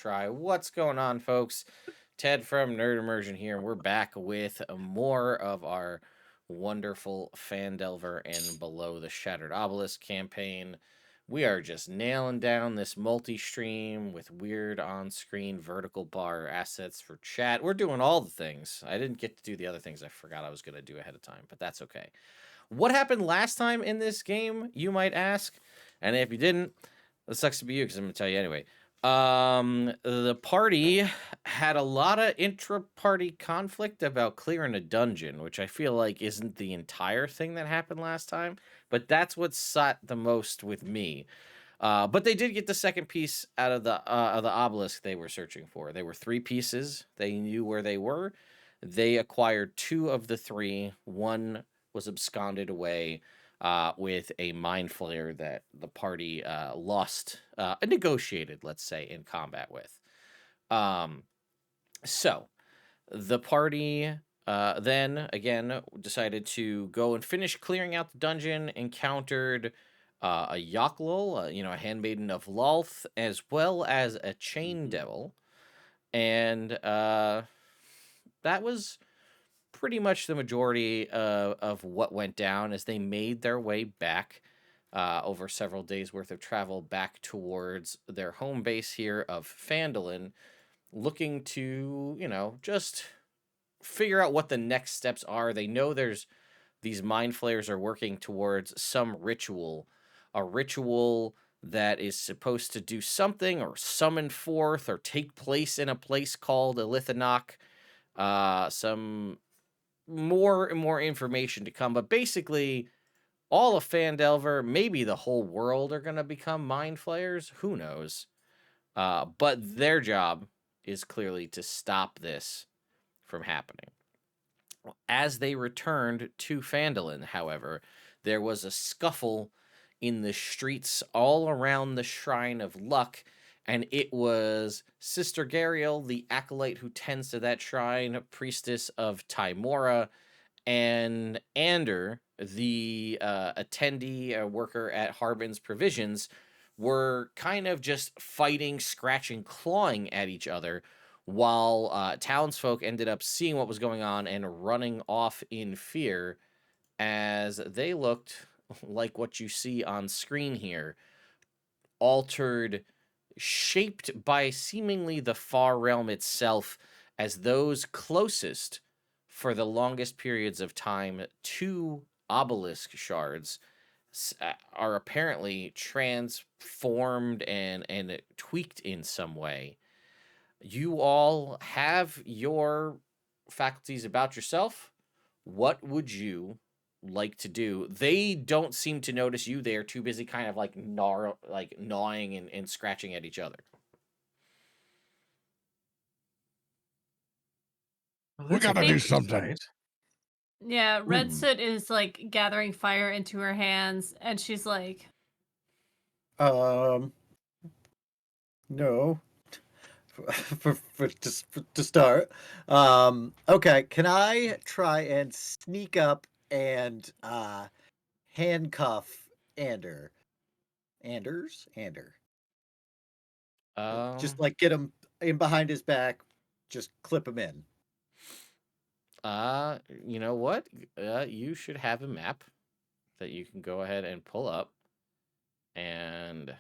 try. What's going on, folks? Ted from Nerd Immersion here, and we're back with more of our wonderful Phandelver and Below the Shattered Obelisk campaign. We are just nailing down this multi-stream with weird on-screen vertical bar assets for chat. We're doing all the things. I didn't get to do the other things I forgot I was going to do ahead of time, but that's okay. What happened last time in this game, you might ask? And if you didn't, it sucks to be you because I'm going to tell you anyway. The party had a lot of intra-party conflict about clearing a dungeon, which I feel like isn't the entire thing that happened last time, but that's what sat the most with me. But they did get the second piece out of the obelisk they were searching for. They were 3 pieces. They knew where they were. They acquired 2 of the 3. One was absconded away with a mind flayer that the party negotiated, let's say, in combat with. So the party then again decided to go and finish clearing out the dungeon, encountered a Yoklul, a handmaiden of Lolth, as well as a chain devil. And that was pretty much the majority of what went down as they made their way back over several days worth of travel back towards their home base here of Phandalin, looking to, just figure out what the next steps are. They know there's these mind flayers are working towards some ritual, a ritual that is supposed to do something or summon forth or take place in a place called Elithanok. Some more and more information to come, but basically all of Phandelver, maybe the whole world, are going to become mind flayers. Who knows? But their job is clearly to stop this from happening. As they returned to Phandalin, however, there was a scuffle in the streets all around the Shrine of Luck, and it was Sister Gariel, the acolyte who tends to that shrine, priestess of Timora, and Ander, the attendee worker at Harbin's Provisions, were kind of just fighting, scratching, clawing at each other, while townsfolk ended up seeing what was going on and running off in fear as they looked like what you see on screen here, altered, shaped by seemingly the far realm itself, as those closest for the longest periods of time to obelisk shards are apparently transformed and tweaked in some way. You all have your faculties about yourself. What would you like to do? They don't seem to notice you. They are too busy kind of like gnawing and scratching at each other. Well, We that's a gotta do good something. sight. Yeah, Red Sit is like gathering fire into her hands, and she's like, No. To start. Okay, can I try and sneak up and handcuff Ander? Ander? Just like get him in behind his back, just clip him in. You know what? You should have a map that you can go ahead and pull up, and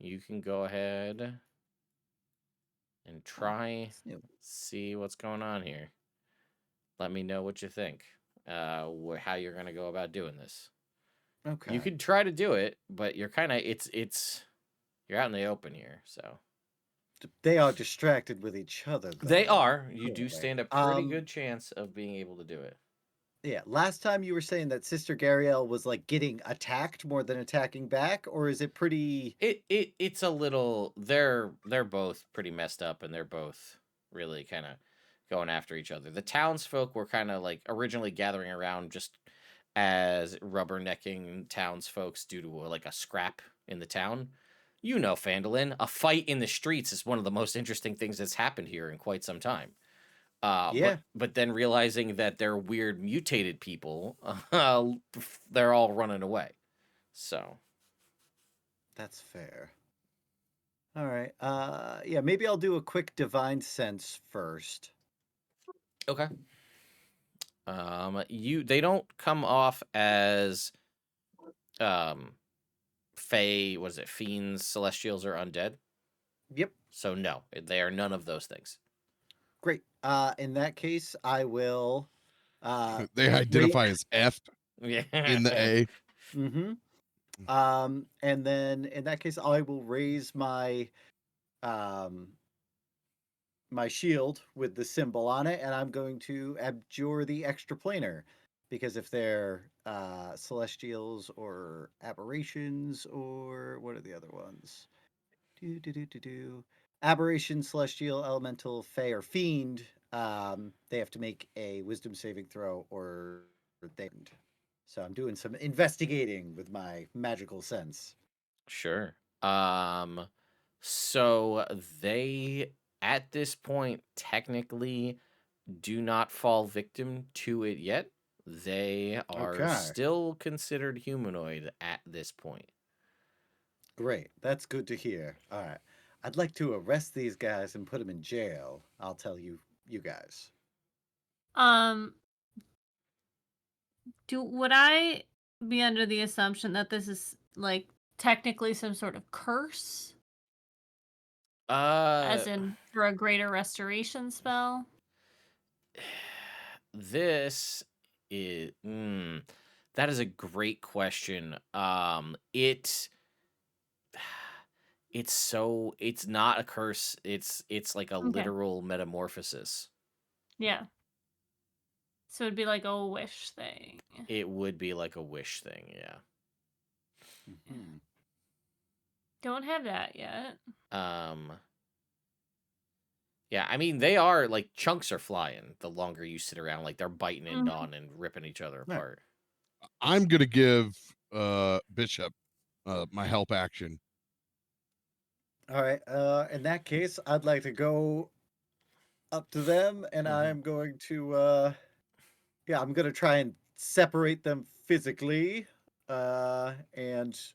you can go ahead and try see what's going on here. Let me know what you think. How you're gonna go about doing this. Okay. You could try to do it, but you're kind of you're out in the open here, so they are distracted with each other. Though. They are. You do stand a pretty good chance of being able to do it. Yeah, last time you were saying that Sister Gariel was like getting attacked more than attacking back, or is it pretty? It's a little. They're both pretty messed up, and they're both really kind of going after each other. The townsfolk were kind of like originally gathering around just as rubbernecking townsfolks due to like a scrap in the town. You know, Phandalin, a fight in the streets is one of the most interesting things that's happened here in quite some time. Yeah. But then realizing that they're weird mutated people, they're all running away. So that's fair. All right. Yeah, maybe I'll do a quick divine sense first. Okay. They don't come off as um Fey, what is it, fiends, celestials, or undead. Yep. So no, they are none of those things. Great. In that case, I will They rate. identify as F in the Yeah. A. Mm-hmm. And then in that case, I will raise um my shield with the symbol on it, and I'm going to abjure the extraplanar. Because if they're celestials or aberrations, or what are the other ones? Do. Aberration, celestial, elemental, fey, or fiend, they have to make a wisdom saving throw or they end. So I'm doing some investigating with my magical sense. Sure. Um, so they at this point technically do not fall victim to it yet. They are Okay, still considered humanoid at this point. great. That's good to hear. All right. I'd like to arrest these guys and put them in jail. I'll tell you guys. Um, would I be under the assumption that this is like technically some sort of curse, Uh, as in for a greater restoration spell? this is that is a great question. It's not a curse. It's like a Okay. literal metamorphosis. Yeah. So it'd be like a wish thing. It would be like a wish thing, yeah. Mhm. Don't have that yet. Um yeah, I mean they are like chunks are flying the longer you sit around, like they're biting and Mhm. gnawing and ripping each other Right. apart. I'm gonna give Bishop my help action. All right. In that case, I'd like to go up to them, and Mhm. I'm going to yeah, I'm gonna try and separate them physically, and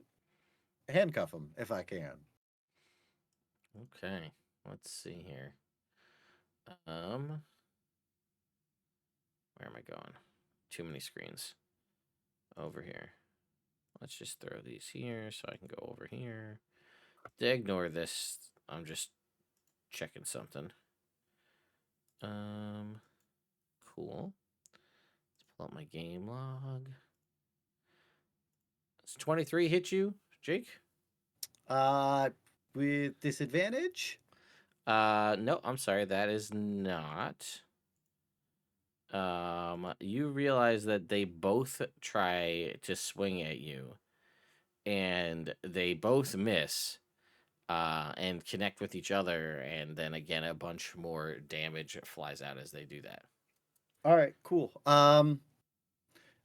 handcuff them if I can. Okay. Let's see here. Um where am I going? Too many screens. Over here. Let's just throw these here so I can go over here. Ignore this. I'm just checking something. Um cool. Let's pull up my game log. Does 23 hit you, Jake? Uh, with disadvantage. No, I'm sorry, that is not. You realize that they both try to swing at you, and they both miss, and connect with each other, and then again a bunch more damage flies out as they do that. All right, cool. All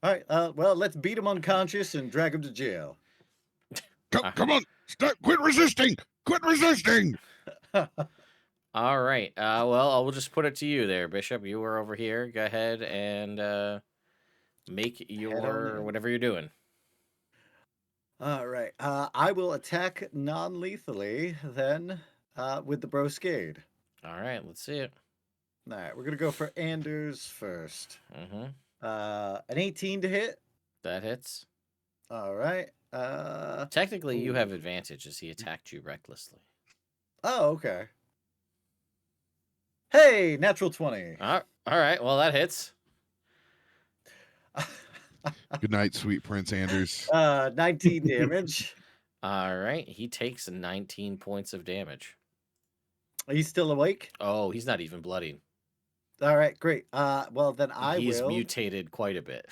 right. Well, let's beat him unconscious and drag him to jail. Uh, Come on, stop! Quit resisting! Quit resisting! all right. Well, I will just put it to you there, Bishop. You were over here. Go ahead and make Head on your in. whatever you're doing. All right. I will attack non-lethally then, with the broscade. All right, let's see it. All right, we're gonna go for Anders first. Mm-hmm. An 18 to hit. That hits. All right. Technically, you Ooh. have advantage as he attacked you recklessly. Oh, okay. Hey, natural 20. All right. Well, that hits. Good night, sweet Prince Anders. 19 damage. All right. He takes 19 points of damage. Are you still awake? Oh, he's not even bloodied. All right, great. Well then I He's will. mutated quite a bit.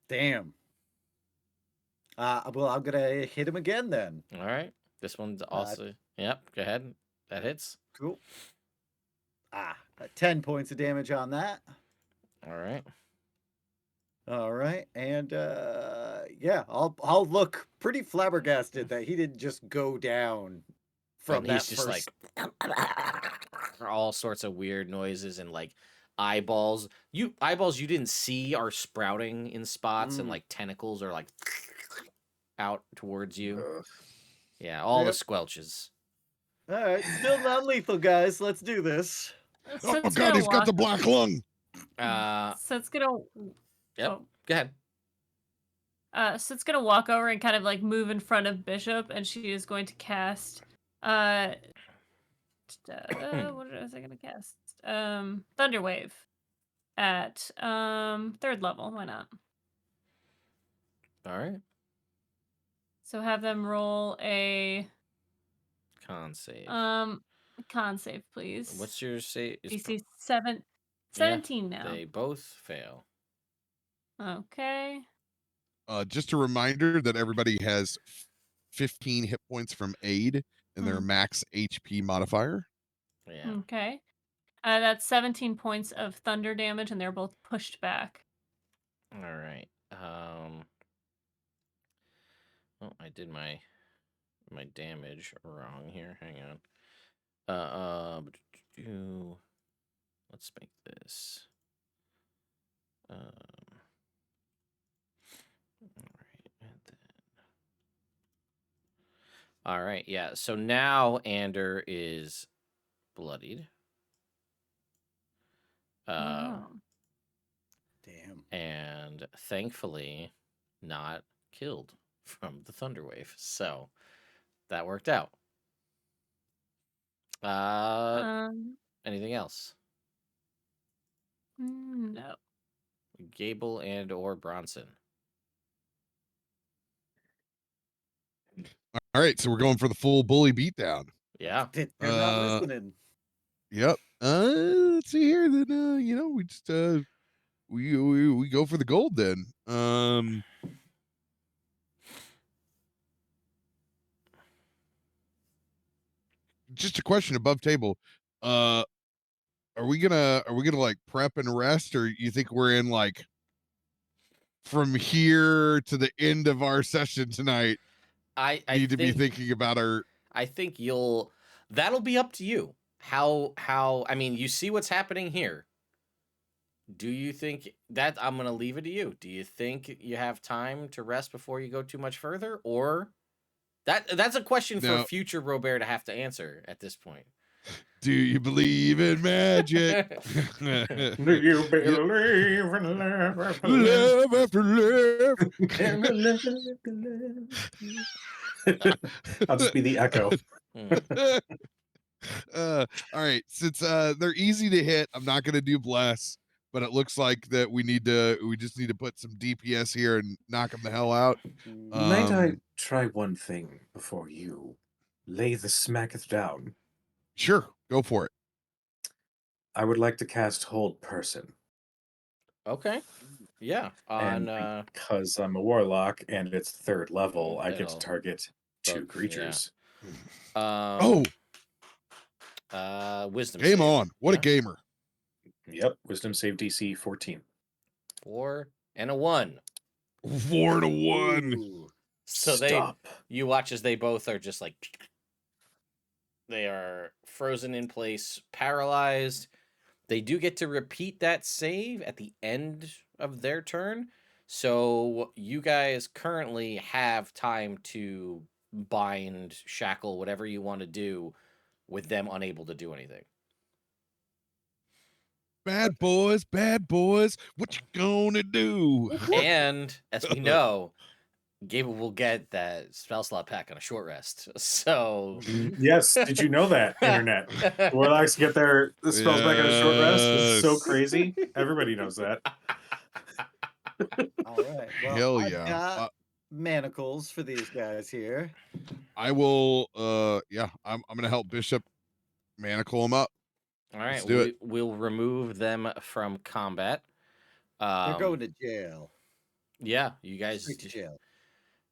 Damn. Well, I'm gonna hit him again then. All right. This one's also. Yep. Go ahead. That hits. Cool. 10 points of damage on that. All right. All right, and yeah, I'll look pretty flabbergasted that he didn't just go down from And that he's just first. like all sorts of weird noises and like eyeballs. Eyeballs you didn't see are sprouting in spots and Mm. like tentacles are like out towards you. Ugh. Yeah, all the Yep. squelches. All right, still non-lethal, guys. Let's do this. Oh Sid's God, gonna he's got walk. the black lung. Sid's gonna. Yep. Oh. Go ahead. Sid's gonna walk over and kind of like move in front of Bishop, and she is going to cast. What was I gonna cast? Thunderwave at 3rd level. Why not? All right. So have them roll a Con save. con save, please. What's your save? DC 17 now. They both fail. Okay. Just a reminder that everybody has 15 hit points from aid and their max HP modifier. Yeah. Okay. That's 17 points of thunder damage, and they're both pushed back. All right. Oh, I did my damage wrong here. Hang on. Let's make this. All right. And then. All right. Yeah. So now Ander is bloodied. Oh. Damn. And thankfully not killed from the Thunderwave. So that worked out. Anything else? No. Gable and or Bronson. All right, so we're going for the full bully beatdown. Yeah. They're not listening. Yep. Let's see here. Then we just we go for the gold then. Just a question above table. Are we gonna like prep and rest, or you think we're in like from here to the end of our session tonight? I Need to be think thinking about our. I think that'll be up to you. How I mean, you see what's happening here. Do you think that I'm going to leave it to you? Do you think you have time to rest before you go too much further, or that's a question for No. future Robert to have to answer at this point. Do you believe in magic? Do you believe in love after Love after love. I'll just be the echo. All right, since they're easy to hit, I'm not gonna do bless, but it looks like that we just need to put some DPS here and knock them the hell out. Might I try one thing before you lay the smacketh down? Sure, go for it. I would like to cast Hold Person. Okay. Yeah. And because I'm a warlock and it's 3rd level, I get to target 2 creatures. Yeah. Wisdom Game save. on. What a gamer. Yep. Wisdom save DC 14. 4 and a 1. 4 and a 1. Ooh. So you watch as they both are just like, they are frozen in place, paralyzed. They do get to repeat that save at the end of their turn. So you guys currently have time to bind, shackle, whatever you want to do with them unable to do anything. Bad boys, what you gonna do? And as we know, Gable will get that spell slot back on a short rest. So yes, did you know that, internet? Warlocks get their spells back on a short rest. It's so crazy. Everybody knows that. All right. Well, hell I've yeah. got manacles for these guys here. I will I'm gonna help Bishop manacle him up. All right, we'll remove them from combat. They're going to jail. Yeah, you guys Straight to jail.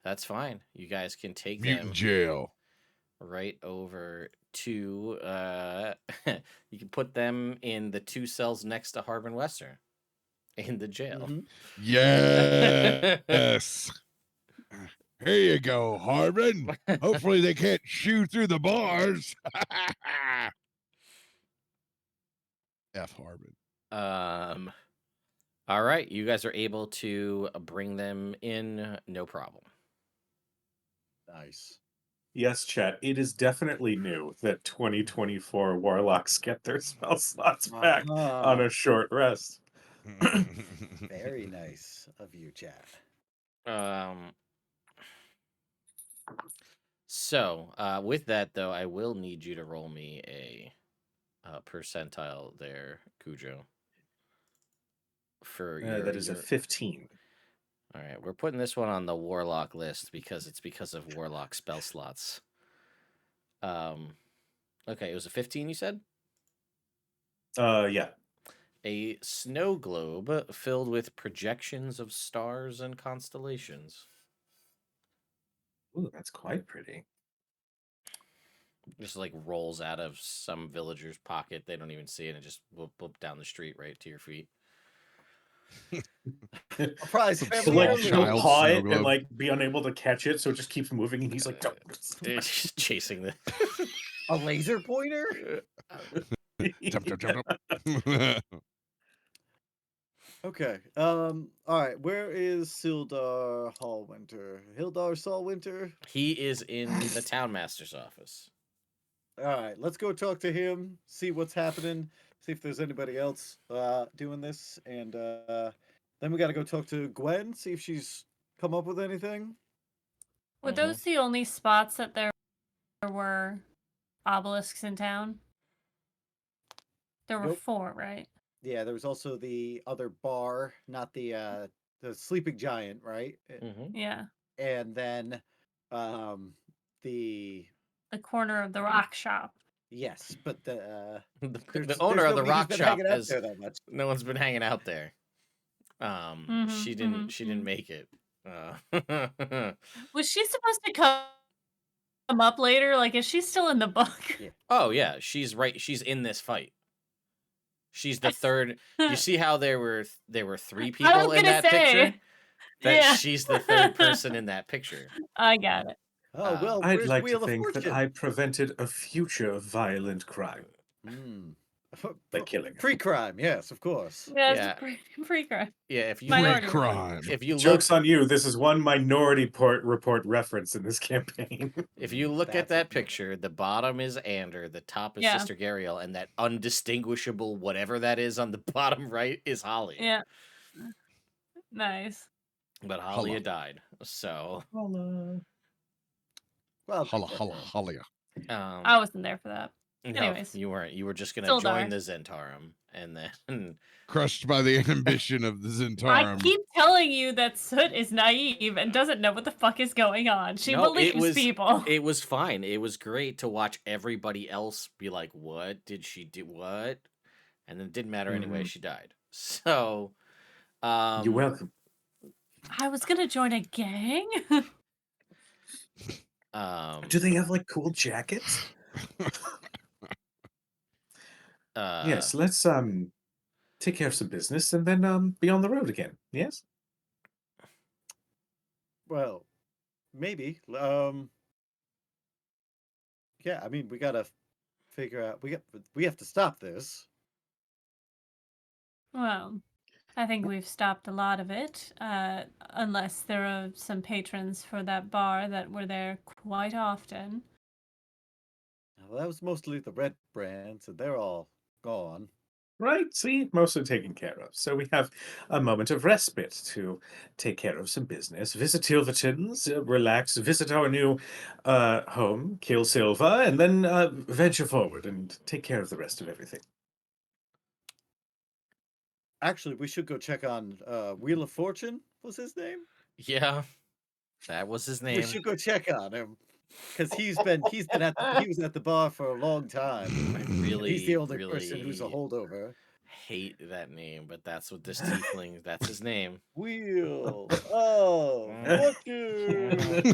That's fine. You guys can take Mutant them jail right over to you can put them in the 2 cells next to Harbin Western in the jail. Mm-hmm. Yes. Here you go, Harbin. Hopefully they can't shoot through the bars. F Harbin. All right, you guys are able to bring them in, no problem. Nice. Yes, chat. It is definitely new that 2024 warlocks get their spell slots back on Uh-huh. a short rest. Very nice of you, chat. Um. So, with that though, I will need you to roll me a percentile there, Cujo. For That is a your 15. all right, we're putting this one on the warlock list because it's because of warlock spell slots. Okay, it was a 15 you said? Yeah. A snow globe filled with projections of stars and constellations. Ooh, that's quite pretty. Just like rolls out of some villager's pocket. They don't even see it and just whoop, whoop down the street right to your feet. Surprise, Some To family small like heirloom. he'll child paw snow it and globe. like be unable to catch it, so it just keeps moving, and he's like, It's just chasing the. A laser pointer? Jump, jump, jump, jump. Okay. All right. Where is Sildar Hallwinter? Hildar Solwinter? He is in the townmaster's office. All right. Let's go talk to him. See what's happening. See if there's anybody else doing this, and then we got to go talk to Gwen. See if she's come up with anything. Were Mhm. those the only spots that there were obelisks in town? There were Nope. 4, right? Yeah. There was also the other bar, not the sleeping giant, right? Mm-hmm. Yeah. And then the The corner of the rock shop. yes, but the The owner of the nobody who's rock been shop hanging out has there that much. no one's been hanging out there. She didn't Mhm. make it. Was she supposed to come up later? Like, is she still in the book? Yeah. Oh yeah, she's right. She's in this fight. She's the third. You see how there were 3 I people was in gonna that picture? say. That Yeah. she's the third person in that picture. I got it. Oh well, I'd where's like to Wheel of think that Fortune? I prevented a future violent crime Hmm. by killing him. Pre-crime, yes, of course. Yeah, Yeah. it's pre-crime. Yeah, if you Minority look, report. Crime. if you look, Joke's on you. This is one Minority Report reference in this campaign. if you look at That's that okay. picture, the bottom is Ander, the top is Yeah. Sister Gariel, and that undistinguishable whatever that is on the bottom right is Holly. Yeah. Nice. But Holly Holla. had died, so Well, Holla, good for holla, her. holla. I wasn't there for that. no, Anyways. you weren't. You were just gonna Sildar. join the Zentarum, and then Crushed by the ambition of the I Zentarum. keep telling you that Soot is naive and doesn't know what the fuck is going on. She No, believes people. It was fine. It was great to watch everybody else be like, "What did she do? What?" And then it didn't matter anyway. Mhm. She died. So, You're welcome. I was gonna join a gang. Do they have like cool jackets? Yes, let's take care of some business and then be on the road again. Yes? Well, maybe. Yeah, I mean, we gotta figure out. We have to stop this. Well, I think we've stopped a lot of it, unless there are some patrons for that bar that were there quite often. Well, that was mostly the red brands, and they're all gone. Right, see, mostly taken care of. So we have a moment of respite to take care of some business, visit Tilverton's, relax, visit our new home, kill Silva, and then venture forward and take care of the rest of everything. Actually, we should go check on Wheel of Fortune. Was his name? yeah, that was his We name. should go check on him because he was at the bar for a long time. I He's really, the only person who's a really holdover. hate that name, but that's what this tiefling. That's his name. Wheel of Fortune.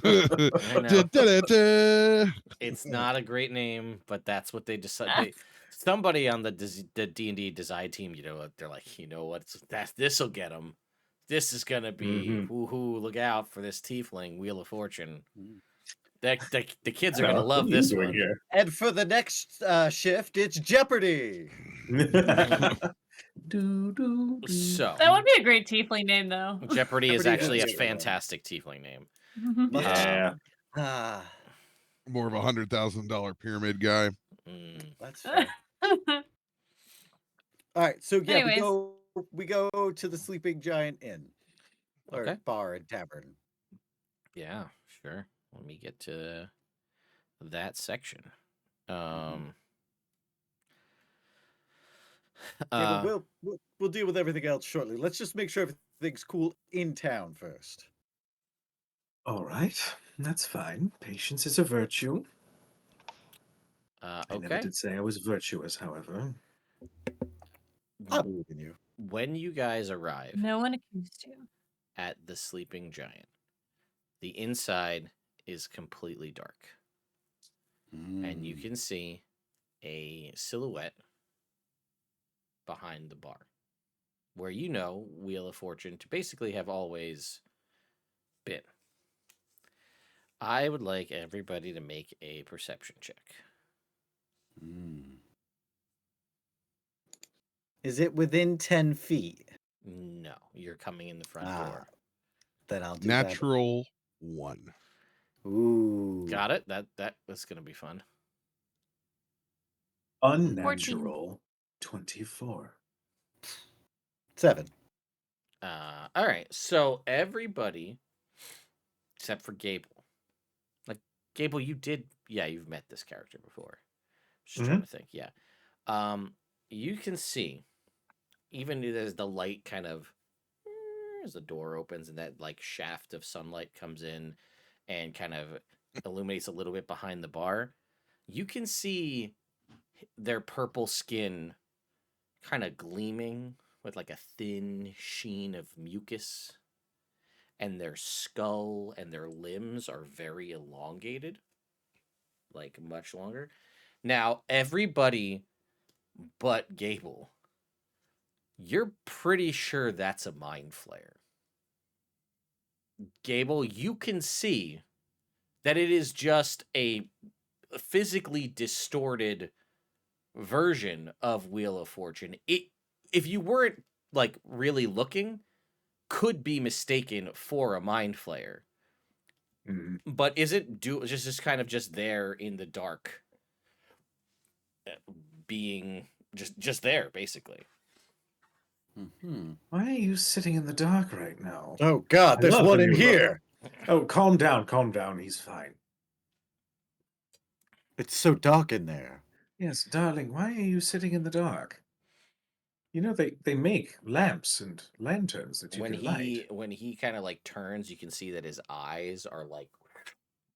I know. Da-da-da-da. It's not a great name, but that's what they decided. Somebody on the D&D design team, you know, they're like, you know what? This will get them. This is gonna be woohoo! Look out for this tiefling, Wheel of Fortune. The kids are gonna What love are you this doing one. here? And for the next shift, it's Jeopardy. So That would be a great tiefling name, though. Jeopardy is Jeopardy actually is a a good one. fantastic tiefling name. Yeah. Ah, More of a $100,000 pyramid guy. Mm, That's fair. All right, so yeah, Anyways. we go to the Sleeping Giant Inn or okay. bar and tavern. Yeah, sure. Let me get to that section. Mhm. Yeah, but Uh, we'll deal with everything else shortly. Let's just make sure everything's cool in town first. All right, that's fine. Patience is a virtue. I never okay. did say I was virtuous, however. I believe in you. When you guys arrive No one accused you. at the Sleeping Giant, the inside is completely dark, and you Mm. can see a silhouette behind the bar, where you know Wheel of Fortune to basically have always been. I would like everybody to make a perception check. Mm. Is it within 10 feet? No, you're coming in the front Ah, door. then I'll do Natural 1. that. Ooh. Got it? That was gonna be fun. Unnatural 24. 7. All right. So everybody except for Gable. Like Gable, you've met this character before. Just trying Mhm. to think. Yeah. You can see even as the light kind of as the door opens and that like shaft of sunlight comes in and kind of illuminates a little bit behind the bar, you can see their purple skin kind of gleaming with like a thin sheen of mucus, and their skull and their limbs are very elongated, like much longer. Now, everybody but Gable, you're pretty sure that's a mind flare. Gable, you can see that it is just a physically distorted version of Wheel of Fortune. It, if you weren't like really looking, could be mistaken for a mind flare, Mhm. but isn't just kind of just there in the dark, uh, being just there basically. Mm-hmm. Why are you sitting in the dark right now? Oh, God, I there's love one when in you look. here. Oh, calm down, calm down. He's fine. It's so dark in there. Yes, darling, why are you sitting in the dark? You know, they make lamps and lanterns that you when can he light. when he kind of like turns, you can see that his eyes are like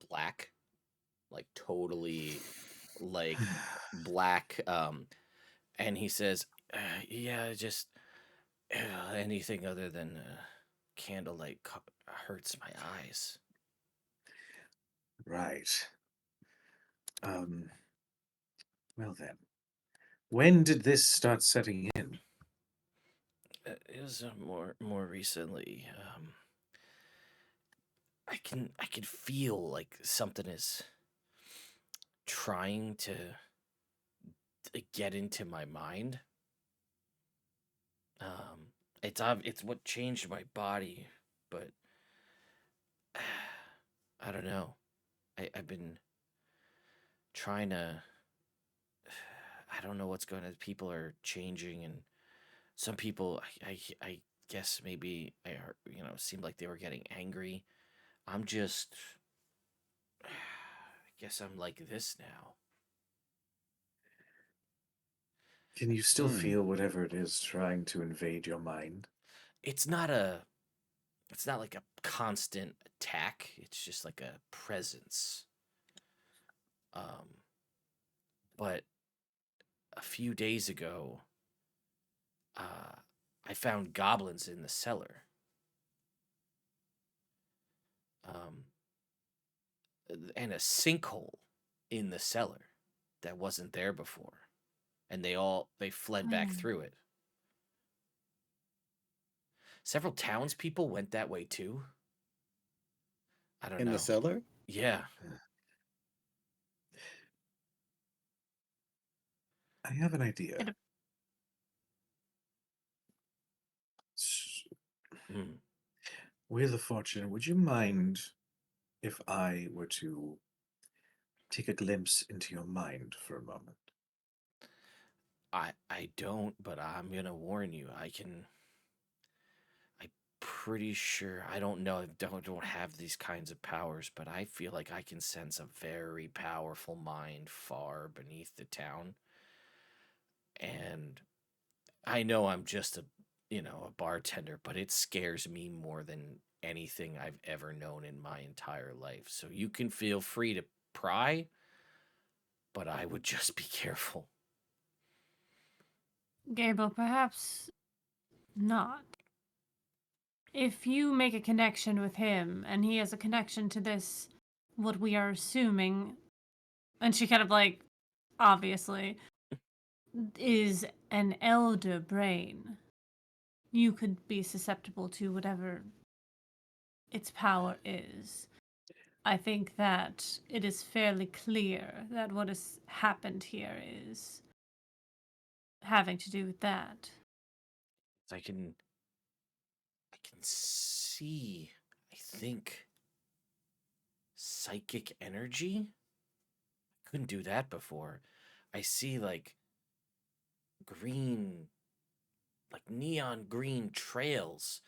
black, like totally like black. And he says, "Yeah, just anything other than candlelight hurts my eyes." Right. Um, well then. When did this start setting in? It was more recently. I can feel like something is trying to get into my mind. It's what changed my body, but I don't know. I've been trying to. I don't know what's going on. People are changing, and some people, I guess maybe seemed like they were getting angry. I'm just, I guess I'm like this now. Can you still Hmm. feel whatever it is trying to invade your mind? It's not a, it's not like a constant attack. It's just like a presence. Um, but a few days ago, uh, I found goblins in the cellar. Um, and a sinkhole in the cellar that wasn't there before, and they fled back Mm. through it. Several townspeople went that way too. I don't In the know. cellar? Yeah. I have an idea. It- Mm. Wheel of Fortune, would you mind if I were to take a glimpse into your mind for a moment? I don't, but I'm gonna warn you. I'm pretty sure. I don't know. I don't have these kinds of powers, but I feel like I can sense a very powerful mind far beneath the town. And I know I'm just a bartender, but it scares me more than anything I've ever known in my entire life. So you can feel free to pry, but I would just be careful. Gable, perhaps not. If you make a connection with him and he has a connection to this, what we are assuming, and she kind of like, obviously, is an elder brain, you could be susceptible to whatever its power is. I think that it is fairly clear that what has happened here is having to do with that. I can see, I think, psychic energy. Couldn't do that before. I see like green, like neon green trails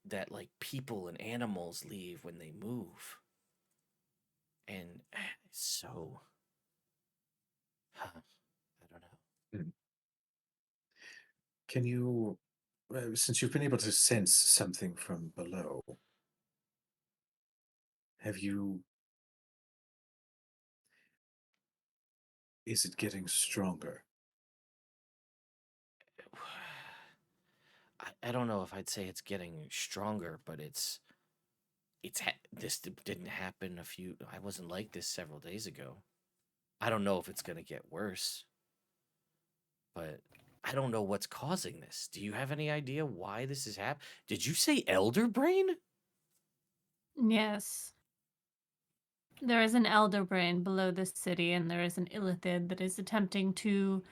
that like people and animals leave when they move. And so, I don't know. Hmm. Can you, since you've been able to sense something from below, have you, is it getting stronger? I don't know if I'd say it's getting stronger, but this didn't happen I wasn't like this several days ago. I don't know if it's gonna get worse, but I don't know what's causing this. Do you have any idea why this is happening? Did you say elder brain? Yes. There is an elder brain below this city, and there is an illithid that is attempting to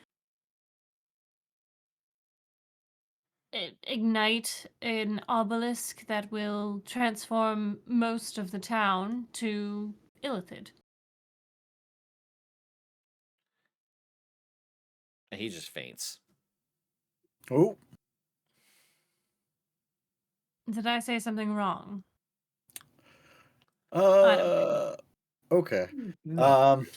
ignite an obelisk that will transform most of the town to illithid. And he just faints. Oh, Did I say something wrong? uh, okay. Not Um,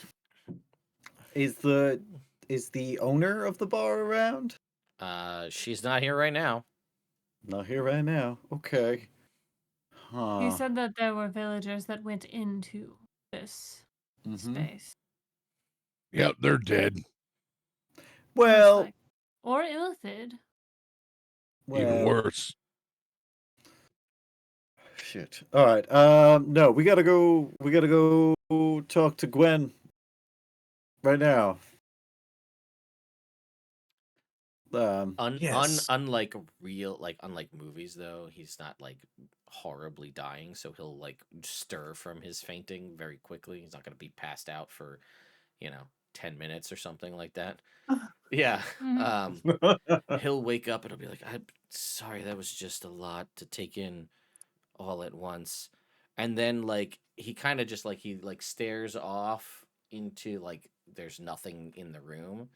is the owner of the bar around? She's not here right now. Not here right now. Okay. He Huh. said that there were villagers that went into this Mm-hmm. space. Yep, they're dead. Most Well, like. Or illithid. Even well, worse. shit. All right. No, we gotta go. We gotta go talk to Gwen right now. yes. Unlike movies though, he's not like horribly dying, so he'll like stir from his fainting very quickly. He's not gonna be passed out for, you know, 10 minutes or something like that. Yeah. Mhm. He'll wake up and he'll be like, I'm sorry, that was just a lot to take in all at once. And then like he kind of just like he like stares off into like there's nothing in the room,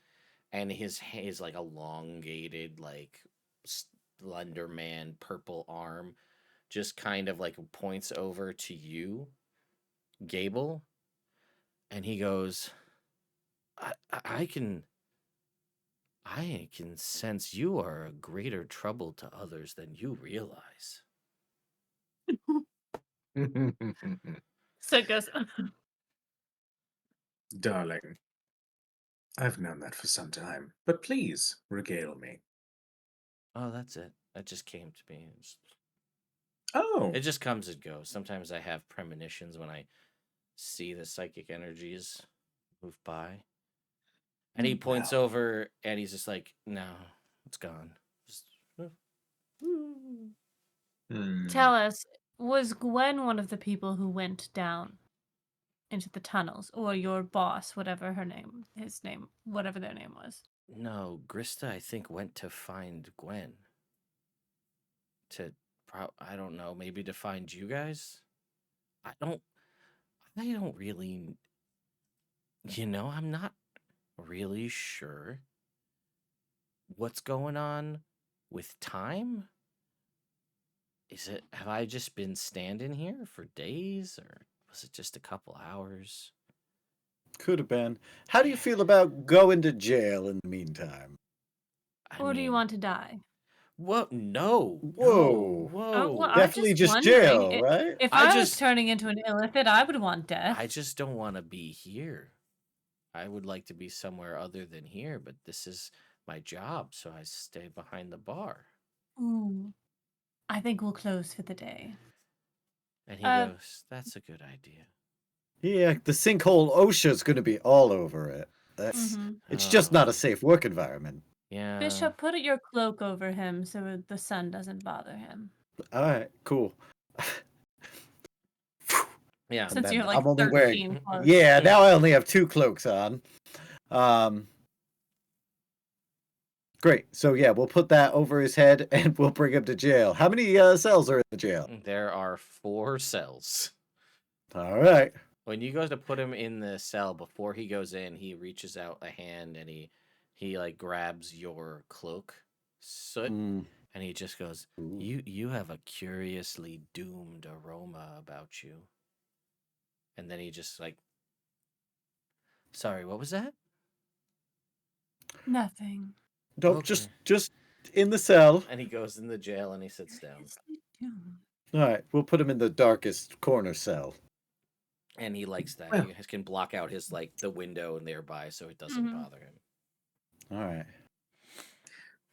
and his like elongated like slender man purple arm just kind of like points over to you, Gable, and he goes, I can sense you are a greater trouble to others than you realize. So it goes, Darling, I've known that for some time, but please regale me. Oh, that's it. That just came to me. Oh, It just comes and goes. Sometimes I have premonitions when I see the psychic energies move by. And he points well, over and he's just like, no, it's gone. Just, hmm. tell us, was Gwen one of the people who went down into the tunnels, or your boss, whatever his name, whatever their name was? no, Grista, I think, went to find Gwen. I don't know, maybe to find you guys? I don't really. I'm not really sure what's going on with time. Have I just been standing here for days, or was it just a couple hours? Could have been. How do you feel about going to jail in the meantime? I Or do you mean, want to die? what? No, Whoa. Oh, well, whoa. I'm Definitely just just wondering. jail, right? If I I was just, turning into an illithid, I would want death. I just don't want to be here. I would like to be somewhere other than here, but this is my job, so I stay behind the bar. Ooh, I think we'll close for the day. And he Uh, goes, "That's a good idea." Yeah, the sinkhole OSHA's going to be all over it. That's mhm. it's just not a Oh, safe work environment. yeah. Bishop, put your cloak over him so the sun doesn't bother him. All right, cool. Yeah. Since you're like I'm only wearing 13 clothes. Yeah, now I only have 2 cloaks on. Um Great. So yeah, we'll put that over his head and we'll bring him to jail. How many cells are in the jail? There are 4 cells. All right. When you go to put him in the cell, before he goes in, he reaches out a hand and he like grabs your cloak, soot, Mm. and he just goes, Ooh. You have a curiously doomed aroma about you. And then he just like, sorry, what was that? Nothing. Nope, Okay. just in the cell. And he goes in the jail and he sits down. Curiously doomed. All right, we'll put him in the darkest corner cell. And he likes that. Well. He can block out his like the window nearby so it doesn't Mhm. bother him. All right.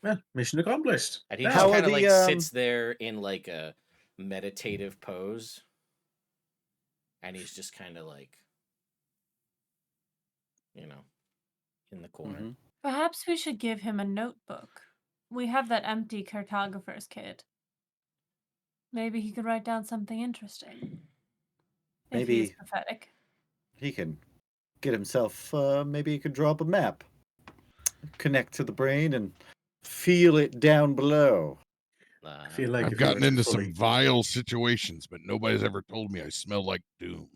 Well, mission accomplished. And he Now, just How are kind of the, like sits there in like a meditative pose. And he's just kind of like, in the corner. Mhm. Perhaps we should give him a notebook. We have that empty cartographer's kit. Maybe he could write down something interesting. If he is Maybe prophetic. he can get himself maybe he can draw up a map. Connect to the brain and feel it down below. I feel like I've if you were gotten to into fully- some vile situations, but nobody's ever told me I smell like doom.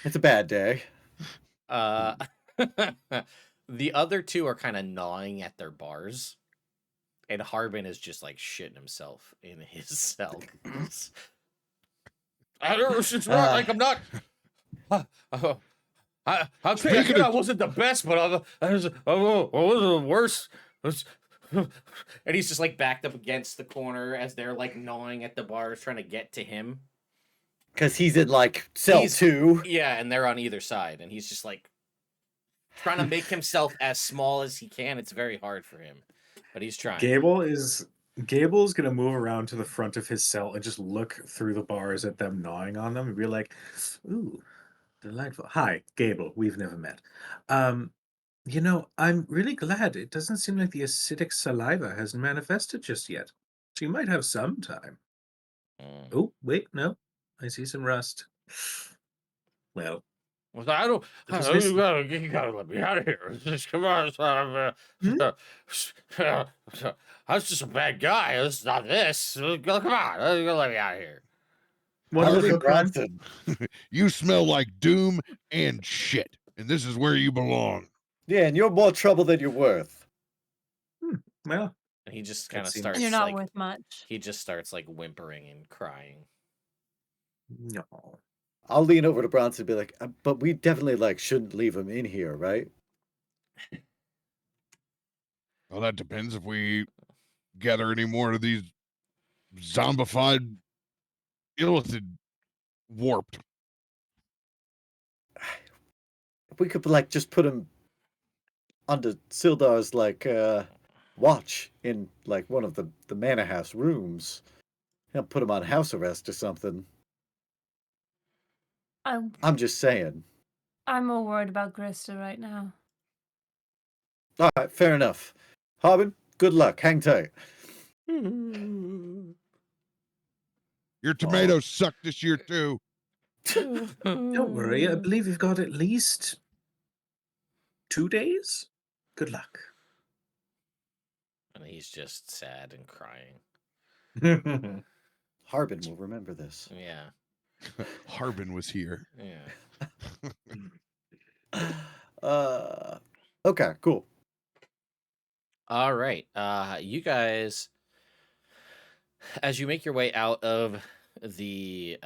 It's a bad day. Uh, the other 2 are kind of gnawing at their bars. And Harbin is just like shitting himself in his cell. I don't know, it's not like I'm not. I Speaking of- wasn't the best, but I was the worst. And he's just like backed up against the corner as they're like gnawing at the bars, trying to get to him. Because he's in like cell He's- 2. Yeah, and they're on either side, and he's just like trying to make himself as small as he can. It's very hard for him, but he's trying. Gable's gonna move around to the front of his cell and just look through the bars at them gnawing on them and be like, "Ooh, delightful. Hi, Gable. We've never met. I'm really glad. It doesn't seem like the acidic saliva has manifested just yet. So you might have some time. Mm. Oh, wait, no. I see some rust. Well, I don't. It was nice- You gotta let me out of here. Just come on, I was just a bad guy. It's not this. Come on, you gotta let me out of here. wonderful Harvey crime. Bronson. You smell like doom and shit, and this is where you belong. Yeah, and you're more trouble than you're worth. Well, And he just That kind of seems- starts. You're not like, worth much. He just starts like whimpering and crying. no. I'll lean over to Bronson and be like, but we definitely like shouldn't leave him in here, right? Well, that depends if we gather any more of these zombified, illithid, warped. We could like just put him under Sildar's like watch in like one of the manor house rooms. And put him on house arrest or something. I'm just saying. I'm more worried about Grista right now. All right, fair enough. Harbin, good luck. Hang tight. Your tomatoes suck this year too. Don't worry. I believe you've got at least 2 days. Good luck. And he's just sad and crying. Harbin will remember this. Yeah. Harbin was here. Yeah. Okay, cool. All right. You guys, as you make your way out of the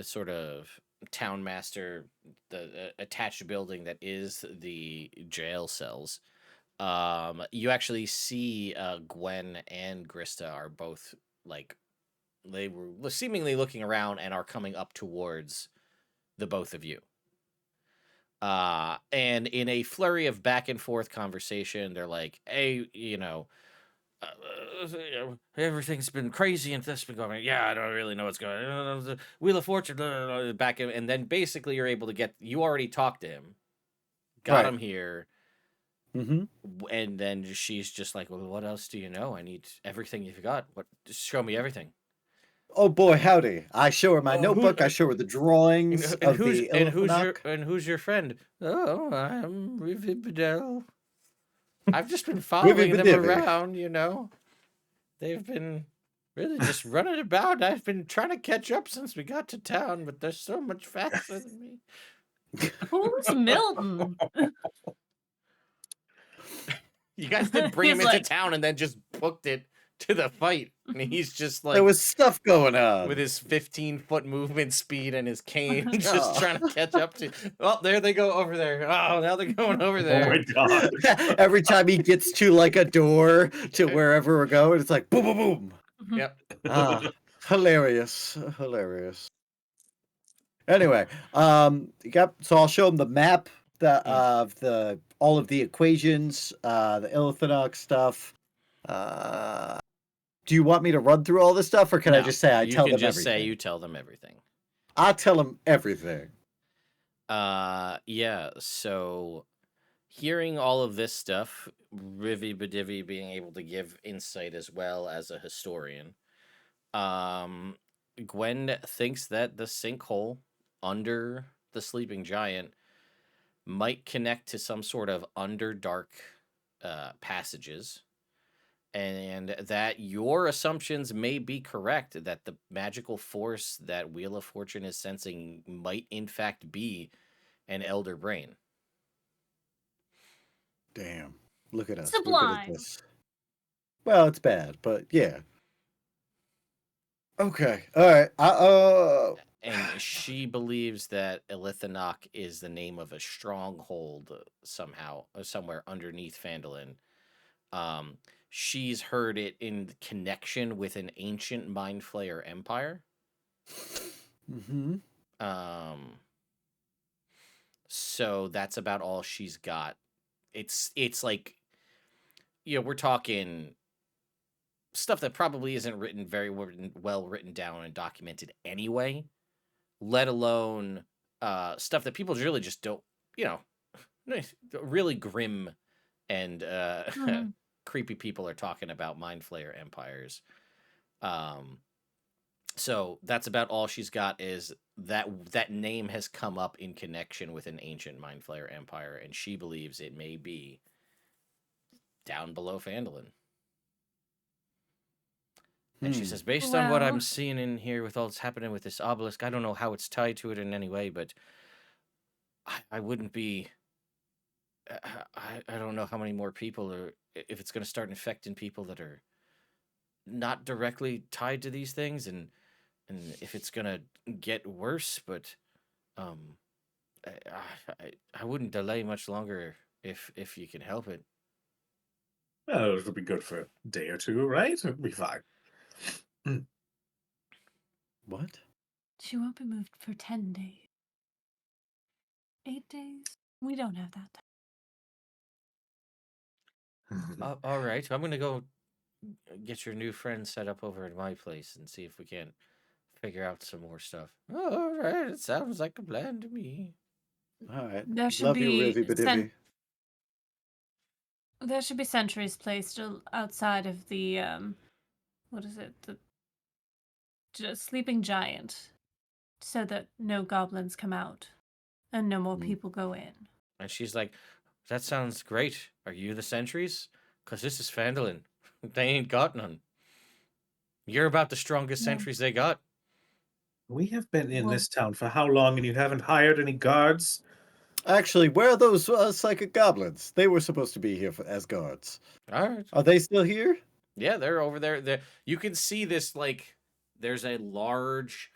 sort of town master, the attached building that is the jail cells, you actually see Gwen and Grista are both like they were seemingly looking around and are coming up towards the both of you. And in a flurry of back and forth conversation, they're like, "Hey, everything's been crazy and this been going. Yeah, I don't really know what's going on. The Wheel of Fortune, back in, and then basically you're able to get. You already talked to him, got Right. him here, Mm-hmm. and then she's just like, "Well, what else do you know? I need everything you've got. What? Just show me everything." Oh boy, howdy! I show her my Oh, notebook. I show her the drawings of the Illithanak. who's your friend? Oh, I'm Rivi Bedell. I've just been Wivy following them badivy. around, They've been really just running about. I've been trying to catch up since we got to town, but they're so much faster than me. Who's Milton? You guys did bring him He's into like- town and then just booked it to the fight. And he's just like There was stuff going on. with his 15-foot movement speed and his cane, Oh. just trying to catch up to. Oh, there they go over there. Oh, now they're going over Oh there. my god. Every time he gets to like a door to wherever we're going, it's like boom, boom, boom. Yep. Hilarious, hilarious. Anyway, yep. So I'll show him the map of the all of the equations, the Illithanak stuff. Do you want me to run through all this stuff, or can I No, just say I tell them You can just everything? say you tell them everything. I tell them everything. Yeah, so hearing all of this stuff, Rivi Badivy being able to give insight as well as a historian, Gwen thinks that the sinkhole under the sleeping giant might connect to some sort of underdark passages, and that your assumptions may be correct, that the magical force that Wheel of Fortune is sensing might in fact be an elder brain. Damn. Look at us. We're good at Sublime. this. Well, it's bad, but yeah. Okay. All right. And she believes that Elithanak is the name of a stronghold somewhere underneath Phandalin. She's heard it in connection with an ancient mind flayer empire. Mm-hmm. So that's about all she's got. It's like, we're talking stuff that probably isn't well written down and documented anyway, let alone stuff that people really just don't, really grim and creepy people are talking about mind flayer empires. So that's about all she's got, is that name has come up in connection with an ancient mind flayer empire, and she believes it may be down below Phandalin. And she says, based on what I'm Well- seeing in here with all that's happening with this obelisk, I don't know how it's tied to it in any way, but I wouldn't be. I don't know how many more people if it's going to start infecting people that are not directly tied to these things, and if it's going to get worse, but I wouldn't delay much longer if you can help it. Well, it'll be good for a day or two, right? It'll be fine. What? She won't be moved for 10 days. 8 days? We don't have that time. All right, I'm going to go get your new friend set up over at my place and see if we can't figure out some more stuff. All right, it sounds like a plan to me. All right. There should Love you, be Rivy Badivy. There should be sentries placed outside of the what is it? The sleeping giant, so that no goblins come out and no more people go in. And she's like, that sounds great. Are you the sentries? Because this is Phandalin. They ain't got none. You're about the strongest No. sentries they got. We have been in Well, this town for how long, and you haven't hired any guards? Actually, where are those psychic goblins? They were supposed to be here as guards. All right. Are they still here? Yeah, they're over there. You can see this, like, there's a large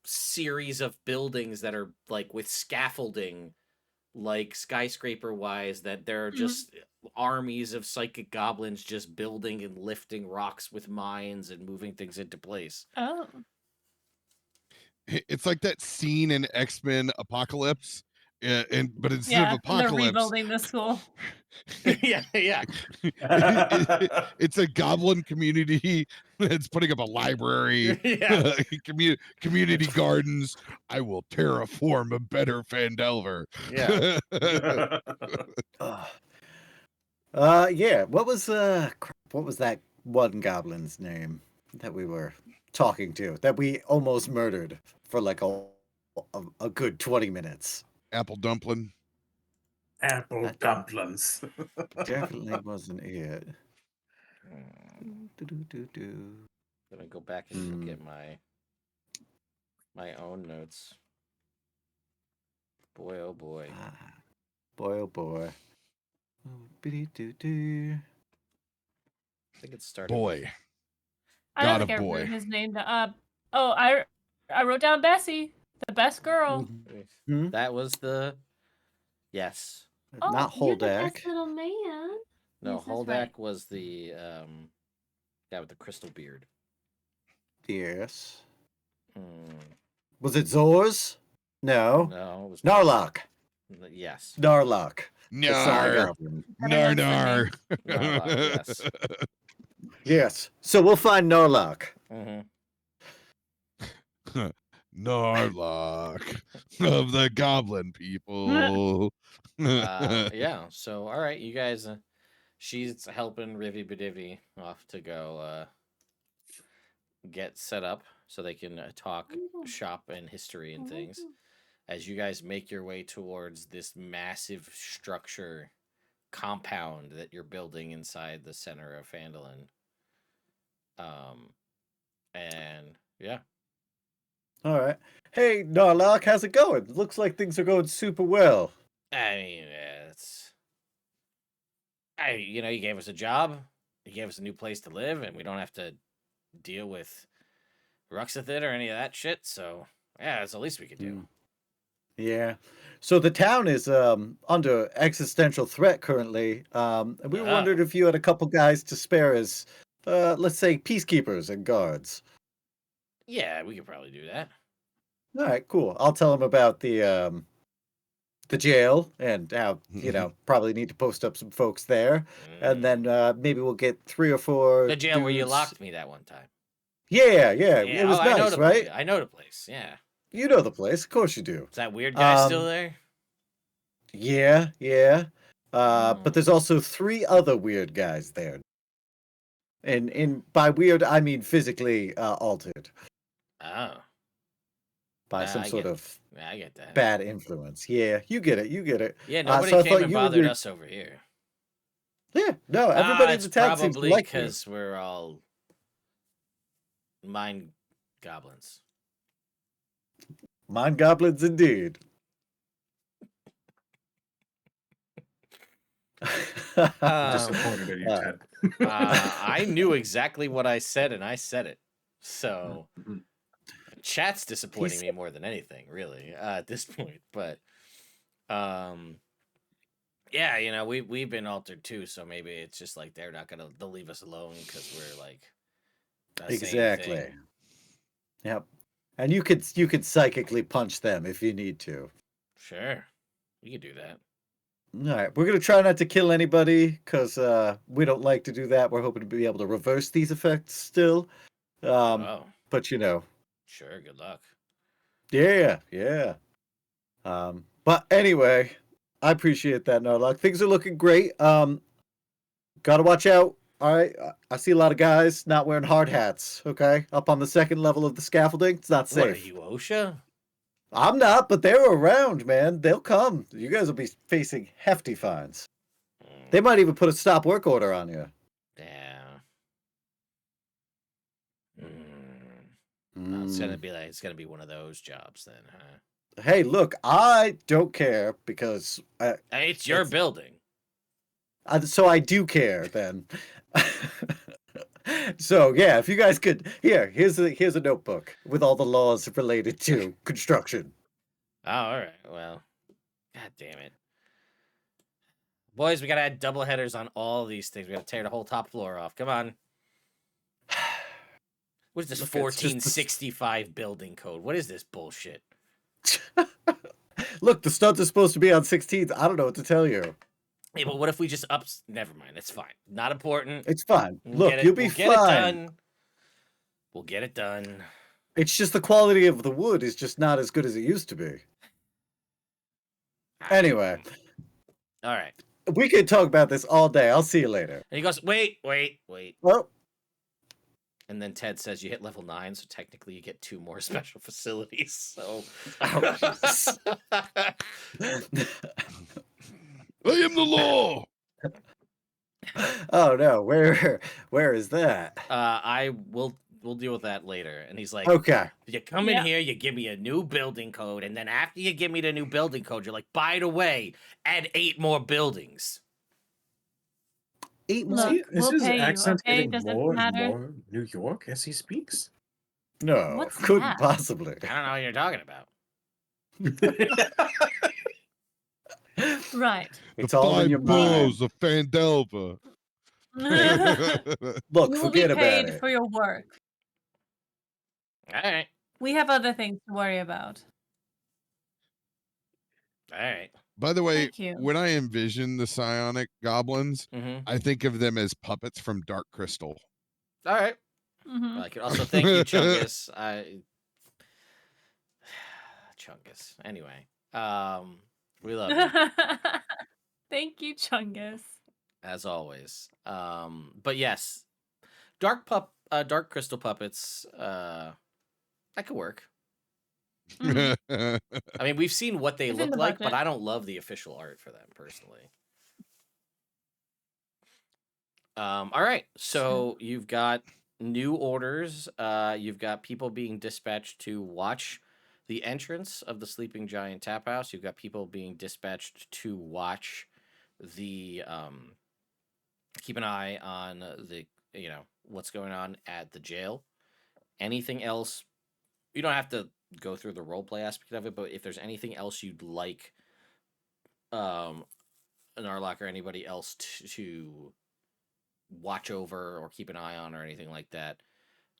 series of buildings that are like with scaffolding, like skyscraper wise, that there are mhm. just armies of psychic goblins just building and lifting rocks with mines and moving things into place. Oh. It's like that scene in X-Men Apocalypse, but instead of Yeah, and they're apocalypse, rebuilding the school. Yeah, yeah. it's a goblin community that's putting up a library, Yeah. community gardens. I will terraform a better Phandelver. Yeah. Ugh. Yeah. What was what was that one goblin's name that we were talking to that we almost murdered for like a good 20 minutes? Apple dumpling. Apple That dumplings. definitely wasn't it. Hmm. Do. Gonna go back and look at my own notes. Boy, oh boy. Boy, oh boy. Biddy-doo-doo. I think it started. Boy. I God don't of think I boy. wrote his name. Oh, I wrote down Bessie, the best girl. Hmm? That was the. Yes. Oh, Not you're the best Holdak. little man. No, Yes, that's Holdak right. was the guy with the crystal beard. Yes. Mm, Was it Zors? No. no, it was Narlock. Yes. Narlock. The Sly Nar. Goblin. Nar nar. Narlock, yes. Yes. So we'll find Narlock. Mm-hmm. Narlock of the goblin people. Yeah. So, all right, you guys. She's helping Rivy Bedivy off to go get set up so they can talk shop and history and things. As you guys make your way towards this massive structure compound that you're building inside the center of Phandalin. And yeah. All right. Hey, Narlock, how's it going? Looks like things are going super well. I mean, you gave us a job, you gave us a new place to live, and we don't have to deal with Ruxathid or any of that shit. So yeah, that's the least we could do. Yeah. So the town is under existential threat currently. And we wondered if you had a couple guys to spare as, let's say, peacekeepers and guards. Yeah, we could probably do that. All right, cool. I'll tell them about the jail and how probably need to post up some folks there, and then maybe we'll get 3 or 4. The jail where you dudes. locked me that one time. Yeah. It was I know nice, the right? place. I know the place. Yeah. You know the place, of course you do. Is that weird guy still there? Yeah. But there's also 3 other weird guys there. And by weird, I mean physically altered Oh. by some I sort get- of Yeah, I get that. bad influence. Yeah, you get it. Yeah, nobody so I came thought and you were bothered your- us over here. Yeah, no, everybody in it's the town seems to probably like you. because we're all mind goblins. Mind goblins indeed. Disappointed in you, Ted. I knew exactly what I said, and I said it. So Mhm. chat's disappointing me more than anything, really, at this point. But yeah, we've been altered too, so maybe it's just like they'll leave us alone because we're like the same Exactly. thing. Yep. And you could psychically punch them if you need to. Sure, we could do that. All right, we're gonna try not to kill anybody because we don't like to do that. We're hoping to be able to reverse these effects still. Oh, But sure. Good luck. yeah. But anyway, I appreciate that, Narlock. Things are looking great. Gotta watch out. All right, I see a lot of guys not wearing hard hats. Okay, up on the 2nd level of the scaffolding, it's not What are safe. you, OSHA? I'm not, but they're around, man. They'll come. You guys will be facing hefty fines. They might even put a stop work order on you. Yeah. It's gonna be one of those jobs then, huh? Hey, look, I don't care because Hey, it's your building. so I do care then. So yeah, if you guys could, here's a notebook with all the laws related to construction. Oh, all right. Well, god damn it, boys, we gotta add double headers on all these things. We gotta tear the whole top floor off. Come on. What is this Look, it's just 1465 building code? What is this bullshit? Look, the studs are supposed to be on 16th. I don't know what to tell you. Hey, but what if we just ups? Never mind. It's fine. Not important. It's fine. We'll Look, get it- you'll be we'll get it fine. done. We'll get it done. It's just the quality of the wood is just not as good as it used to be. Anyway, All right. we could talk about this all day. I'll see you later. And he goes, wait. Well, And then Ted says you hit level 9, so technically you get 2 more special facilities. So, oh, Jesus. I am the law. oh no, where is that? We'll deal with that later. And he's like, Okay. you come in here, you give me a new building code, and then after you give me the new building code, you're like, by the way, add 8 more buildings. 8 more? Look, See, is we'll his pay you, accent okay? getting Does it more and matter? more New York as he speaks? No, What's couldn't that? possibly. I don't know what you're talking about. Right. It's The all in 5 your mind. boroughs of Phandelver. Look, You will be forget about paid it. for your work. All right. We have other things to worry about. All right. By the way, Thank you. when I envision the psionic goblins, Mm-hmm. I think of them as puppets from Dark Crystal. All right. Mhm. I could also thank you, Chungus. Chungus. Anyway, we love you Thank you, Chungus. as always. But yes, dark crystal puppets. That could work. Mhm. I mean, we've seen what they It's in look the like, but budget. I don't love the official art for them personally. All right, so you've got new orders. You've got people being dispatched to watch the entrance of the Sleeping Giant Tap House. You've got people being dispatched to watch the keep an eye on the what's going on at the jail. Anything else? You don't have to go through the role play aspect of it, but if there's anything else you'd like, Narlock or anybody else to watch over or keep an eye on or anything like that,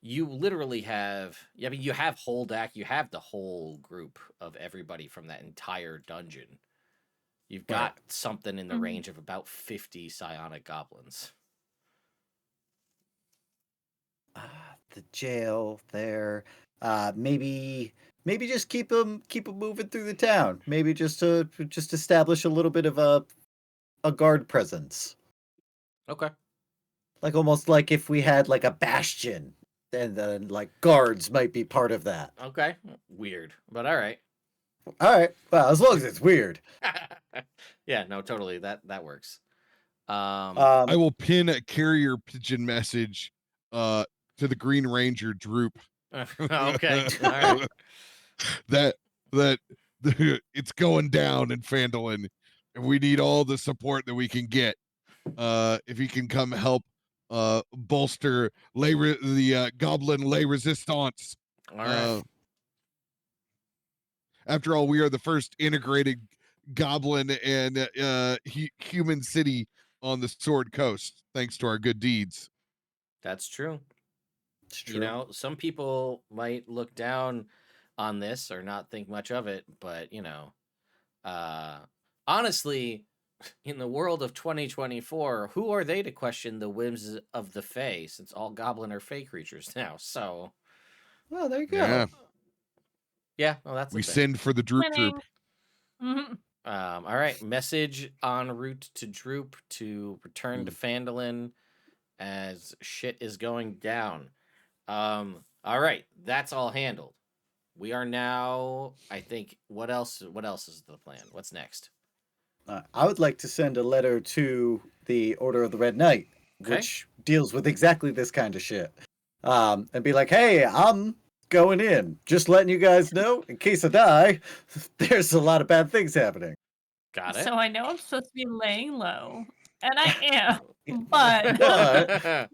you literally have. I mean, you have Holdak, you have the whole group of everybody from that entire dungeon. You've got something in the Mhm. range of about 50 psionic goblins. The jail there. Maybe just keep them moving through the town. Maybe just establish a little bit of a guard presence. Okay. Like almost like if we had like a bastion, and then like guards might be part of that. Okay. Weird, but all right. All right. Well, as long as it's weird. Yeah, no, totally. That works. I will pin a carrier pigeon message to the Green Ranger Droop. Okay. All right. that it's going down in Phandalin, and we need all the support that we can get. If you can come help bolster the goblin lay resistance. All right. After all, we are the first integrated goblin and human city on the Sword Coast, thanks to our good deeds. That's true. It's true. You know, some people might look down on this or not think much of it, but honestly, in the world of 2024, who are they to question the whims of the Fae, since all goblin are Fae creatures now? So, Well, there you go. Yeah, yeah, well, that's we the thing. send for the Droop Troop. Mhm. All right, message en route to Droop to return to Phandalin as shit is going down. All right, that's all handled. We are now, I think, what else is the plan? What's next? I would like to send a letter to the Order of the Red Knight, Okay. which deals with exactly this kind of shit. And be like, hey, I'm going in. Just letting you guys know, in case I die, there's a lot of bad things happening. Got it. So I know I'm supposed to be laying low, and I am, but But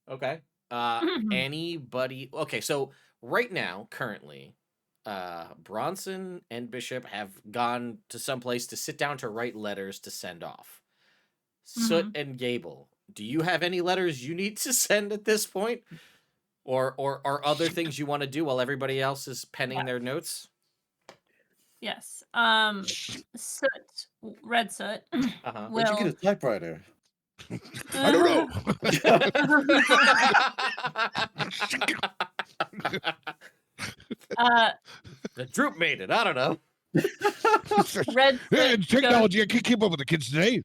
Okay. Anybody? Okay, so right now, currently, Bronson and Bishop have gone to some place to sit down to write letters to send off. Soot Mhm. and Gable, do you have any letters you need to send at this point, or other things you want to do while everybody else is penning Yeah. their notes? Yes. Soot, red soot, Uh where'd you get will. a typewriter? I don't know. uh, The droop made it. I don't know. red Hey, soot it's technology. I can't keep up with the kids today.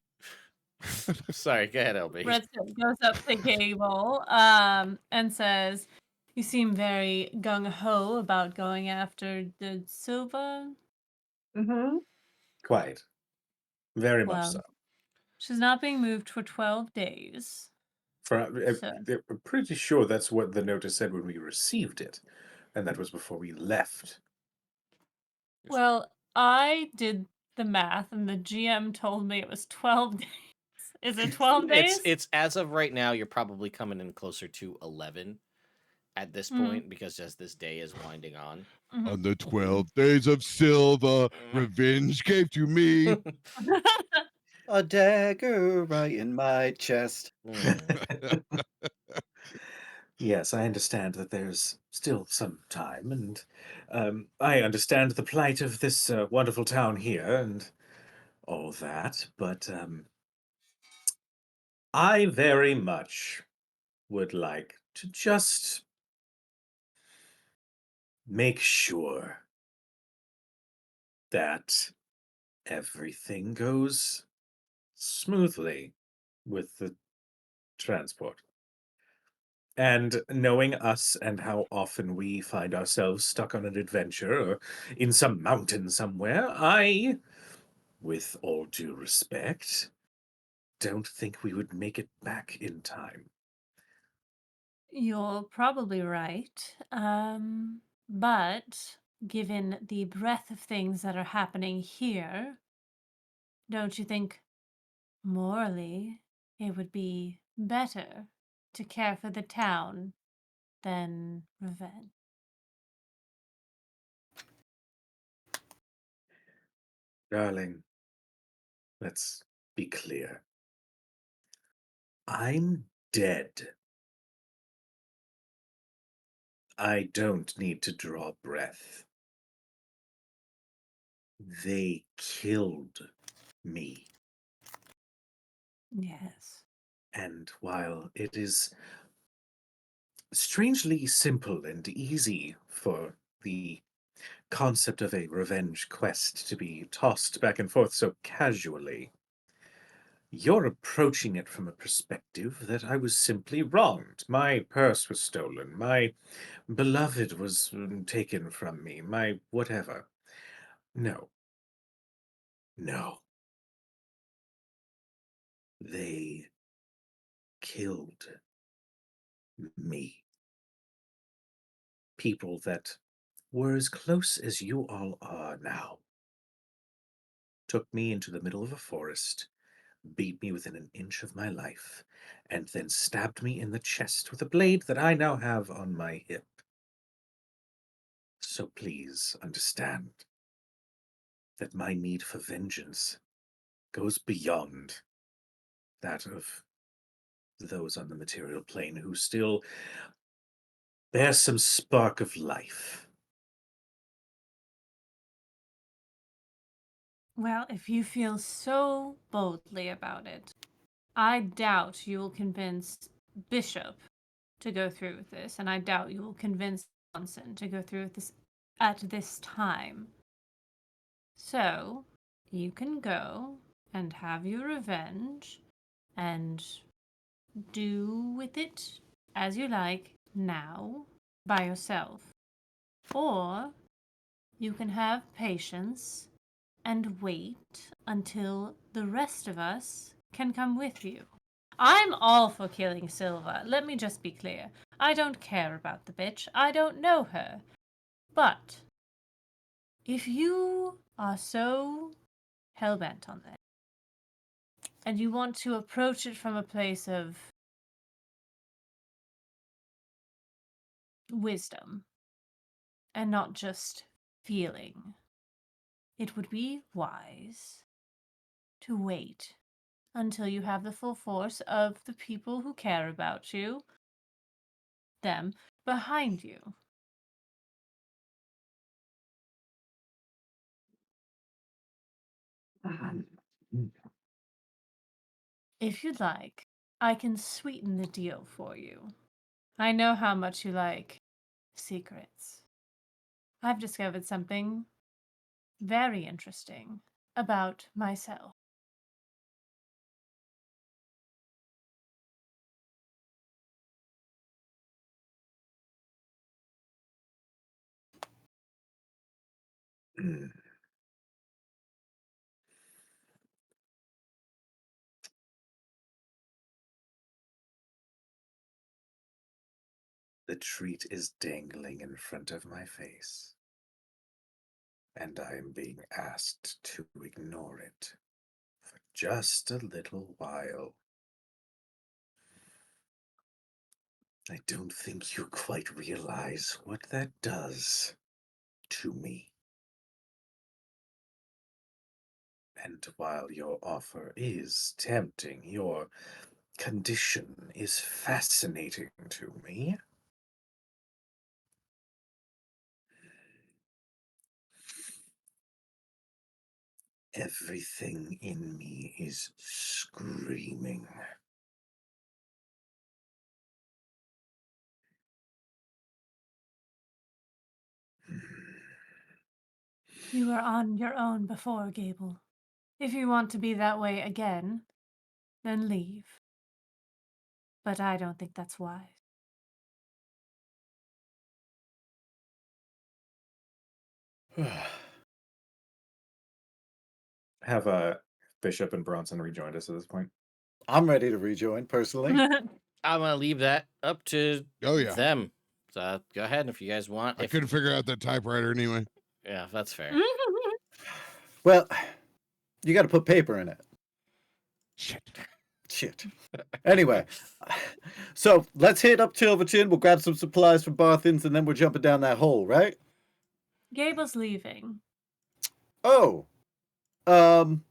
Sorry, go ahead, LB. Red soot goes up to Gable, and says, "You seem very gung ho about going after the Silva. Mm-hmm. Quite. Very much so. Well, she's not being moved for 12 days. So, I'm pretty sure that's what the notice said when we received it, and that was before we left. well, I did the math, and the GM told me it was 12 days. Is it 12 days? It's as of right now, you're probably coming in closer to 11 at this point because as this day is winding on. Mhm. On the 12 days of Silva, revenge gave to me. A dagger right in my chest. Mm. Yes, I understand that there's still some time, and I understand the plight of this wonderful town here and all that, but I very much would like to just make sure that everything goes smoothly with the transport. And knowing us and how often we find ourselves stuck on an adventure or in some mountain somewhere, I, with all due respect, don't think we would make it back in time. You're probably right. But given the breadth of things that are happening here, don't you think morally it would be better to care for the town than revenge? Darling, let's be clear. I'm dead. I don't need to draw breath. They killed me. Yes. And while it is strangely simple and easy for the concept of a revenge quest to be tossed back and forth so casually, you're approaching it from a perspective that I was simply wronged. My purse was stolen. My beloved was taken from me. My whatever. No. No. They killed me. People that were as close as you all are now took me into the middle of a forest, beat me within an inch of my life, and then stabbed me in the chest with a blade that I now have on my hip. So please understand that my need for vengeance goes beyond that of those on the material plane who still bear some spark of life. Well, if you feel so boldly about it, I doubt you will convince Bishop to go through with this, and I doubt you will convince Johnson to go through with this at this time. So, you can go and have your revenge and do with it as you like now by yourself. Or you can have patience and wait until the rest of us can come with you. I'm all for killing Silva. Let me just be clear. I don't care about the bitch. I don't know her. But if you are so hell-bent on this, and you want to approach it from a place of wisdom and not just feeling, it would be wise to wait until you have the full force of the people who care about you, them, behind you. If you'd like, I can sweeten the deal for you. I know how much you like secrets. I've discovered something very interesting about myself. The treat is dangling in front of my face, and I am being asked to ignore it for just a little while. I don't think you quite realize what that does to me. And while your offer is tempting, your condition is fascinating to me. Everything in me is screaming. You were on your own before, Gable. If you want to be that way again, then leave. But I don't think that's wise. Have Bishop and Bronson rejoined us at this point? I'm ready to rejoin personally. I'm gonna leave that up to Oh yeah. them. So go ahead if you guys want. I If, couldn't figure out that typewriter anyway. yeah, that's fair. Well, you got to put paper in it. Shit. Anyway, so let's hit up Tilverton. We'll grab some supplies from Barthens, and then we're jumping down that hole, right? Gable's leaving. Oh, um,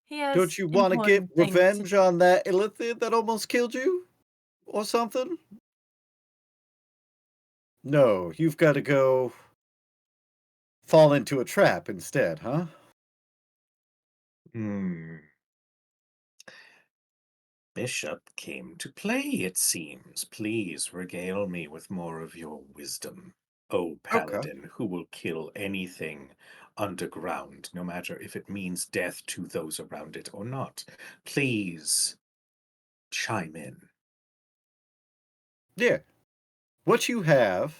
He has don't you want to get important things to revenge do. on that illithid that almost killed you, or something? No, you've got to go fall into a trap instead, huh? Bishop came to play, it seems. Please regale me with more of your wisdom. O paladin who will kill anything underground, no matter if it means death to those around it or not. Please chime in. Yeah. What you have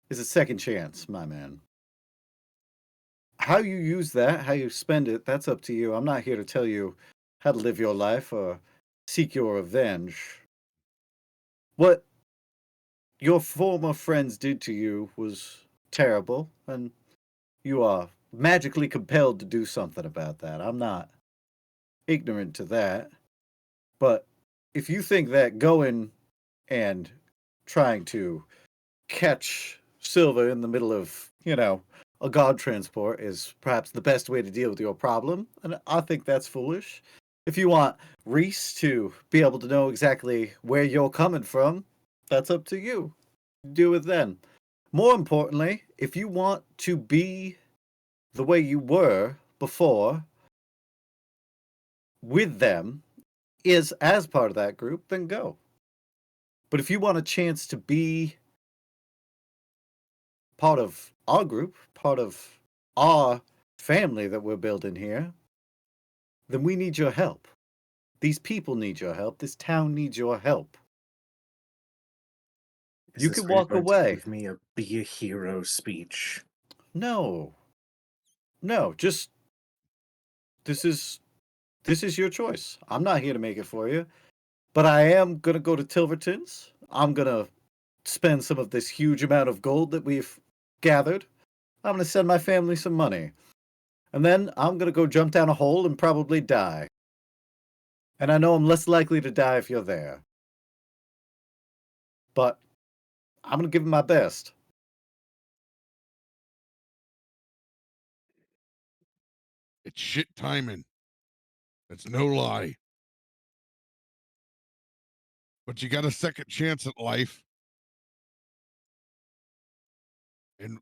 is a second chance, my man. How you use that, how you spend it, that's up to you. I'm not here to tell you how to live your life or seek your revenge. What your former friends did to you was terrible, and you are magically compelled to do something about that. I'm not ignorant to that. But if you think that going and trying to catch Silver in the middle of, a god transport is perhaps the best way to deal with your problem, and I think that's foolish. If you want Reese to be able to know exactly where you're coming from, that's up to you. Do it then. More importantly, if you want to be the way you were before with them, is as part of that group, then go. But if you want a chance to be part of our group, part of our family that we're building here, then we need your help. These people need your help. This town needs your help. Is You this can where you're walk going to away. give me a be a hero speech? No. No, just this is your choice. I'm not here to make it for you. But I am going to go to Tilverton's. I'm going to spend some of this huge amount of gold that we've gathered. I'm going to send my family some money. And then I'm going to go jump down a hole and probably die. And I know I'm less likely to die if you're there. But I'm going to give it my best. It's shit timing. That's no lie. But you got a second chance at life. And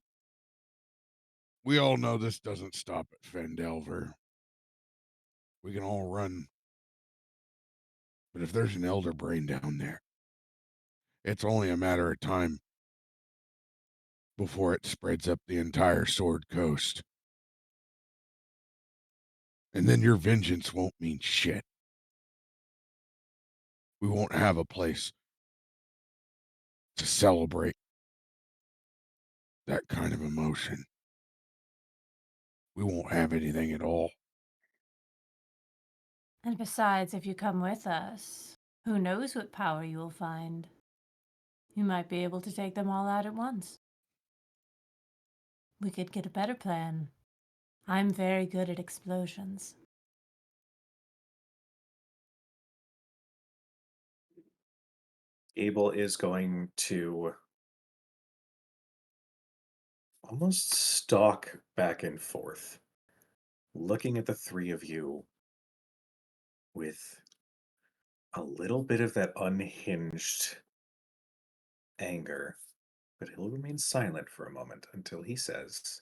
we all know this doesn't stop at Phandelver. We can all run. But if there's an elder brain down there, it's only a matter of time before it spreads up the entire Sword Coast. And then your vengeance won't mean shit. We won't have a place to celebrate that kind of emotion. We won't have anything at all. And besides, if you come with us, who knows what power you will find? You might be able to take them all out at once. We could get a better plan. I'm very good at explosions. Abel is going to almost stalk back and forth, looking at the three of you with a little bit of that unhinged anger, but he'll remain silent for a moment until he says,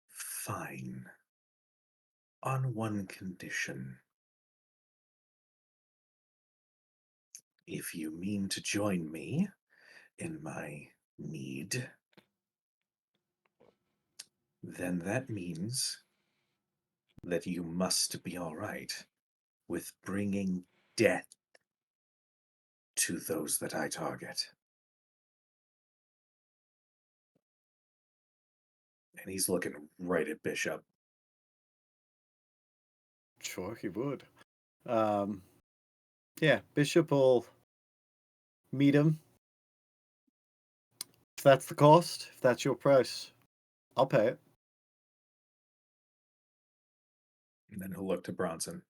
"Fine. On one condition. If you mean to join me in my need, then that means that you must be all right with bringing death to those that I target." And he's looking right at Bishop. Sure, he would. Yeah, Bishop will meet him. If that's the cost, if that's your price, I'll pay it. And then he'll look to Bronson.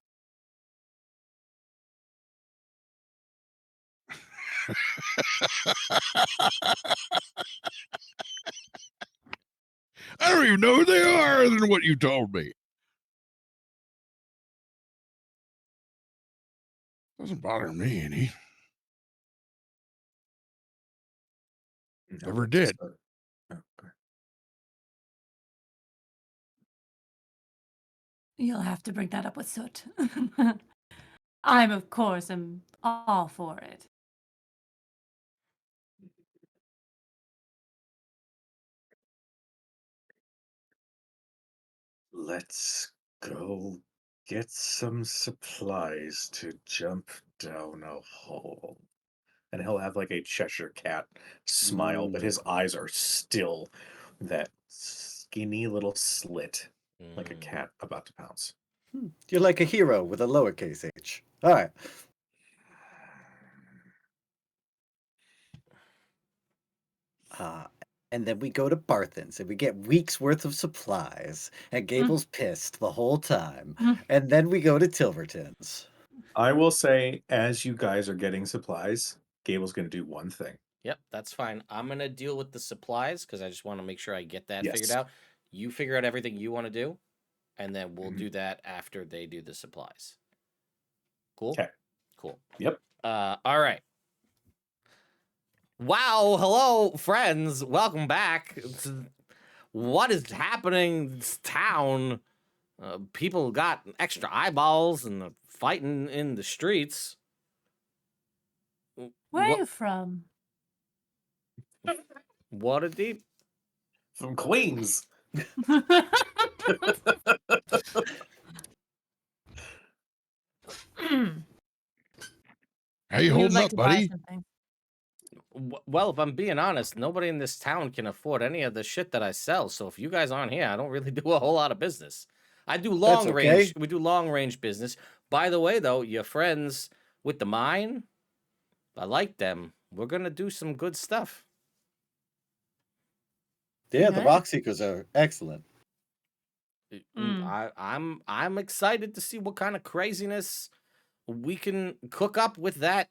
I don't even know who they are other than what you told me. Doesn't bother me any. And Never look to did. Soot. Oh, okay. You'll have to bring that up with Soot. I'm, of course, am all for it. Let's go get some supplies to jump down a hole. And he'll have like a Cheshire cat smile, but his eyes are still that skinny little slit, like a cat about to pounce. You're like a hero with a lowercase h. All right. And then we go to Barthen's and we get weeks worth of supplies. And Gable's pissed the whole time. And then we go to Tilverton's. I will say, as you guys are getting supplies, Gable's going to do one thing. Yep, that's fine. I'm gonna deal with the supplies because I just want to make sure I get that figured Yes. out. You figure out everything you want to do, and then we'll Mhm. do that after they do the supplies. Cool. Okay. Cool. Yep. All right. Wow. Hello, friends. Welcome back. What is happening in this town? People got extra eyeballs and they're fighting in the streets. Where are What? you from? What a deep. From Queens. How you We would holding like up, to buy buddy? something. Well, if I'm being honest, nobody in this town can afford any of the shit that I sell. So if you guys aren't here, I don't really do a whole lot of business. I do long okay. range. We do long range business, By the way, though, your friends with the mine, I like them. We're gonna do some good stuff. Yeah, the Good. rock seekers are excellent. I'm excited to see what kind of craziness we can cook up with that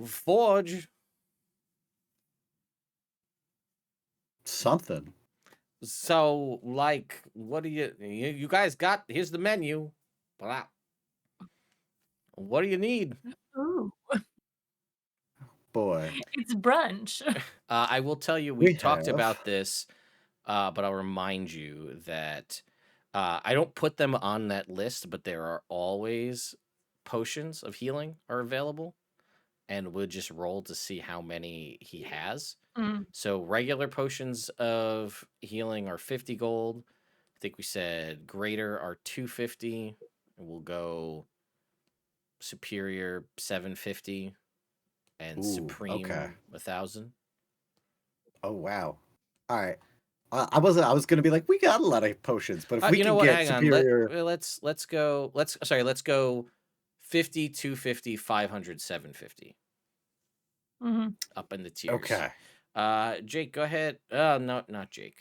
forge. Something. So, like, what do you guys got? Here's the menu. Blah. What do you need? Ooh, Boy. it's brunch. I will tell you, We we've talked have. about this, but I'll remind you that I don't put them on that list, but there are always potions of healing are available, and we'll just roll to see how many he has. Mm. So regular potions of healing are 50 gold. I think we said greater are 250. And we'll go superior 750 and Ooh, supreme okay. 1,000. Oh wow. All right. I was gonna be like, we got a lot of potions, but if we You know can what? get Hang on. superior, Let's go. Let's go 50, 250, 500, 750 hmm up in the tiers. okay. Jake, go ahead. No, not Jake.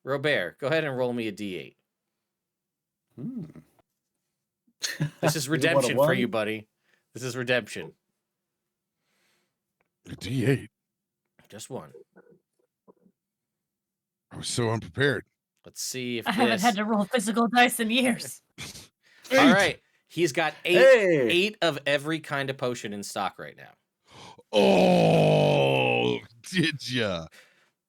Robert, go ahead and roll me a D8. Hmm. This is You want a redemption for you, one? buddy. This is redemption. A D8. Just one. I was so unprepared. Let's see if I haven't this. had to roll physical dice in years. All 8. right. He's got Hey. 8 of every kind of potion in stock right now. Oh, did ya?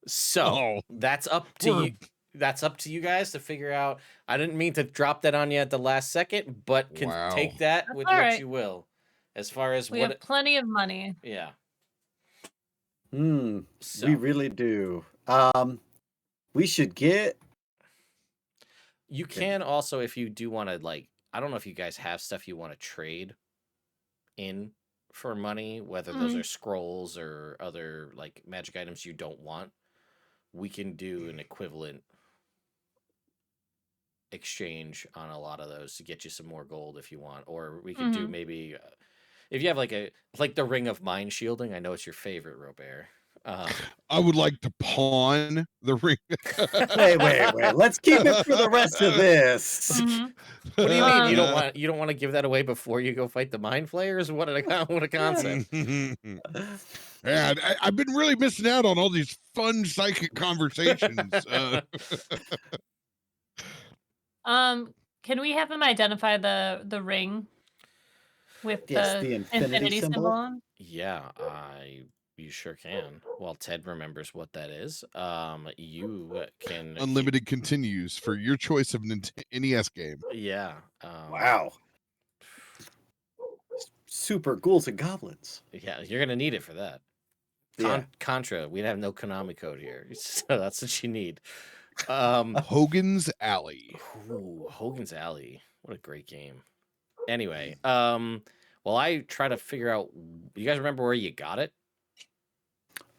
So Oh, that's up to we're- you. That's up to you guys to figure out. I didn't mean to drop that on you at the last second, but can Wow. take that That's with all what right. you will. As far as We what, have plenty of money. yeah. We So really do. We should get. you can also, if you do want to, like, I don't know if you guys have stuff you want to trade in for money, whether those Mhm. are scrolls or other like magic items you don't want. We can do an equivalent exchange on a lot of those to get you some more gold if you want, or we could do maybe if you have like the ring of mind shielding. I know it's your favorite, Robert. I would like to pawn the ring. Wait. Let's keep it for the rest of this. Mhm. What do you mean you Um, don't want to give that away before you go fight the mind flayers? What a concept. Yeah, I've been really missing out on all these fun psychic conversations. Can we have him identify the ring with Yes, the the infinity infinity symbol symbol. on? Yeah, you sure can. Well, Ted remembers what that is. You can Unlimited continues for your choice of NES game. Yeah. Wow. Super ghouls and goblins. Yeah, you're gonna need it for that. Yeah. Contra, we'd have no Konami code here, so that's what you need. Hogan's Alley. Ooh, Hogan's Alley. What a great game. Anyway, while I try to figure out, you guys remember where you got it?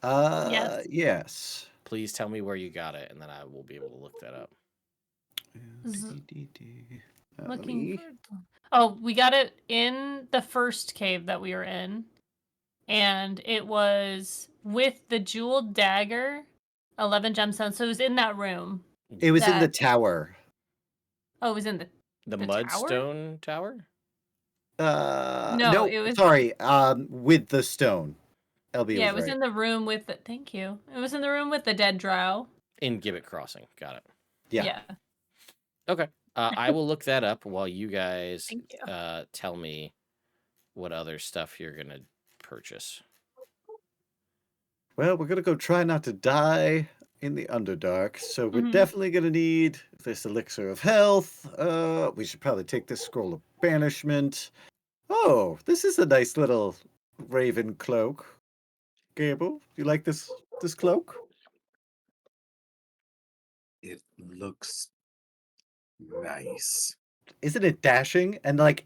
Yes. Yes. Please tell me where you got it, and then I will be able to look that up. Looking for. Oh, we got it in the first cave that we were in, and it was with the jeweled dagger, 11 gemstones. So it was in that room. It was in the That- tower. Oh, it was in the The tower? Mudstone Tower? No, No, it was- sorry. With the stone. LB yeah, it was was right. in the room with the. Thank you. It was in the room with the dead drow. In Gibbet Crossing. Got it. Yeah. Okay. I will look that up while you guys Thank you. tell me what other stuff you're gonna purchase. Well, we're gonna go try not to die in the Underdark, so we're Mhm. definitely gonna need this elixir of health. We should probably take this scroll of banishment. Oh, this is a nice little raven cloak. Gable, you like this cloak? It looks nice. Isn't it dashing? And like,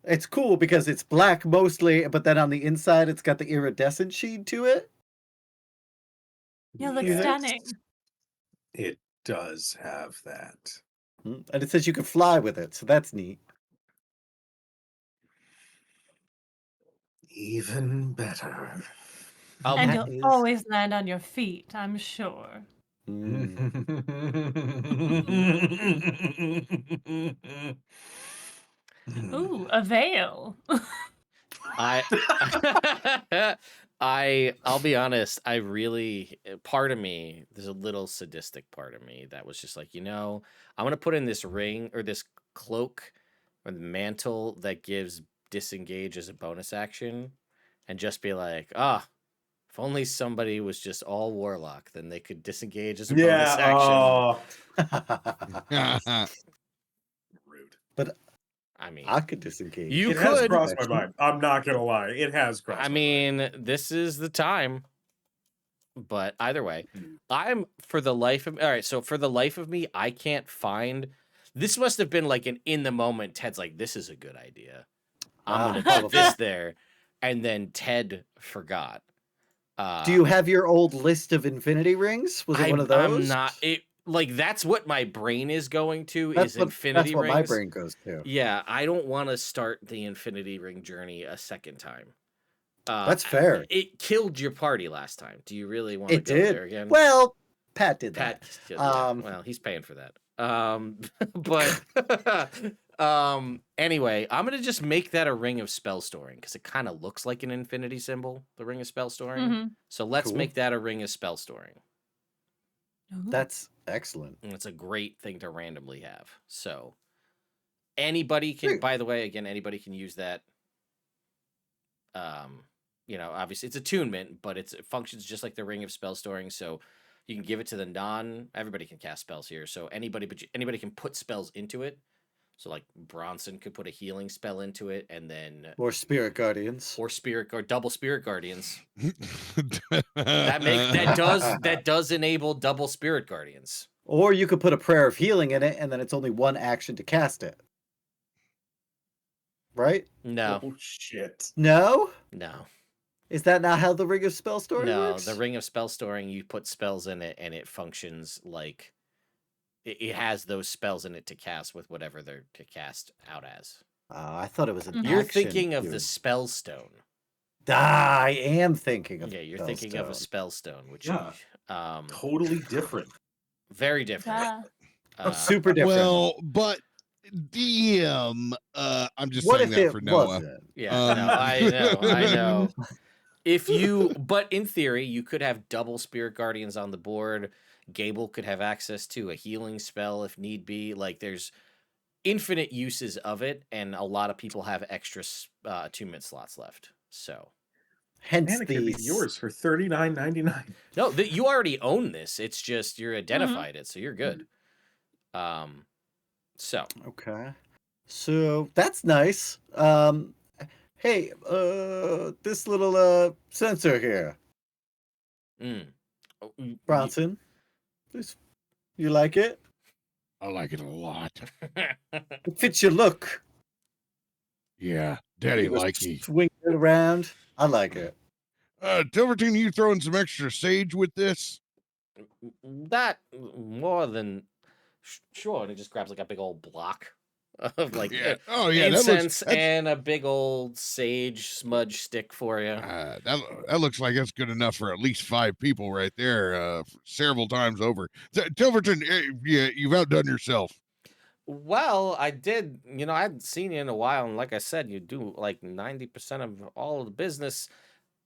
it's cool because it's black mostly, but then on the inside, it's got the iridescent sheen to it. Yeah, looks Yes. stunning. It does have that. And it says you can fly with it, so that's neat. Even better. And That you'll is- always land on your feet, I'm sure. Ooh, a veil. I I'll be honest, I really part of me, there's a little sadistic part of me that was just like, I'm gonna put in this ring or this cloak or the mantle that gives disengage as a bonus action and just be like, if only somebody was just all warlock, then they could disengage as a bonus action. Rude. But I mean, I could disengage. you It has could. crossed my mind. I'm not gonna lie. It has crossed. I my mind. mean, this is the time. But either way, Mhm. I'm for the life of all right. So for the life of me, I can't find. This must have been like an in the moment. Ted's like, "This is a good idea. I'm gonna put probably. this there," and then Ted forgot. Do you have your old list of infinity rings? Was it one of those? I'm not. It like that's what my brain is going to That's is what, infinity that's what rings. my brain goes to. Yeah, I don't want to start the infinity ring journey a second time. That's fair. It killed your party last time. Do you really want to It go did. there again? Well, Pat did Pat, that. yeah, well, he's paying for that. But anyway, I'm gonna just make that a ring of spell storing because it kind of looks like an infinity symbol, the ring of spell storing. Mhm. So let's Cool. make that a ring of spell storing. Ooh. That's excellent. And it's a great thing to randomly have. So anybody can, Great. by the way, again, anybody can use that. Obviously it's attunement, but it functions just like the ring of spell storing. So you can give it to everybody can cast spells here. So anybody can put spells into it. So like Bronson could put a healing spell into it, and then Or spirit guardians. or double spirit guardians. that does enable double spirit guardians. Or you could put a prayer of healing in it, and then it's only one action to cast it. Right? No, Oh shit. No? no, Is that not how the ring of spell story no. works? The ring of spell storing, you put spells in it, and it functions like it has those spells in it to cast with whatever they're to cast out as. I thought it was an Mhm. You're action thinking of the doing- spell stone. I am thinking of Yeah, you're thinking of a spell stone, which Yeah. um Totally different. very different. Duh. super different. Well, but DM, I'm just What saying if that it for Noah. wasn't? Yeah, Um, no, I know. But in theory, you could have double spirit guardians on the board. Gable could have access to a healing spell if need be. Like there's infinite uses of it, and a lot of people have extra attunement slots left. So Hence And it could be these. yours for $39.99. no, you already own this. It's just you're identified it, so you're good. So Okay. So that's nice. Hey, this little sensor here, mm. Oh, Bronson. You like it? I like it a lot. It fits your look. Yeah, Daddy You just likey. swing it around. I like it. Tilverton, you throwing some extra sage with this? that more than sure. And he just grabs like a big old block of like Yeah. Oh yeah, incense and a big old sage smudge stick for you. that looks like that's good enough for at least 5 people right there. Several times over. Tilverton, yeah, you've outdone yourself. Well, I did. I hadn't seen you in a while, and like I said, you do like 90% of all of the business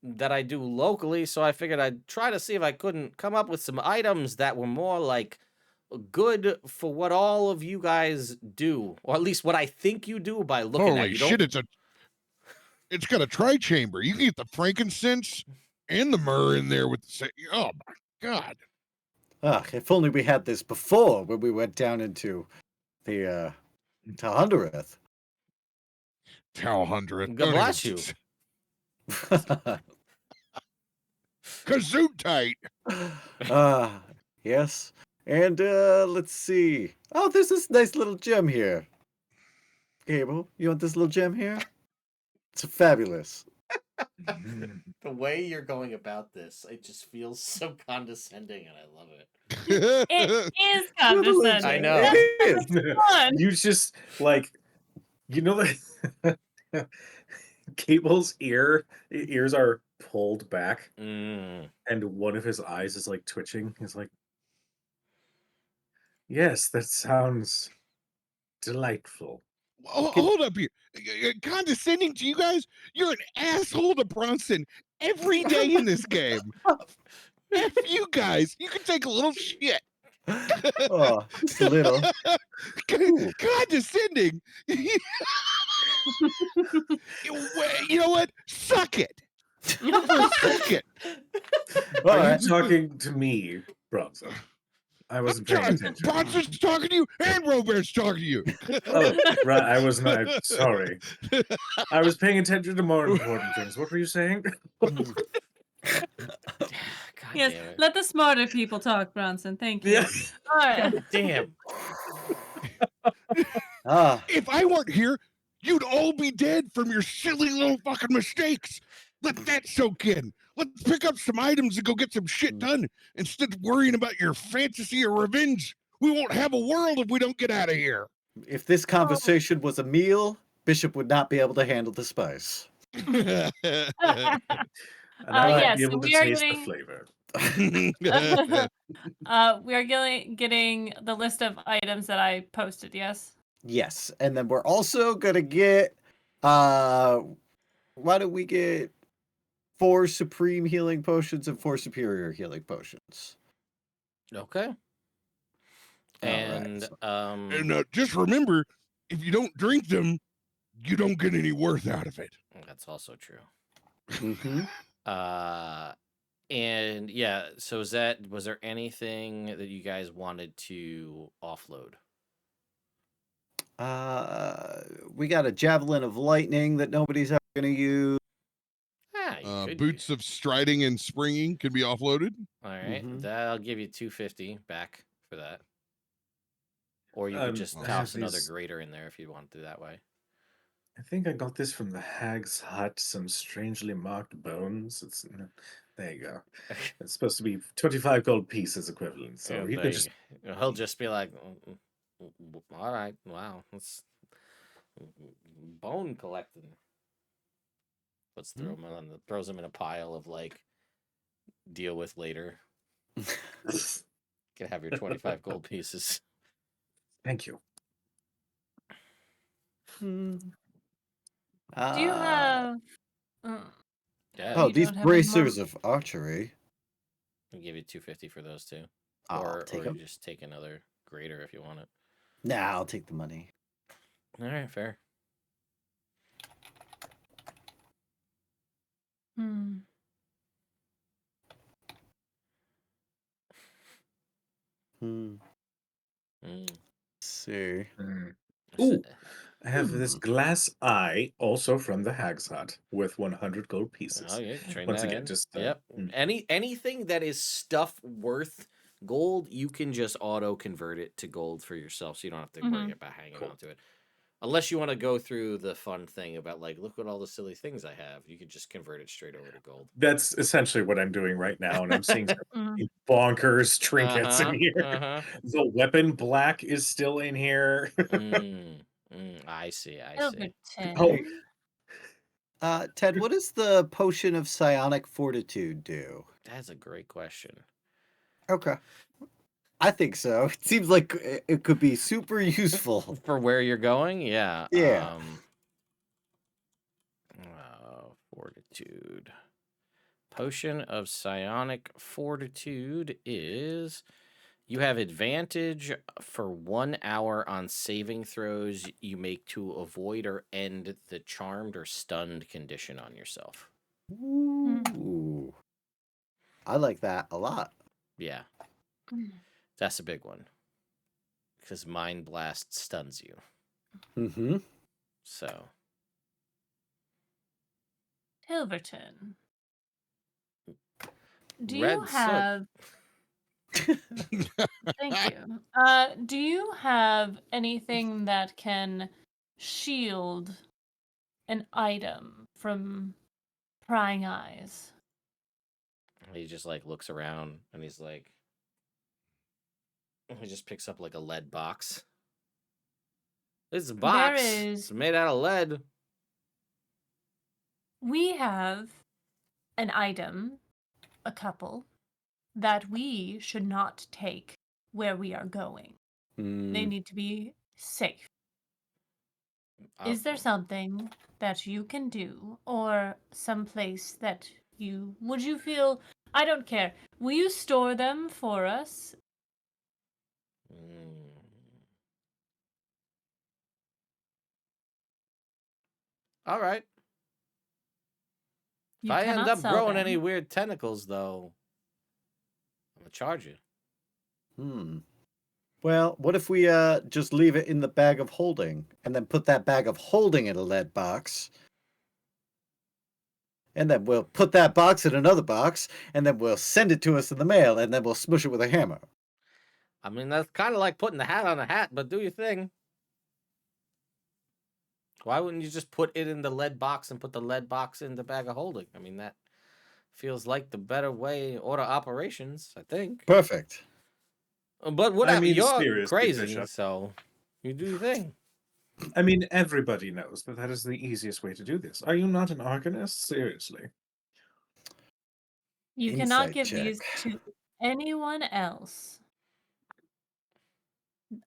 that I do locally. So I figured I'd try to see if I couldn't come up with some items that were more like good for what all of you guys do, or at least what I think you do by looking at Holy you. shit! It's got a tri-chamber. You can get the frankincense and the myrrh in there with the. Oh my god! If only we had this before when we went down into the Talhundereth. Talhundereth. God bless you. Kazoo tight. Yes. And let's see. Oh, there's this nice little gem here. Gable, you want this little gem here? It's fabulous. The way you're going about this, it just feels so condescending, and I love it. It is condescending. I know. It is. Fun. You just like, that Cable's ears are pulled back, Mm. and one of his eyes is like twitching. He's like, "Yes, that sounds delightful." Hold up here. Condescending to you guys? You're an asshole to Bronson every day in this game. F you guys. You can take a little shit. Oh, just a little. Ooh. Condescending. You know what? Suck it. Suck it. All Are right. you talking to me, Bronson? I wasn't paying attention. Bronson's talking to you, and Robert's talking to you. Oh, right. I was not. Sorry. I was paying attention to more important things. What were you saying? God Yes, damn it. let the smarter people talk, Bronson. Thank you. Yeah. All right. God damn. Ah, If I weren't here, you'd all be dead from your silly little fucking mistakes. Let that soak in. Let's pick up some items and go get some shit done instead of worrying about your fantasy or revenge. We won't have a world if we don't get out of here. if this conversation was a meal, Bishop would not be able to handle the spice. And I might Yes, be able to we are taste the getting flavor. we are getting the list of items that I posted, yes? Yes, and then we're also gonna get. Why don't we get 4 supreme healing potions and 4 superior healing potions? Okay. And And just remember, if you don't drink them, you don't get any worth out of it. that's also true. Mm-hmm. And yeah, so was there anything that you guys wanted to offload? We got a javelin of lightning that nobody's ever gonna use. Ah, you could Boots of striding and springing can be offloaded. All right, Mhm. that'll give you 250 back for that. Or you could just I toss have another these- greater in there if you want to do that way. I think I got this from the Hag's Hut. Some strangely marked bones. There you go. It's supposed to be 25 gold pieces equivalent. So Yeah, you there could you just. go. He'll just be like, all right, wow, that's bone collecting. Let's throws him in a pile of like deal with later. Can have your 25 gold pieces. Thank you. Hmm. Do you have Yeah, Oh, you these don't have any more? bracers of archery. I'll give you 250 for those two. I'll take or 'em. you just take another greater if you want it. Nah, I'll take the money. All right, fair. Hmm. Hmm. Mm. See. Mm. So- Ooh, I have this glass eye, also from the Hag's Hut, with 100 gold pieces. Oh yeah, train Once that again, in. just Yep. Anything that is stuff worth gold, you can just auto convert it to gold for yourself, so you don't have to worry about hanging Cool. on to it. Unless you want to go through the fun thing about like, look at all the silly things I have. You could just convert it straight over to gold. That's essentially what I'm doing right now, and I'm seeing some Mm. bonkers trinkets in Uh-huh, here. uh-huh. The weapon black is still in here. I see. Silverton. Oh. Ted, what does the potion of psionic fortitude do? That's a great question. Okay. I think so. It seems like it could be super useful. For where you're going, yeah. Yeah. Fortitude. Potion of psionic fortitude is you have advantage for 1 hour on saving throws you make to avoid or end the charmed or stunned condition on yourself. Ooh. I like that a lot. Yeah, Mm. that's a big one. Because Mind Blast stuns you. Mm-hmm. So, Silverton. Do Red you Soot. have Thank you. Do you have anything that can shield an item from prying eyes? He just like looks around and he's like, he just picks up like a lead box. This is a box. There is It's made out of lead. We have an item, a couple, that we should not take where we are going. They Mm, need to be safe. Uh, Is there something that you can do, or some place that would you feel, I don't care, will you store them for us? mm. All right. If You I end cannot up sell growing any them. weird tentacles, though, I'm gonna charge you. hmm. Well, what if we just leave it in the bag of holding and then put that bag of holding in a lead box? And then we'll put that box in another box, and then we'll send it to us in the mail, and then we'll smush it with a hammer. I mean, that's kind of like putting the hat on a hat, but do your thing. Why wouldn't you just put it in the lead box and put the lead box in the bag of holding? I mean, that feels like the better way order operations, I think. Perfect. But I whatever, mean, you're seriously, crazy, Bishop. so you do your thing. I mean, everybody knows that is the easiest way to do this. Are you not an arcanist? Seriously. You cannot Insight give check. these to anyone else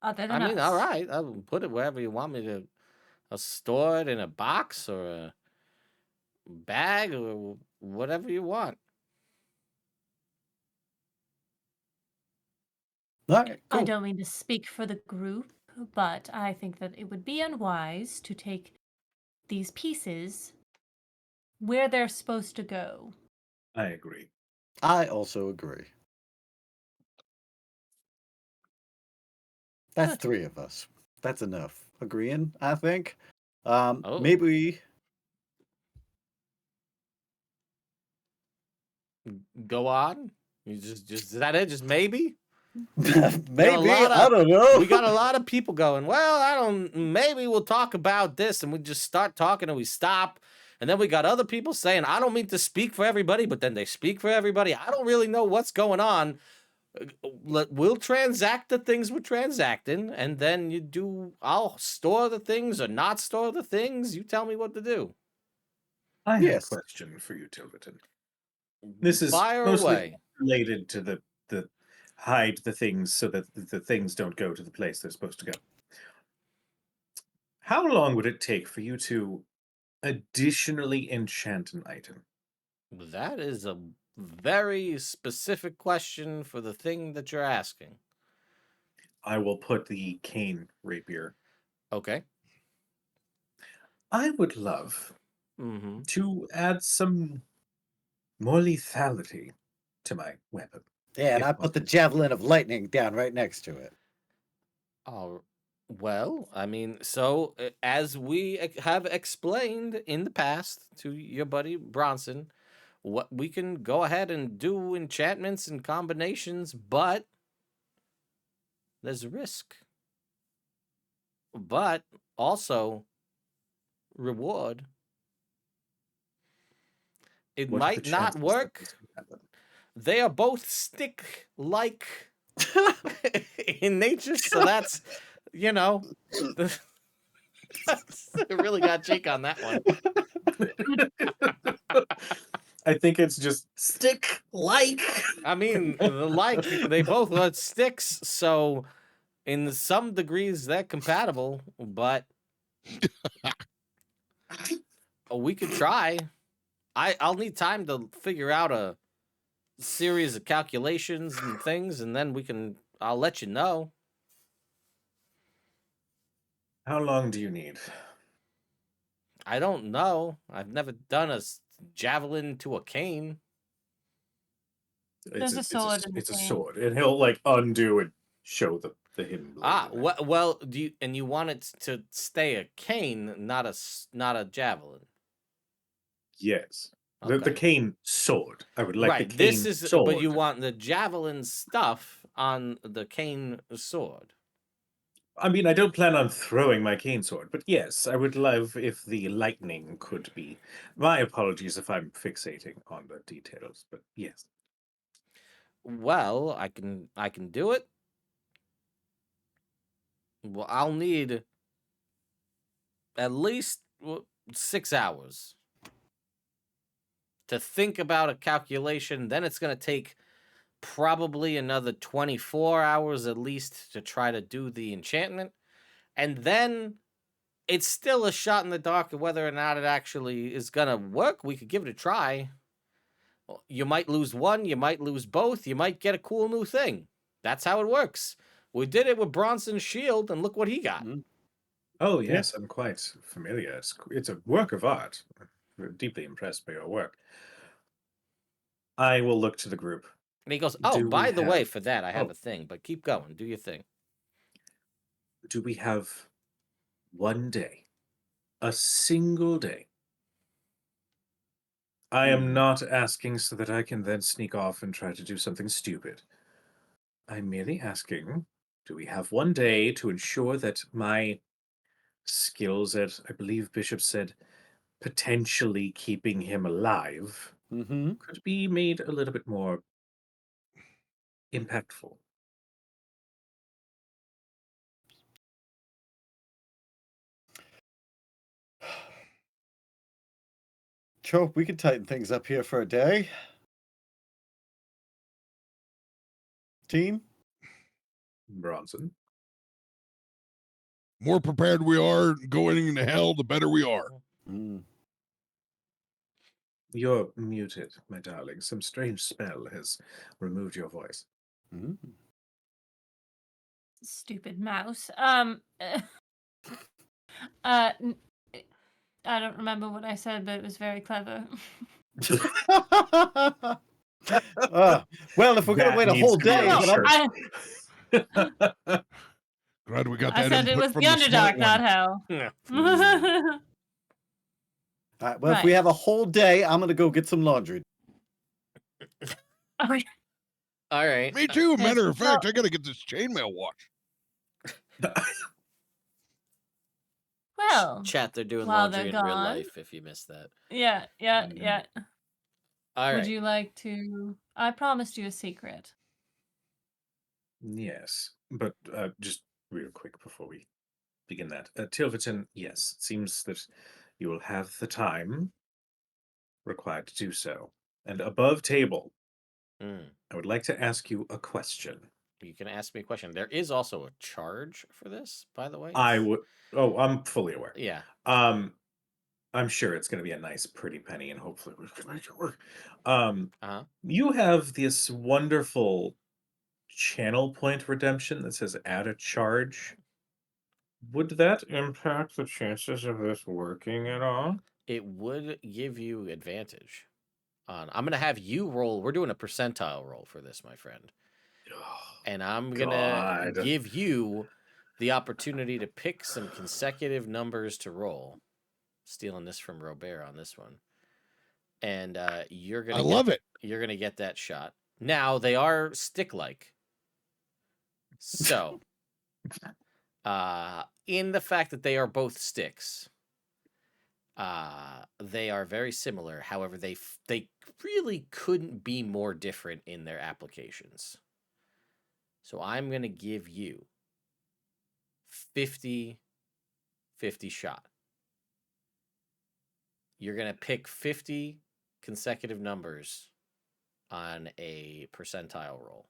other I than mean, all us. right, I'll put it wherever you want me to. I'll store it in a box or a bag or whatever you want. All right, I cool. don't mean to speak for the group, but I think that it would be unwise to take these pieces where they're supposed to go. I agree. I also agree. That's Good. 3 of us. That's enough. Agreeing, I think. Oh, Maybe go on. You just is that it? Just maybe. Got a maybe, lot I of don't know. we got a lot of people going, well, I don't maybe we'll talk about this, and we just start talking and we stop. And then we got other people saying, I don't mean to speak for everybody, but then they speak for everybody. I don't really know what's going on. We'll transact the things we're transacting, and then I'll store the things or not store the things. You tell me what to do. I have a Yes. question for you, Tilverton. This is Fire mostly away. related to the hide the things so that the things don't go to the place they're supposed to go. How long would it take for you to additionally enchant an item? That is a very specific question for the thing that you're asking. I will put the cane rapier. Okay. I would love Mm-hmm. to add some more lethality to my weapon, Yeah, and if I put the possible. javelin of lightning down right next to it. Oh, well, I mean, so as we have explained in the past to your buddy Bronson, what we can go ahead and do enchantments and combinations, but there's a risk. But also reward. It What are the might not chances that work. this could happen? They are both stick like in nature, so that's you know the, really got cheek on that one. I think it's just stick like. I mean, they both are sticks, so in some degrees they're compatible, but we could try. I'll need time to figure out a series of calculations and things, and then I'll let you know. How long do you need? I don't know. I've never done a javelin to a cane. It's There's a a sword in the it's a cane. sword, and he'll like undo and show the hidden blade. in it. Well, you want it to stay a cane, not a javelin. Yes, the Okay. cane sword. I would like the Right. This cane is, but you sword. want the javelin stuff on the cane sword. I mean, I don't plan on throwing my cane sword, but yes, I would love if the lightning could be. My apologies if I'm fixating on the details, but yes. Well, I can do it. Well, I'll need at least 6 hours. to think about a calculation. Then it's going to take probably another 24 hours at least to try to do the enchantment. And then it's still a shot in the dark of whether or not it actually is going to work. We could give it a try. You might lose one, you might lose both, you might get a cool new thing. That's how it works. We did it with Bronson's shield, and look what he got. Mhm. Oh, Yeah. yes, I'm quite familiar. It's a work of art. I'm deeply impressed by your work. I will look to the group. And he goes, "Oh, Do we by the way, have- for that, I have Oh. a thing, but keep going. Do your thing." Do we have one day, a single day? I am Hmm. not asking so that I can then sneak off and try to do something stupid. I'm merely asking, do we have one day to ensure that my skills at, I believe Bishop said, potentially keeping him alive Mm-hmm. could be made a little bit more impactful? Sure, we can tighten things up here for a day. Team? Bronson? More prepared we are going into hell, the better we are. Mm. You're muted, my darling. Some strange spell has removed your voice. Mm. Stupid mouse. N- I don't remember what I said, but it was very clever. Well, if we're going to That wait a needs whole to be day, on a then I'm... shirt. Glad we got I that said it input was from the the smart Underdark, not one. hell. Yeah. All right, well, if we Right. have a whole day, I'm going to go get some laundry. Oh, All right. Me too. Matter Yes, of fact, I got to get this chainmail washed. well, Chat, they're doing while laundry they're in real gone. life, if you missed that. Yeah. All Would right. you like to? I promised you a secret. Yes, but just real quick before we begin that. Tilverton, yes, it seems that you will have the time required to do so. And above table, Mm. I would like to ask you a question. You can ask me a question. There is also a charge for this, by the way. I would. Oh, I'm fully aware. Yeah. I'm sure it's going to be a nice, pretty penny, and hopefully we can make it work. Uh-huh. You have this wonderful channel point redemption that says add a charge. Would that impact the chances of this working at all? It would give you advantage. I'm going to have you roll. We're doing a percentile roll for this, my friend. And I'm going to God. give you the opportunity to pick some consecutive numbers to roll. Stealing this from Robert on this one. And you're going I to love it. You're going to get that shot. Now, they are stick-like. So, in the fact that they are both sticks, they are very similar. However, they really couldn't be more different in their applications. So I'm going to give you 50-50 shot. You're going to pick 50 consecutive numbers on a percentile roll.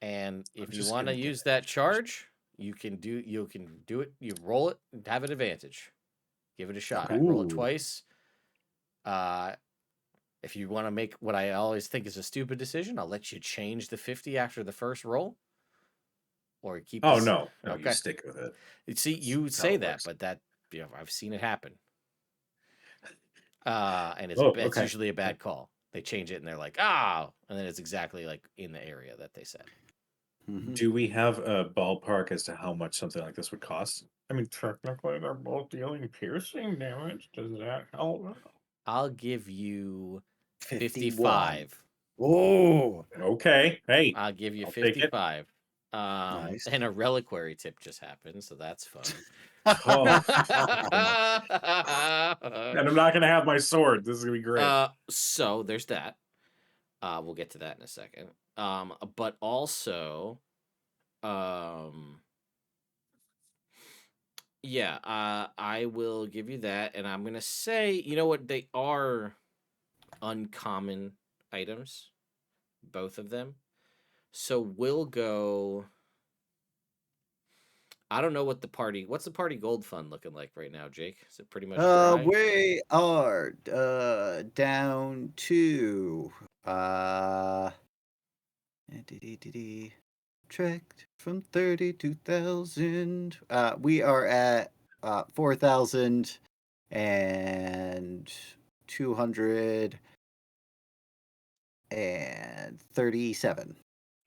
And if you want to use that charge, you can do it. You roll it and have an advantage. Give it a shot. Okay. Roll it Ooh. twice. If you want to make what I always think is a stupid decision, I'll let you change the 50 after the first roll. Or keep Oh, this. no. No, Okay. you stick with it. See, you That's how say it that, works. but that I've seen it happen. And it's Oh, it's okay. usually a bad call. They change it and they're like, and then it's exactly like in the area that they said. Mhm. Do we have a ballpark as to how much something like this would cost? I mean, technically, they're both dealing piercing damage. Does that help? I'll give you 51. 55. Oh, Okay. Hey, I'll give you I'll take it. 55. nice. And a reliquary tip just happened, so that's fun. Oh, and I'm not going to have my sword. This is going to be great. So there's that. We'll get to that in a second. But also, Yeah, I will give you that, and I'm gonna say, you know what? They are uncommon items, both of them. So we'll go. I don't know what the party. What's the party gold fund looking like right now, Jake? Is it pretty much dry? We are down to uh tracked from 32,000. We are at 4,237.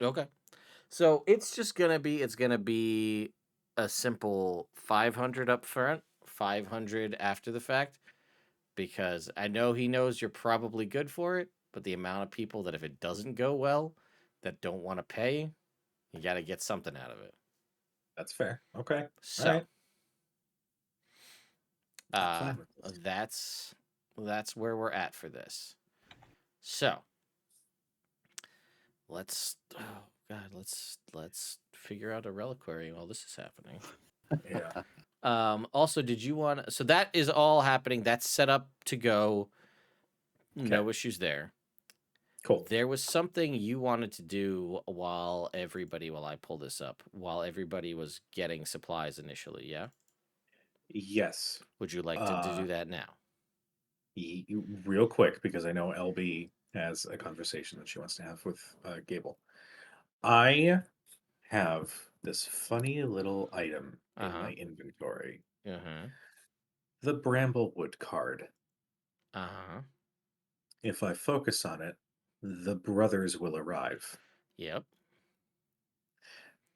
Okay. So it's gonna be a simple 500 up front, 500 after the fact, because I know he knows you're probably good for it, but the amount of people that if it doesn't go well, that don't want to pay, you got to get something out of it. That's fair. Okay. All So, right. I'm uh fine with this. that's where we're at for this. So, let's oh god, let's figure out a reliquary while this is happening. Yeah. Also, did you want so that is all happening. That's set up to go. Okay. No issues there. Cool. There was something you wanted to do while I pull this up, while everybody was getting supplies initially, yeah? Yes. Would you like to do that now? Real quick, because I know LB has a conversation that she wants to have with Gable. I have this funny little item in Uh-huh. my inventory, Uh-huh. the Bramblewood card. Uh-huh. If I focus on it, the brothers will arrive. Yep.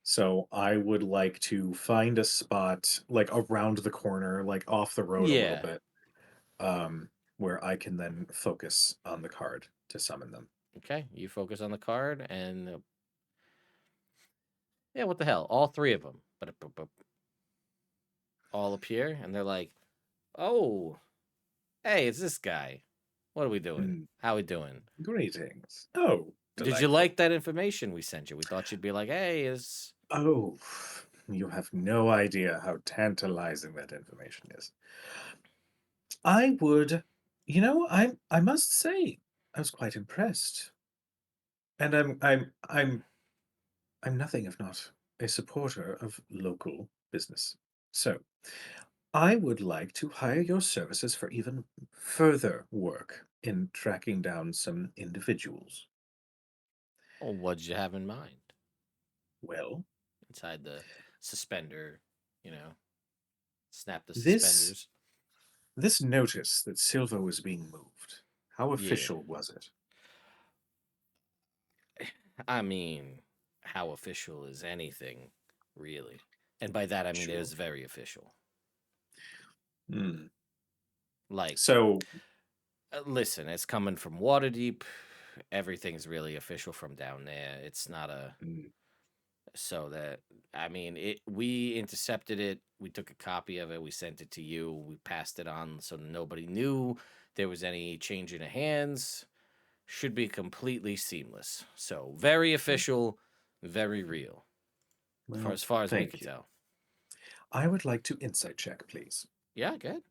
So I would like to find a spot like around the corner, like off the road a little Yeah. bit, where I can then focus on the card to summon them. Okay. You focus on the card and yeah, what the hell? All three of them. But all appear and they're like, "Oh, hey, it's this guy. What are we doing? Mm, How we doing? greetings. Oh, Did you delightful. like that information we sent you? We thought you'd be like, "Hey, is Oh, you have no idea how tantalizing that information is. I would, I must say, I was quite impressed. And I'm nothing if not a supporter of local business. So, I would like to hire your services for even further work in tracking down some individuals. well, what'd you have in mind?" Well, Inside the suspender, you know, snap the this suspenders. this notice that Silva was being moved, how Yeah. official was it? I mean, how official is anything, really? And by that, I mean it Sure. is very official. Hmm. Like, So, listen, it's coming from Waterdeep. Everything's really official from down there. It's not a. mm, So that, I mean, we intercepted it. We took a copy of it. We sent it to you. We passed it on so nobody knew there was any change in the hands. Should be completely seamless. So very official, very real, for well, as far as we thank could you. tell. I would like to insight check, please. Yeah, good.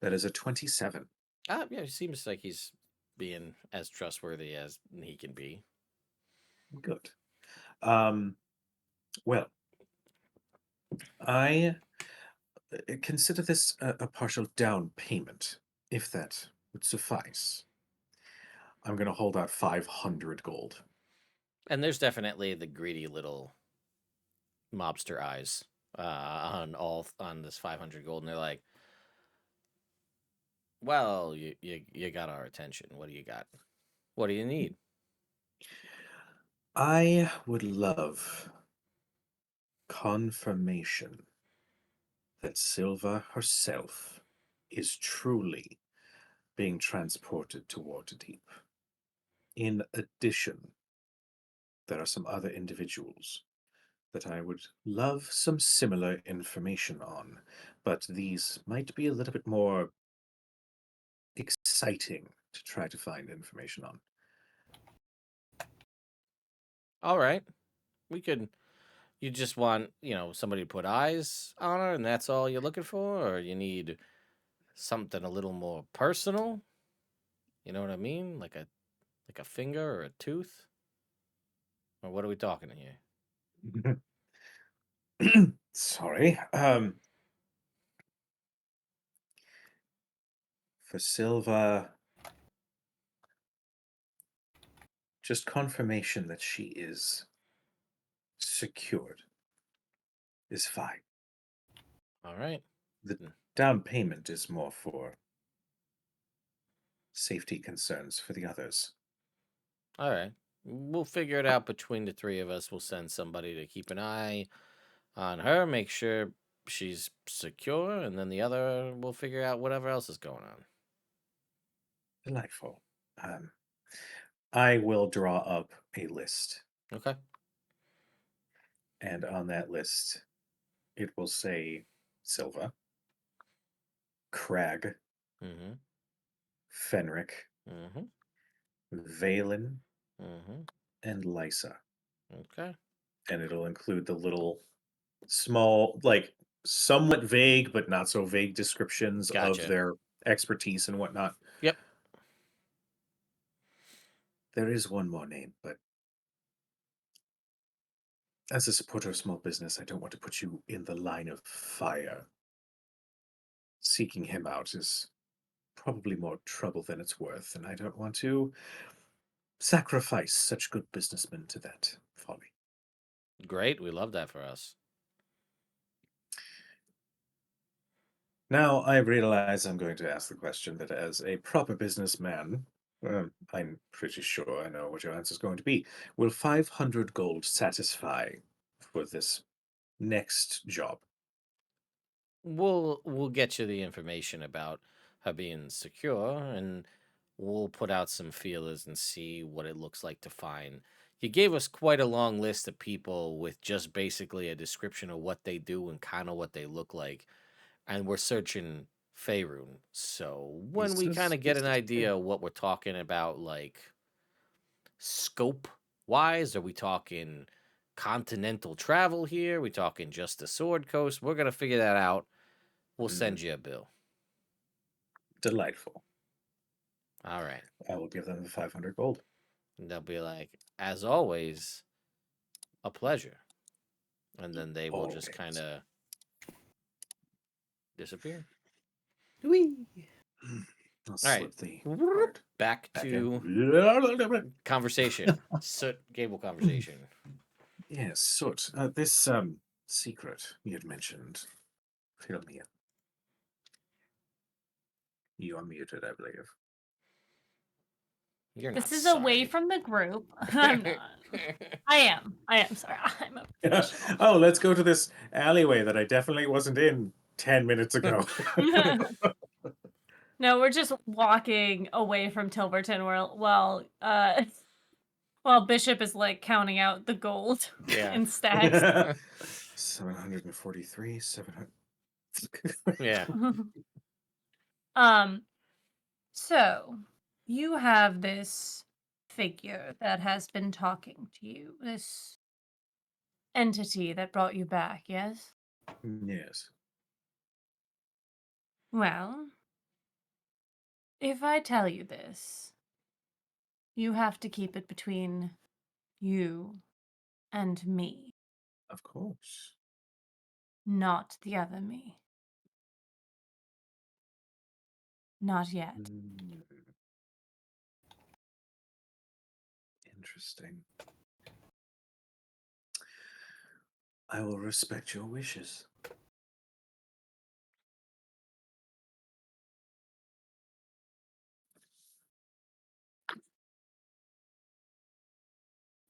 That is a 27. Yeah, it seems like he's being as trustworthy as he can be. Good. Um, well, I consider this a partial down payment, if that would suffice. I'm going to hold out 500 gold. And there's definitely the greedy little mobster eyes on this 500 gold, and they're like, "Well, you got our attention. What do you got? What do you need?" I would love confirmation that Silva herself is truly being transported to Waterdeep. In addition, there are some other individuals that I would love some similar information on, but these might be a little bit more exciting to try to find information on. All right. We could. You just want, somebody to put eyes on her, and that's all you're looking for, or you need something a little more personal. You know what I mean? Like a finger or a tooth, or what are we talking here? Sorry. For Silva, just confirmation that she is secured is fine. All right. The down payment is more for safety concerns for the others. All right. We'll figure it out between the three of us. We'll send somebody to keep an eye on her, make sure she's secure, and then the other will figure out whatever else is going on. Delightful. I will draw up a list, Okay. and on that list, it will say Silva, Crag, Mm-hmm. Fenric, Mm-hmm. Valen, Mm-hmm. and Lysa. Okay. And it'll include the little small, like somewhat vague but not so vague descriptions of Gotcha. their expertise and whatnot. Yep. There is one more name, but as a supporter of small business, I don't want to put you in the line of fire. Seeking him out is probably more trouble than it's worth, and I don't want to sacrifice such good businessmen to that folly. Great. We love that for us. Now I realize I'm going to ask the question that, as a proper businessman, I'm pretty sure I know what your answer is going to be. Will 500 gold satisfy for this next job? We'll get you the information about her being secure, and we'll put out some feelers and see what it looks like to find. You gave us quite a long list of people with just basically a description of what they do and kind of what they look like, and we're searching Faerun. So when we kind of get an idea of what we're talking about, like scope wise, are we talking continental travel here? We talking just the Sword Coast? We're gonna figure that out. We'll send you a bill. Delightful. All right. I will give them the 500 gold. And they'll be like, as always, a pleasure. And then they will just Always. kind of disappear. Whee! I'll All right. slip the card Back back to in. conversation. Soot Gable conversation. Yes, Soot. This secret you had mentioned. Fill me in. You are muted, I believe. You're This not is sorry. away from the group. I'm not. I am. Sorry. I'm a professional. Oh, let's go to this alleyway that I definitely wasn't in 10 minutes ago. No, we're just walking away from Tilburton while Bishop is like counting out the gold Yeah. in stacks. 743, 700. Yeah. So you have this figure that has been talking to you, this entity that brought you back, yes? Yes. Well, if I tell you this, you have to keep it between you and me, Of course. not the other me. Not yet. Interesting. I will respect your wishes.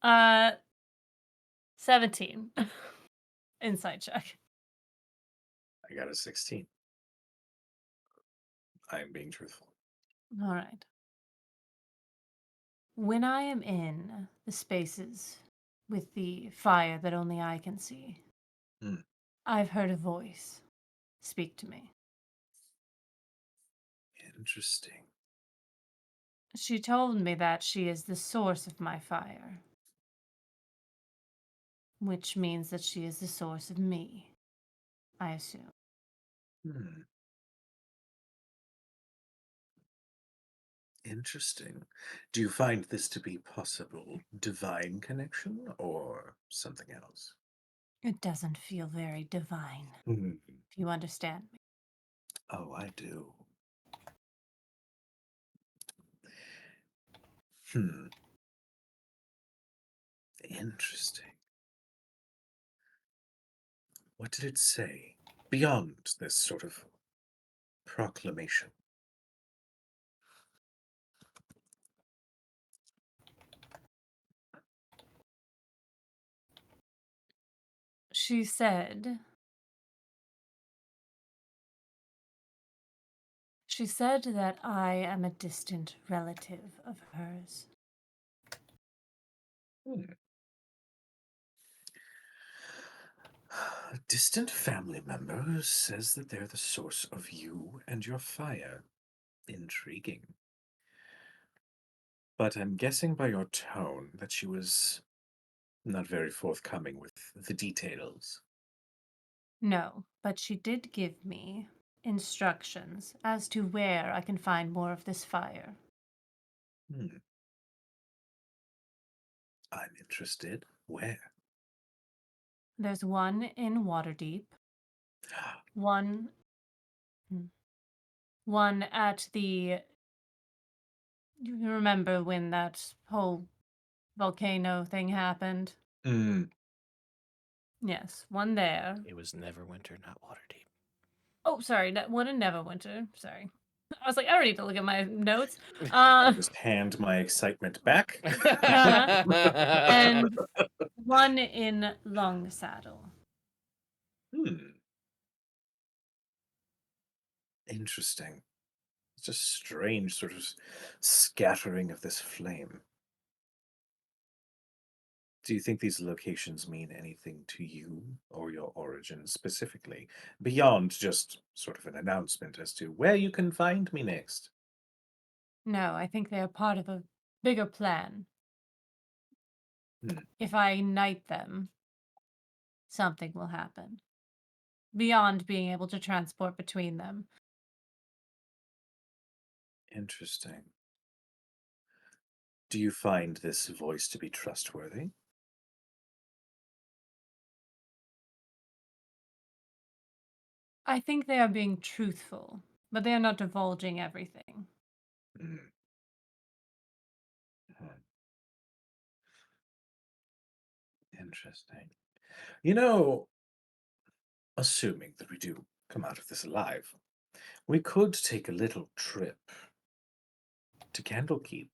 Uh, 17. Insight check. I got a 16. I am being truthful. All right. When I am in the spaces with the fire that only I can see, I've heard a voice speak to me. Interesting. She told me that she is the source of my fire. which means that she is the source of me, I assume. Hmm. Interesting. Do you find this to be possible divine connection or something else? It doesn't feel very divine, Hmm. if you understand me. Oh, I do. Hmm. Interesting. What did it say beyond this sort of proclamation? She said, that I am a distant relative of hers. Hmm. A distant family member who says that they're the source of you and your fire. Intriguing. But I'm guessing by your tone that she was not very forthcoming with the details. No, but she did give me instructions as to where I can find more of this fire. Hmm. I'm interested. Where? There's one in Waterdeep, one hmm, one at the you remember when that whole volcano thing happened? Hmm. Yes, one there. It was Neverwinter, not Waterdeep. Oh, sorry, one in Neverwinter. Sorry. I was like, I don't need to look at my notes. I'll Uh, just hand my excitement back. uh-huh. And one in Longsaddle. Hmm. Interesting. It's a strange sort of scattering of this flame. Do you think these locations mean anything to you or your origin specifically, beyond just sort of an announcement as to where you can find me next? No, I think they are part of a bigger plan. Hmm. If I ignite them, something will happen. Beyond being able to transport between them. Interesting. Do you find this voice to be trustworthy? I think they are being truthful, but they are not divulging everything. Hmm. Hmm. Interesting. You know, assuming that we do come out of this alive, we could take a little trip to Candlekeep.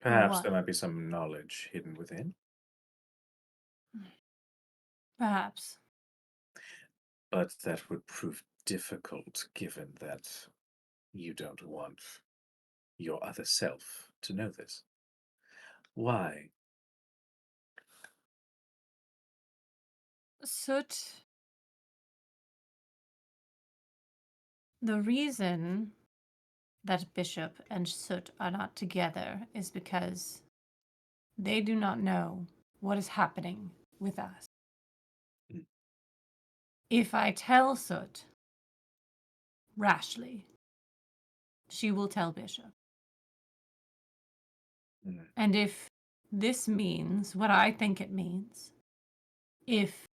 Perhaps What? there might be some knowledge hidden within, Perhaps. but that would prove difficult given that you don't want your other self to know this. Why? Soot. The reason that Bishop and Soot are not together is because they do not know what is happening with us. Mm. If I tell Soot rashly, she will tell Bishop. Mm. And if this means what I think it means, if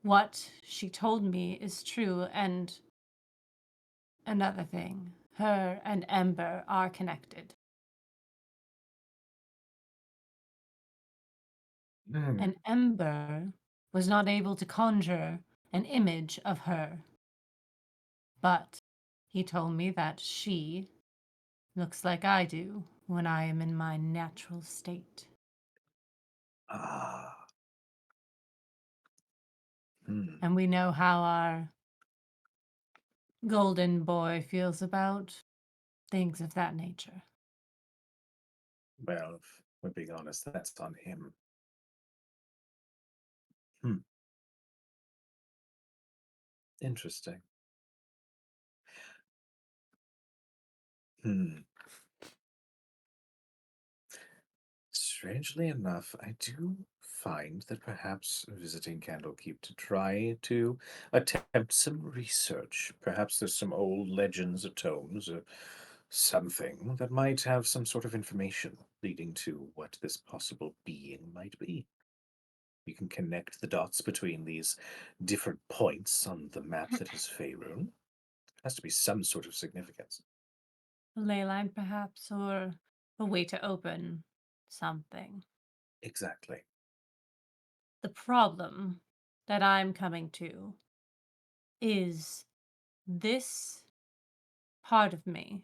what she told me is true and another thing, her and Ember are connected, Mm. and Ember was not able to conjure an image of her, but he told me that she looks like I do when I am in my natural state. Ah. Hmm. And we know how our golden boy feels about things of that nature. Well, if we're being honest, that's on him. Hmm. Interesting. Hmm. Strangely enough, I do find that perhaps visiting Candlekeep to try to attempt some research. Perhaps there's some old legends or tomes or something that might have some sort of information leading to what this possible being might be. You can connect the dots between these different points on the map that is Faerun. Has to be some sort of significance. A ley line, perhaps, or a way to open something. Exactly. The problem that I'm coming to is this part of me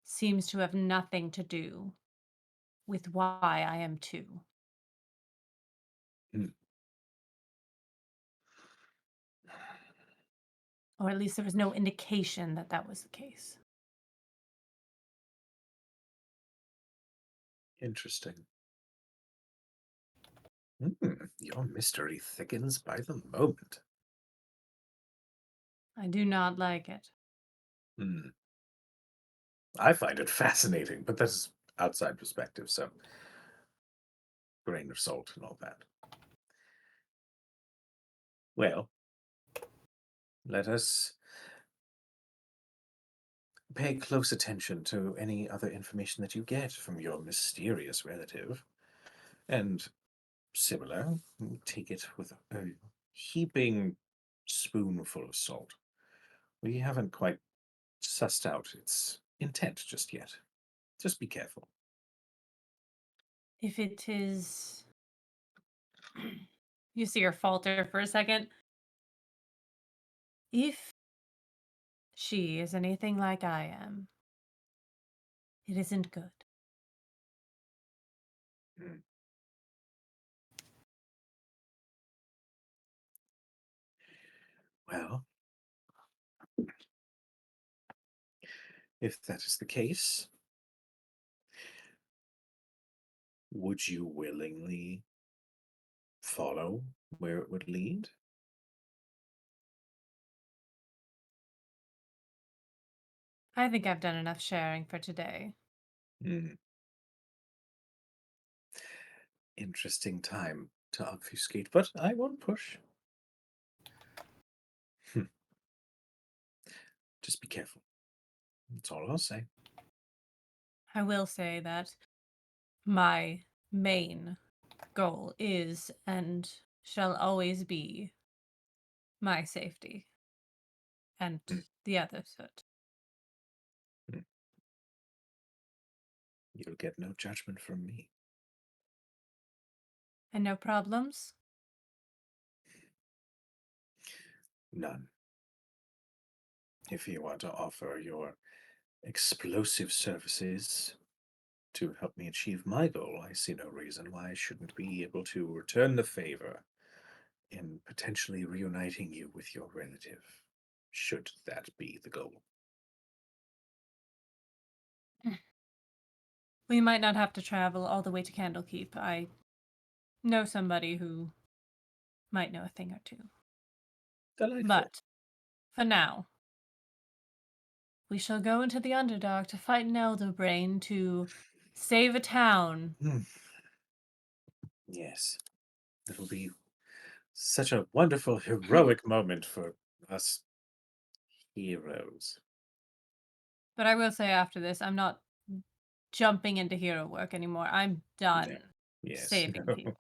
seems to have nothing to do with why I am two. Hmm. Or at least there was no indication that that was the case. Interesting. Your mystery thickens by the moment. I do not like it. Hmm. I find it fascinating, but that's outside perspective, so grain of salt and all that. Well, let us pay close attention to any other information that you get from your mysterious relative. And similar, take it with a heaping spoonful of salt. We haven't quite sussed out its intent just yet. Just be careful. If it is. You see her falter for a second. If she is anything like I am, it isn't good. Hmm. Well, if that is the case, would you willingly follow where it would lead? I think I've done enough sharing for today. Hmm. Interesting time to obfuscate, but I won't push. Just be careful. That's all I'll say. I will say that my main goal is and shall always be my safety and Hmm. the others' hurt. Hmm. You'll get no judgment from me. And no problems? None. If you want to offer your explosive services to help me achieve my goal, I see no reason why I shouldn't be able to return the favor in potentially reuniting you with your relative, should that be the goal. We might not have to travel all the way to Candlekeep. I know somebody who might know a thing or two. Delightful. But for now, we shall go into the Underdark to fight an Elder Brain to save a town. Yes, it'll be such a wonderful, heroic moment for us heroes. But I will say after this, I'm not jumping into hero work anymore. I'm done No. Yes, saving no. people.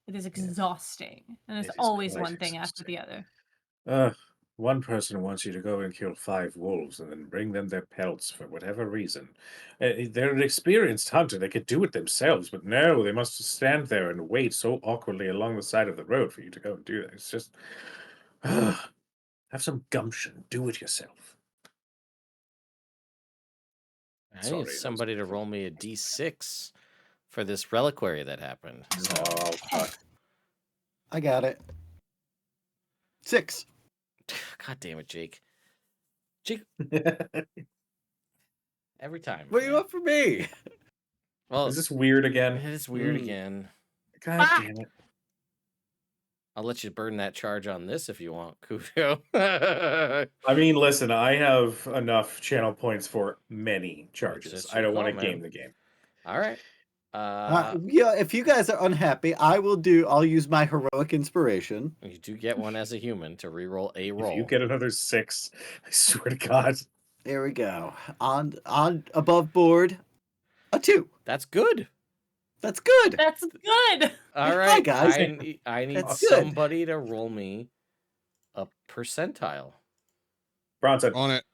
It is Yes, exhausting. And it's it is always quite one thing after exhausting. the other. One person wants you to go and kill 5 wolves and then bring them their pelts for whatever reason. They're an experienced hunter. They could do it themselves, but no, they must stand there and wait so awkwardly along the side of the road for you to go and do that. It's just, have some gumption. Do it yourself. I need Sorry, that was somebody to roll me a d6 for this reliquary that happened. So, Oh, fuck. I got it. 6. God damn it, Jake. Jake, every time. What do you man. want from me? Well, Is this weird it again? is weird again. God Ah! damn it. I'll let you burn that charge on this if you want, Kujo. I mean, listen, I have enough channel points for many It's charges. just I your don't want call, to game man. the game. All right. Yeah, if you guys are unhappy, I'll use my heroic inspiration. You do get one as a human to reroll a If roll. you get another 6, I swear to God. There we go. On above board, a 2. That's good. That's good. That's good. All Hi, right, guys. I need That's good. somebody to roll me a percentile. Bronson. On it.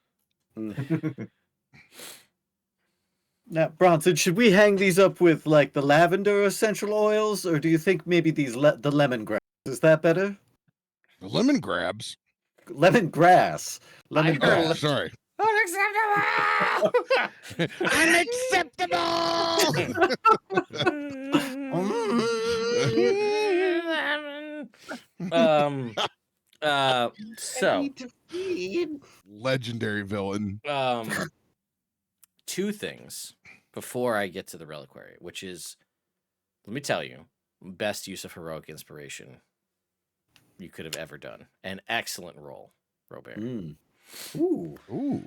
Now, Bronson, should we hang these up with like the lavender essential oils, or do you think maybe these the lemongrass? Is that better? The lemon grabs. Lemongrass. I heard Lemongrass. Sorry. Unacceptable! So Legendary villain. two things before I get to the reliquary, which is, let me tell you, best use of heroic inspiration you could have ever done. An excellent roll, Robert. Ooh. Ooh.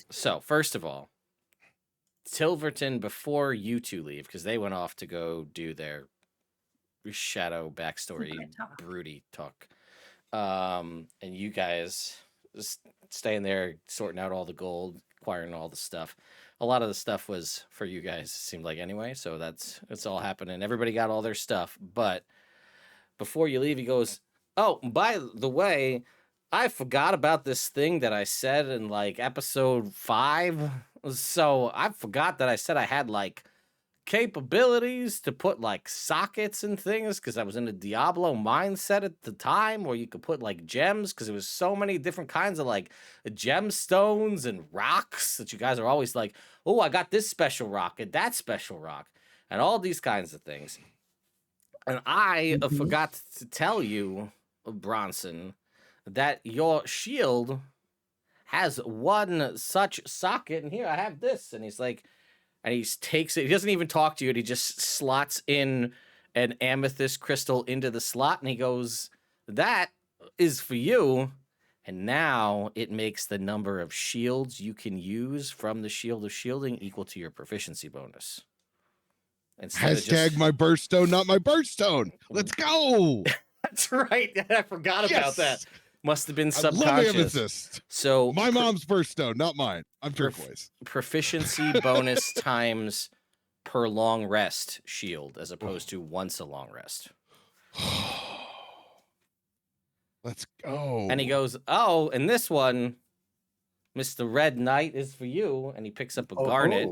So first of all, Tilverton, before you two leave, because they went off to go do their shadow backstory talk. broody talk. And you guys just staying there sorting out all the gold, acquiring all the stuff. A lot of the stuff was for you guys, it seemed like, anyway, so it's all happening. Everybody got all their stuff, but before you leave, he goes, "Oh, by the way, I forgot about this thing that I said in like episode 5. So I forgot that I said I had like capabilities to put like sockets and things because I was in a Diablo mindset at the time where you could put like gems because there was so many different kinds of like gemstones and rocks that you guys are always like, oh, I got this special rock and that special rock and all these kinds of things. And I forgot to tell you, Bronson, that your shield has one such socket, and here I have this." And he's like, and he takes it. He doesn't even talk to you, and he just slots in an amethyst crystal into the slot, and he goes, "That is for you." And now it makes the number of shields you can use from the Shield of Shielding equal to your proficiency bonus. Instead of Hashtag my birthstone, not my birthstone. Let's go. That's right. I forgot about that. Must have been I love subconscious. amethyst. So My mom's birthstone, not mine. I'm Prof- turquoise. proficiency bonus times per long rest shield as opposed to once a long rest. Let's go. And he goes, "Oh, and this one, Mr. Red Knight, is for you." And he picks up a garnet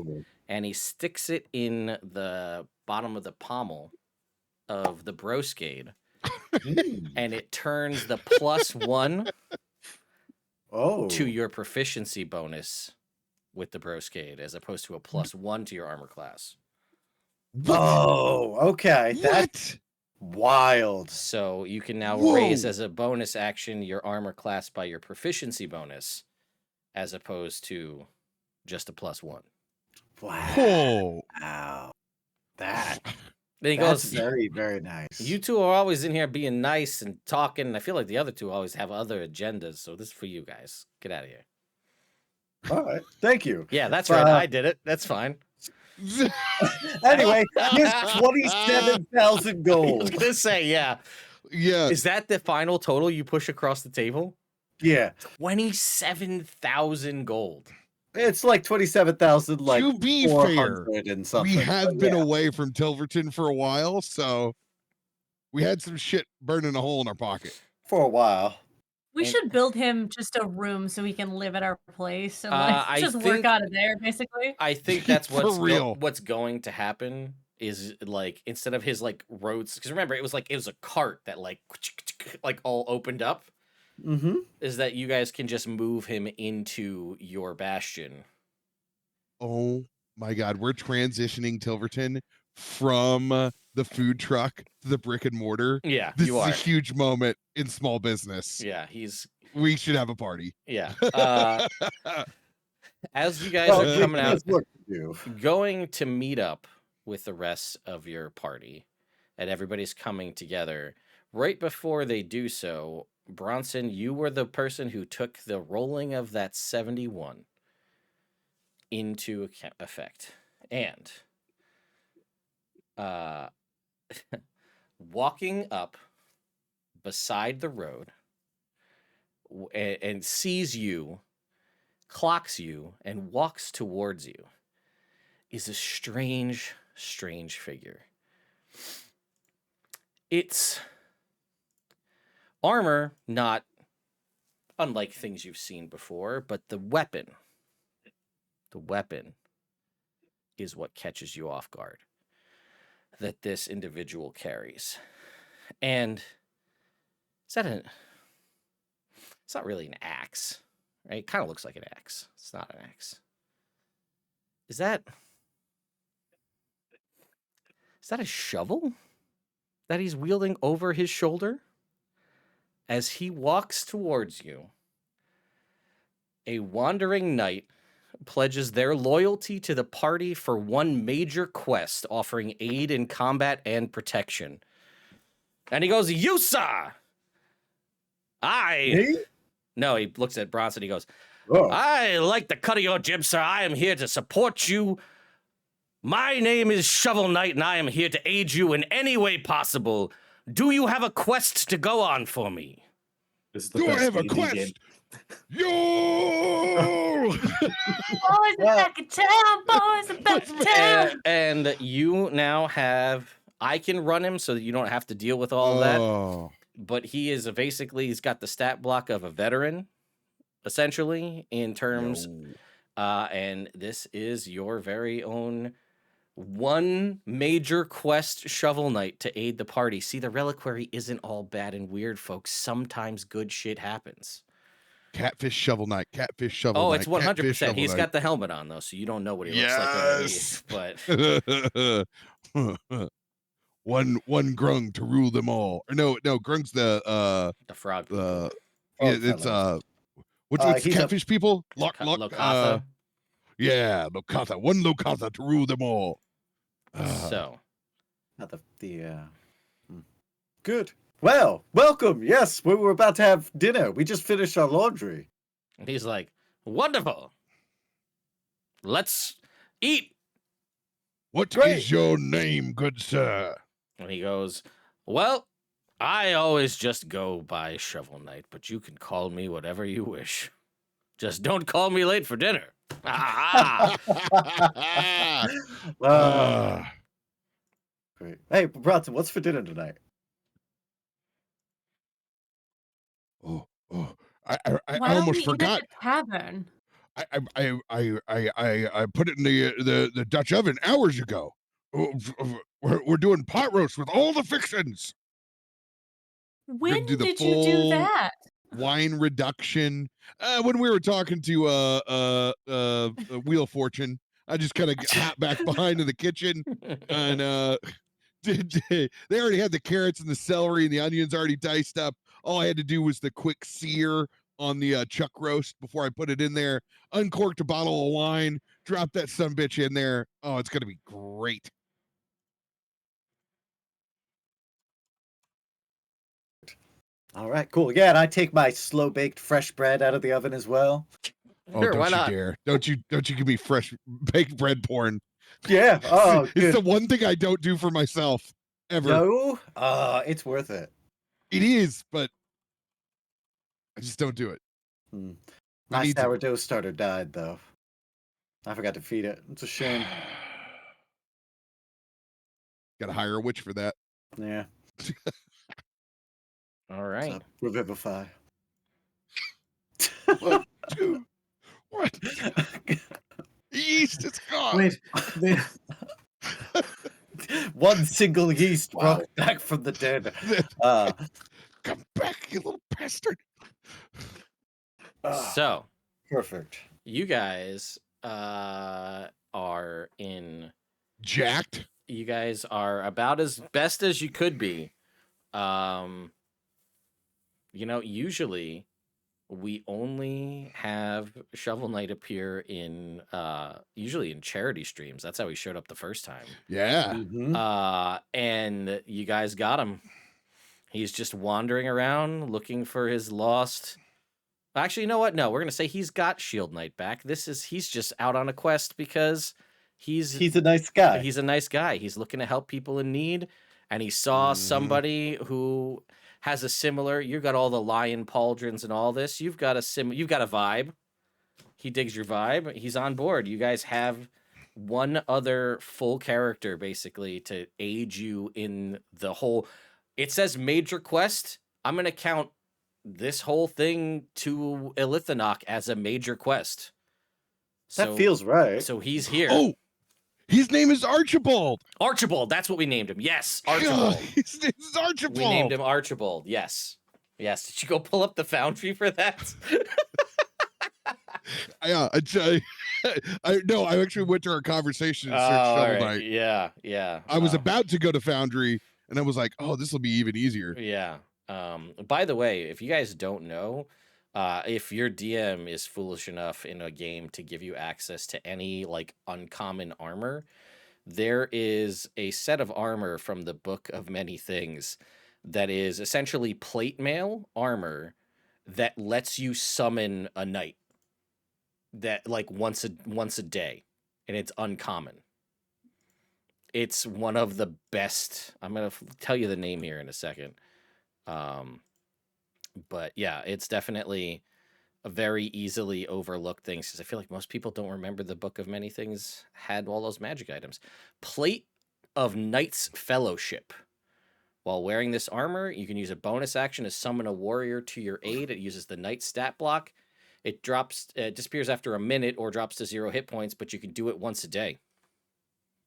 and he sticks it in the bottom of the pommel of the broscade. And it turns the +1 to your proficiency bonus with the broscade as opposed to a +1 to your armor class. What? Oh, okay. That's wild. So you can now Whoa. raise as a bonus action your armor class by your proficiency bonus as opposed to just a +1. Wow. Whoa. Wow. That. Then he That's goes, very, very nice. "You two are always in here being nice and talking. I feel like the other two always have other agendas. So this is for you guys. Get out of here." All right. Thank you. Yeah, that's right. I did it. That's fine. Anyway, here's 27,000 I was gold. going to say, yeah. Yeah. Is that the final total you push across the table? Yeah. 27,000 gold. It's like 27,000, like To be fair, 400 and something. we have but been yeah. away from Tilverton for a while, so we had some shit burning a hole in our pocket. For a while. We And- should build him just a room so he can live at our place and I just think- work out of there, basically. I think that's For what's real. what's going to happen is like instead of his like roads, because remember it was a cart that like all opened up. Mm-hmm. Is that you guys can just move him into your bastion? Oh my God, we're transitioning Tilverton from the food truck to the brick and mortar. Yeah, This you is are. a huge moment in small business. Yeah, he's We should have a party. yeah. As you guys are coming out, Work to do. going to meet up with the rest of your party, and everybody's coming together. Right before they do so, Bronson, you were the person who took the rolling of that 71 into effect. And uh, walking up beside the road and sees you, clocks you, and walks towards you is a strange, strange figure. It's armor, not unlike things you've seen before, but the weapon is what catches you off guard that this individual carries. And it's not really an axe, right? It kind of looks like an axe. It's not an axe. Is that a shovel that he's wielding over his shoulder? As he walks towards you, a wandering knight pledges their loyalty to the party for one major quest, offering aid in combat and protection. And he goes, "Yusa! Me? No, he looks at Bronson. He goes, Oh. I like the cut of your jib, sir. I am here to support you. My name is Shovel Knight, and I am here to aid you in any way possible. Do you have a quest to go on for me?" This is the Do I best have a D&D game. quest? Yo! Boys are back in town. Boys are back in town. And you now have, I can run him so that you don't have to deal with all that. Oh. But he's got the stat block of a veteran, essentially, in terms. No. And this is your very own one major quest, Shovel Knight, to aid the party. See, the reliquary isn't all bad and weird, folks. Sometimes good shit happens. Catfish Shovel Knight. Catfish Shovel Oh, Knight. it's Catfish 100%. Shovel He's Knight. got the helmet on, though, so you don't know what he looks like underneath. But one grung to rule them all. Or no, Grung's the frog. the Oh, yeah, it's what's the he's a- catfish people? Lokatha. Yeah, Lokatha. One Lokatha to rule them all. So, Not Good. Well, welcome. Yes, we were about to have dinner. We just finished our laundry. and he's like, wonderful. Let's eat. What is Great. your name, good sir? And he goes, well, I always just go by Shovel Knight, but you can call me whatever you wish. Just don't call me late for dinner. Ah! Great. Hey, Bronson, what's for dinner tonight? Oh, I Why don't almost we eat at forgot. the tavern? I put it in the Dutch oven hours ago. We're doing pot roast with all the fixins. When do the did you do full- that? Wine reduction. When we were talking to Wheel of Fortune, I just kind of hopped back behind in the kitchen and they already had the carrots and the celery and the onions already diced up. All I had to do was the quick sear on the chuck roast before I put it in there. Uncorked a bottle of wine, dropped that sumbitch in there. Oh, it's gonna be great. All right, cool. Yeah, and I take my slow baked fresh bread out of the oven as well. Oh, Sure, don't why you not? dare! Don't you give me fresh baked bread porn. Yeah. Oh, It's good. the one thing I don't do for myself ever. No, it's worth it. It is, but I just don't do it. Hmm. I My need to. sourdough starter died though. I forgot to feed it. It's a shame. Got to hire a witch for that. Yeah. All right. So, revivify. One, two, what? Yeast is gone. Wait, they, One single yeast Wow. brought back from the dead. Come back, you little bastard. So, Perfect. you guys are in. Jacked. You guys are about as best as you could be. Usually we only have Shovel Knight appear in usually in charity streams. That's how he showed up the first time. Yeah. Mhm. And you guys got him. He's just wandering around looking for his lost. Actually, you know what? No, we're gonna say he's got Shield Knight back. He's just out on a quest because He's a nice guy. He's a nice guy. He's looking to help people in need, and he saw somebody who has a similar. You got all the lion pauldrons and all this. You've got a vibe. He digs your vibe. He's on board. You guys have one other full character basically to aid you in the whole. It says major quest. I'm gonna count this whole thing to Elithanok as a major quest. That feels right. So he's here. Oh, his name is Archibald. Archibald, that's what we named him. Yes, Archibald. His name is Archibald. We named him Archibald. Yes. Yes. Did you go pull up the Foundry for that? Yeah, I actually went to our conversation and searched Shovel Knight. Yeah, yeah. I was about to go to Foundry, and I was like, "Oh, this will be even easier." Yeah. By the way, if you guys don't know, if your DM is foolish enough in a game to give you access to any like uncommon armor, there is a set of armor from the Book of Many Things that is essentially plate mail armor that lets you summon a knight that like once a day, and it's uncommon. It's one of the best. I'm gonna tell you the name here in a second. But yeah, it's definitely a very easily overlooked thing because I feel like most people don't remember the Book of Many Things had all those magic items. Plate of Knight's Fellowship. While wearing this armor, you can use a bonus action to summon a warrior to your aid. It uses the Knight stat block. It disappears after a minute or drops to 0 hit points, but you can do it once a day.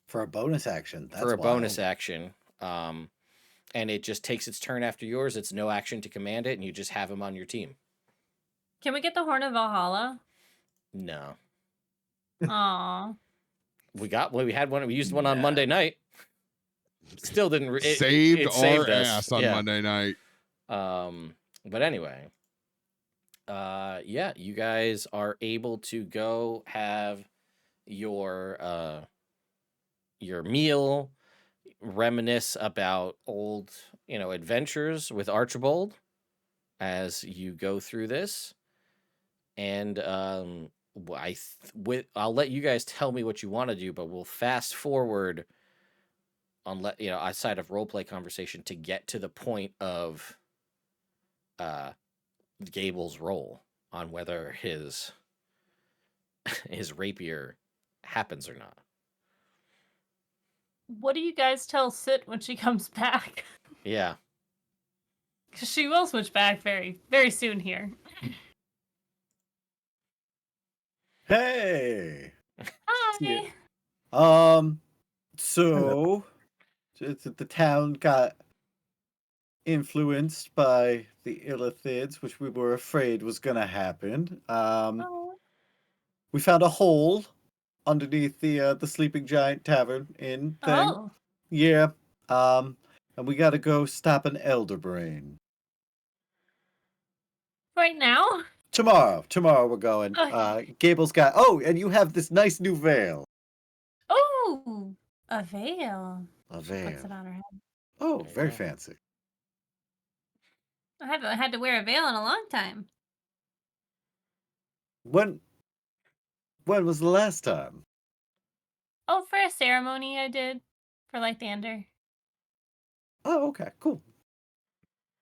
For a bonus action. That's bonus action. And it just takes its turn after yours. It's no action to command it, and you just have him on your team. Can we get the Horn of Valhalla? No. Aw. We had one. We used one on Monday night. Still didn't. Saved it saved our us. ass on Monday night. But anyway. Yeah, you guys are able to go have your meal, reminisce about old, adventures with Archibald as you go through this. And I'll let you guys tell me what you want to do, but we'll fast forward on outside of roleplay conversation to get to the point of Gable's role on whether his rapier happens or not. What do you guys tell Sit when she comes back? Yeah. Because she will switch back very, very soon here. Hey. Hi. So the town got influenced by the Illithids, which we were afraid was going to happen. We found a hole underneath the Sleeping Giant Tavern Inn thing. Oh. Yeah. And we got to go stop an Elder Brain. Right now? Tomorrow we're going. Okay. Gable's got. Oh, and you have this nice new veil. Oh, a veil. A veil. Puts it on her head. Oh, very fancy. I haven't had to wear a veil in a long time. When was the last time? Oh, for a ceremony I did for Lythander. Oh, okay, cool.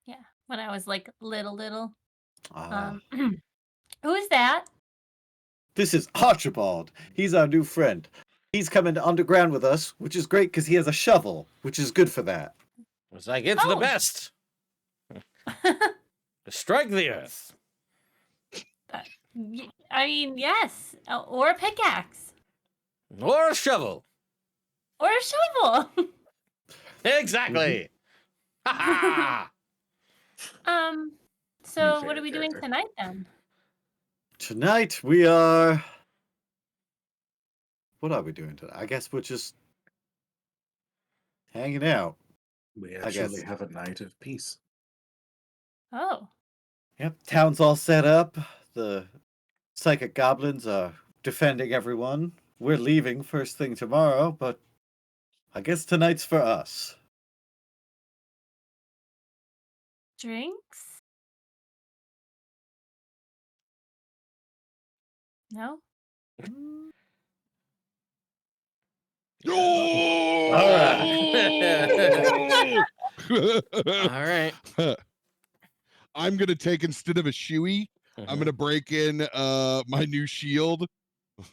Yeah, when I was like little. Ah. Who is that? This is Archibald. He's our new friend. He's coming to underground with us, which is great because he has a shovel, which is good for that. It's like, it's the best. To strike the earth. I mean, yes. Or a pickaxe. Or a shovel. Or a shovel. Exactly. So what are we doing tonight then? Tonight we are... What are we doing tonight? I guess we're just hanging out. We actually have a night of peace. Oh. Yep, town's all set up. The psychic goblins are defending everyone. We're leaving first thing tomorrow, but I guess tonight's for us. Drinks? No? All right. I'm gonna take, instead of a shoey, I'm Mhm. gonna break in my new shield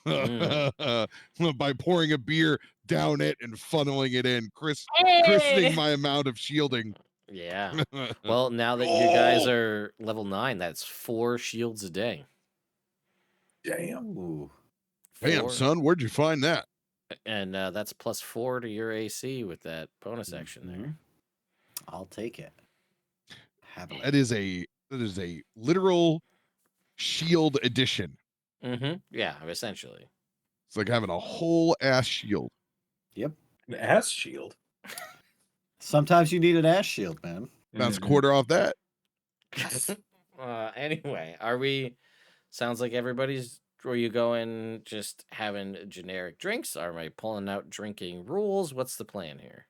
by pouring a beer down it and funneling it in, christening Hey! my amount of shielding. Yeah. Well, now that you guys are level 9, that's 4 shields a day. Damn. Ooh. Damn, 4, son, where'd you find that? and that's plus 4 to your AC with that bonus action there. Mhm. I'll take it. Happily. That is a literal shield edition. Yeah, essentially. It's like having a whole ass shield. Yep. An ass shield. Sometimes you need an ass shield, man. That's a Mhm. quarter off that. Anyway, sounds like everybody's, are you going just having generic drinks? Are we pulling out drinking rules? What's the plan here?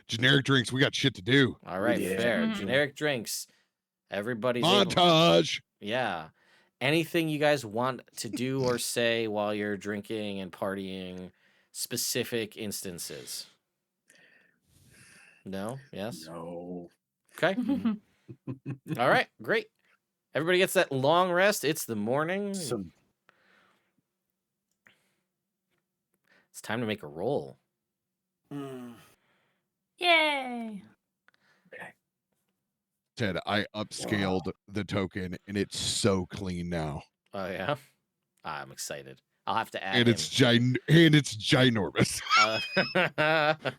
Generic drinks, we got shit to do. All right, Yeah. fair. Mhm. Generic drinks. Everybody's able. Montage. Yeah. Anything you guys want to do or say while you're drinking and partying, specific instances? No? Yes? No. Okay. All right, great. Everybody gets that long rest. It's the morning. Some It's time to make a roll. Yay! Ted, I upscaled the token and it's so clean now. Oh yeah, I'm excited. I'll have to add And him. it's ginormous.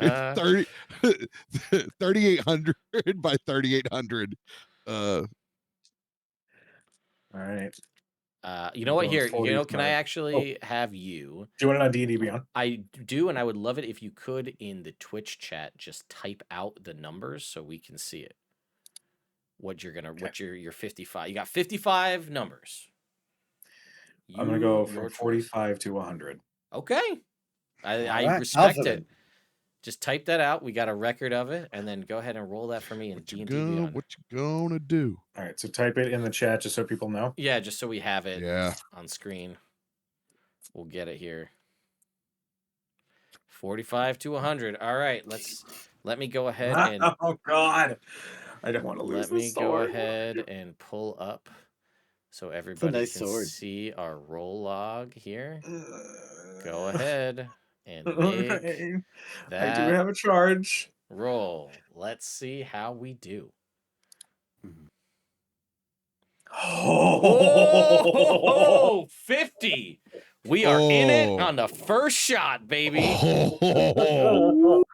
It's 3,800 by 3,800. All right. You know what? Going Here, 40 can I smart. actually have you? Do you want it on D&D Beyond? I do, and I would love it if you could, in the Twitch chat, just type out the numbers so we can see it. What you're gonna, what your 55? You got 55 numbers. I'm gonna go Your from choice. 45 to 100. Okay, I Alright, respect confident. it. Just type that out. We got a record of it, and then go ahead and roll that for me in D&D Beyond. What you gonna do? All right, so type it in the chat just so people know. Yeah, just so we have it Yeah. on screen. We'll get it here. 45 to 100. All right, let me go ahead and Oh God, I don't want to lose let this me go sword. ahead and pull up so everybody nice can sword. see our roll log here. Go Go ahead and make I do that have a charge. roll. Let's see how we do. Oh, 50. We are in it Oh. on the first shot, baby.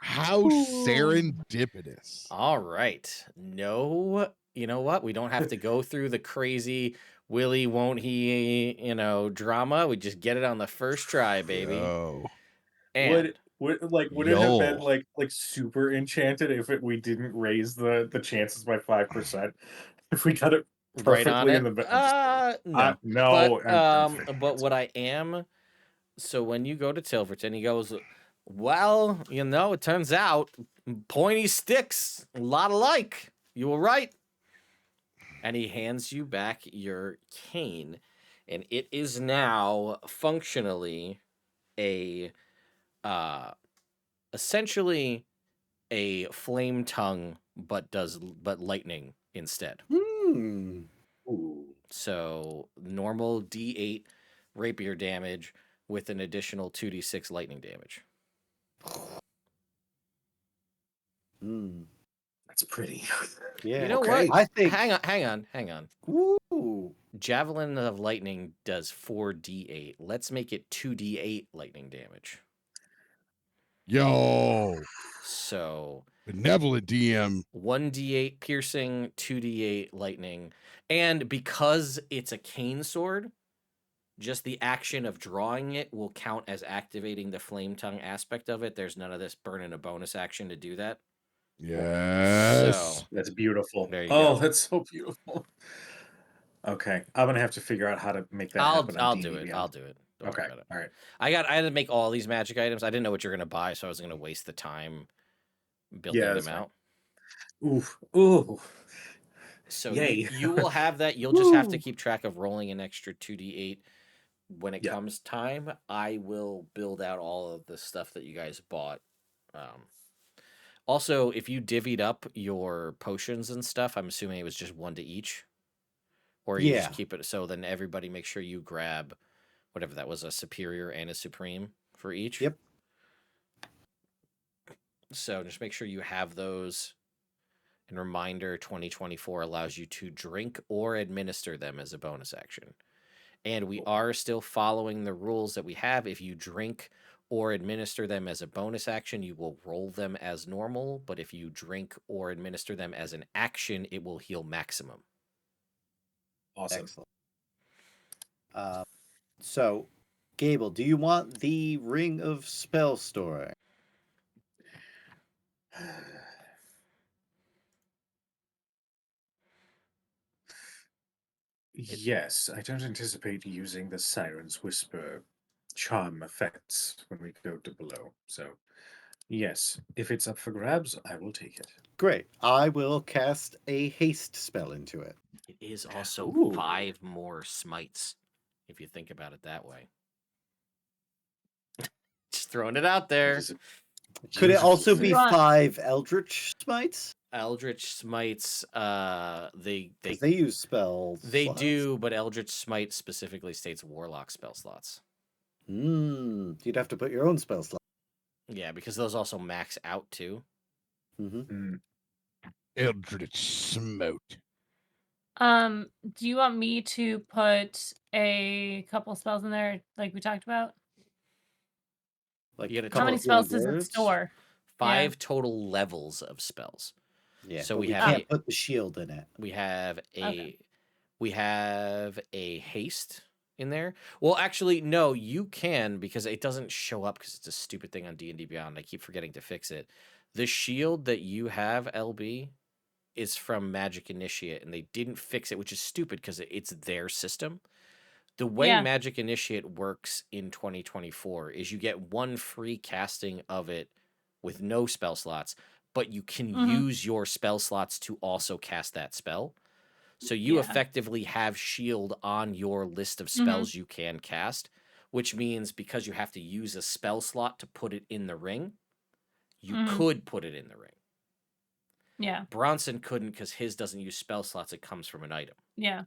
How serendipitous. All right. No, you know what? We don't have to go through the crazy Willie won't he, drama. We just get it on the first try, baby. Yo. And Would it have been Yo. like super enchanted if we didn't raise the chances by 5%? If we got it right on perfectly it. in the No. no, But what I am, so when you go to Tilverton, he goes, well, it turns out pointy sticks, a lot alike. You were right. And he hands you back your cane, and it is now functionally a essentially a flame tongue, but lightning instead. Hmm. Ooh. So normal D8 rapier damage with an additional 2d6 lightning damage. Hmm. That's pretty. Yeah. You know Okay. what? I think. Hang on. Ooh. Javelin of Lightning does 4d8. Let's make it 2d8 lightning damage. Yo. So Benevolent DM. 1d8 piercing, 2d8 lightning. And because it's a cane sword, just the action of drawing it will count as activating the flame tongue aspect of it. There's none of this burning a bonus action to do that. Yes. So That's beautiful. there you Oh, go. that's so beautiful. Okay, I'm gonna have to figure out how to make that happen. I'll on do D&D it. Beyond. I'll do it. Don't Okay, worry about it. all right. I had to make all these magic items. I didn't know what you're gonna buy, so I was gonna waste the time building Yeah, them that's fine. out. Ooh. So Yay. you will have that. You'll just have to Woo. keep track of rolling an extra 2d8 when it Yeah. comes time. I will build out all of the stuff that you guys bought Also, if you divvied up your potions and stuff, I'm assuming it was just one to each, or you just Yeah. keep it. So then everybody make sure you grab whatever that was, a superior and a supreme for each. Yep. So just make sure you have those. And reminder, 2024 allows you to drink or administer them as a bonus action. And we are still following the rules that we have. If you drink or administer them as a bonus action, you will roll them as normal. But if you drink or administer them as an action, it will heal maximum. Awesome. Excellent. So, Gable, do you want the Ring of Spell Storing? Yes, I don't anticipate using the Siren's Whisper charm effects when we go to below. So, yes, if it's up for grabs, I will take it. Great. I will cast a haste spell into it. It is also Ooh. 5 more smites, if you think about it that way. Just throwing it out there. It is a Could it beautiful also thing. be Right. 5 Eldritch Smites? Eldritch smites, they 'Cause they use spells. they do, but Eldritch Smite specifically states warlock spell slots. You'd have to put your own spell slot. Yeah, because those also max out too. Mm-hmm. Eldritch Smote. Do you want me to put a couple spells in there, like we talked about? Like You gotta a How couple many of spells healing does it words. store? 5 total levels of spells. Yeah, So but we we have can't a- put the shield in it. We have a Okay. we have a haste in there. Well, actually, no, you can, because it doesn't show up because it's a stupid thing on D&D Beyond. I keep forgetting to fix it. The shield that you have, LB, is from Magic Initiate, and they didn't fix it, which is stupid because it's their system. The way Yeah. Magic Initiate works in 2024 is you get 1 free casting of it with no spell slots, but you can Mhm. use your spell slots to also cast that spell. So you Yeah. effectively have shield on your list of spells you can cast, which means because you have to use a spell slot to put it in the ring, you Mhm. could put it in the ring. Yeah. Bronson couldn't because his doesn't use spell slots, it comes from an item. Yeah.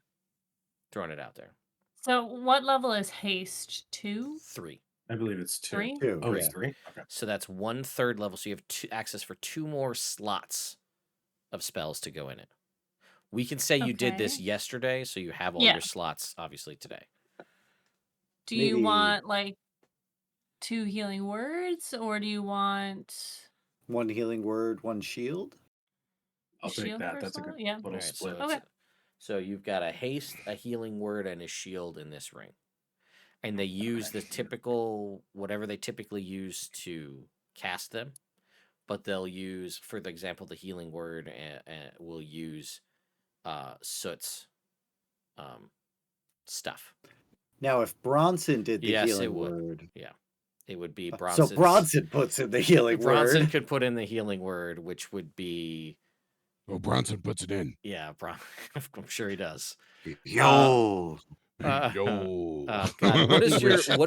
Throwing it out there. So what level is haste? 2? 3. I believe it's 2. 3? 2. Oh, yeah. it's 3? Okay. So that's 1/3 level. So you have access for 2 more slots of spells to go in it. We can say you did this Okay. yesterday, so you have all Yeah. your slots, obviously, today. Do you Maybe- want like 2 healing words, or do you want 1 healing word, 1 shield. I'll take shield that. first That's a level? good Yeah. little All right, split. so, Okay. so you've got a haste, a healing word, and a shield in this ring. And they use the typical, whatever they typically use to cast them. But they'll use, for the example, the healing word will use Soot's stuff. Now, if Bronson did the Yes, it healing would. word, Yeah, it would be so Bronson's. Bronson puts in the healing Bronson word. could put in the healing word, which would be, Well, Bronson puts it in. yeah, I'm sure he does. Yo. Yo. God, what is your Uh,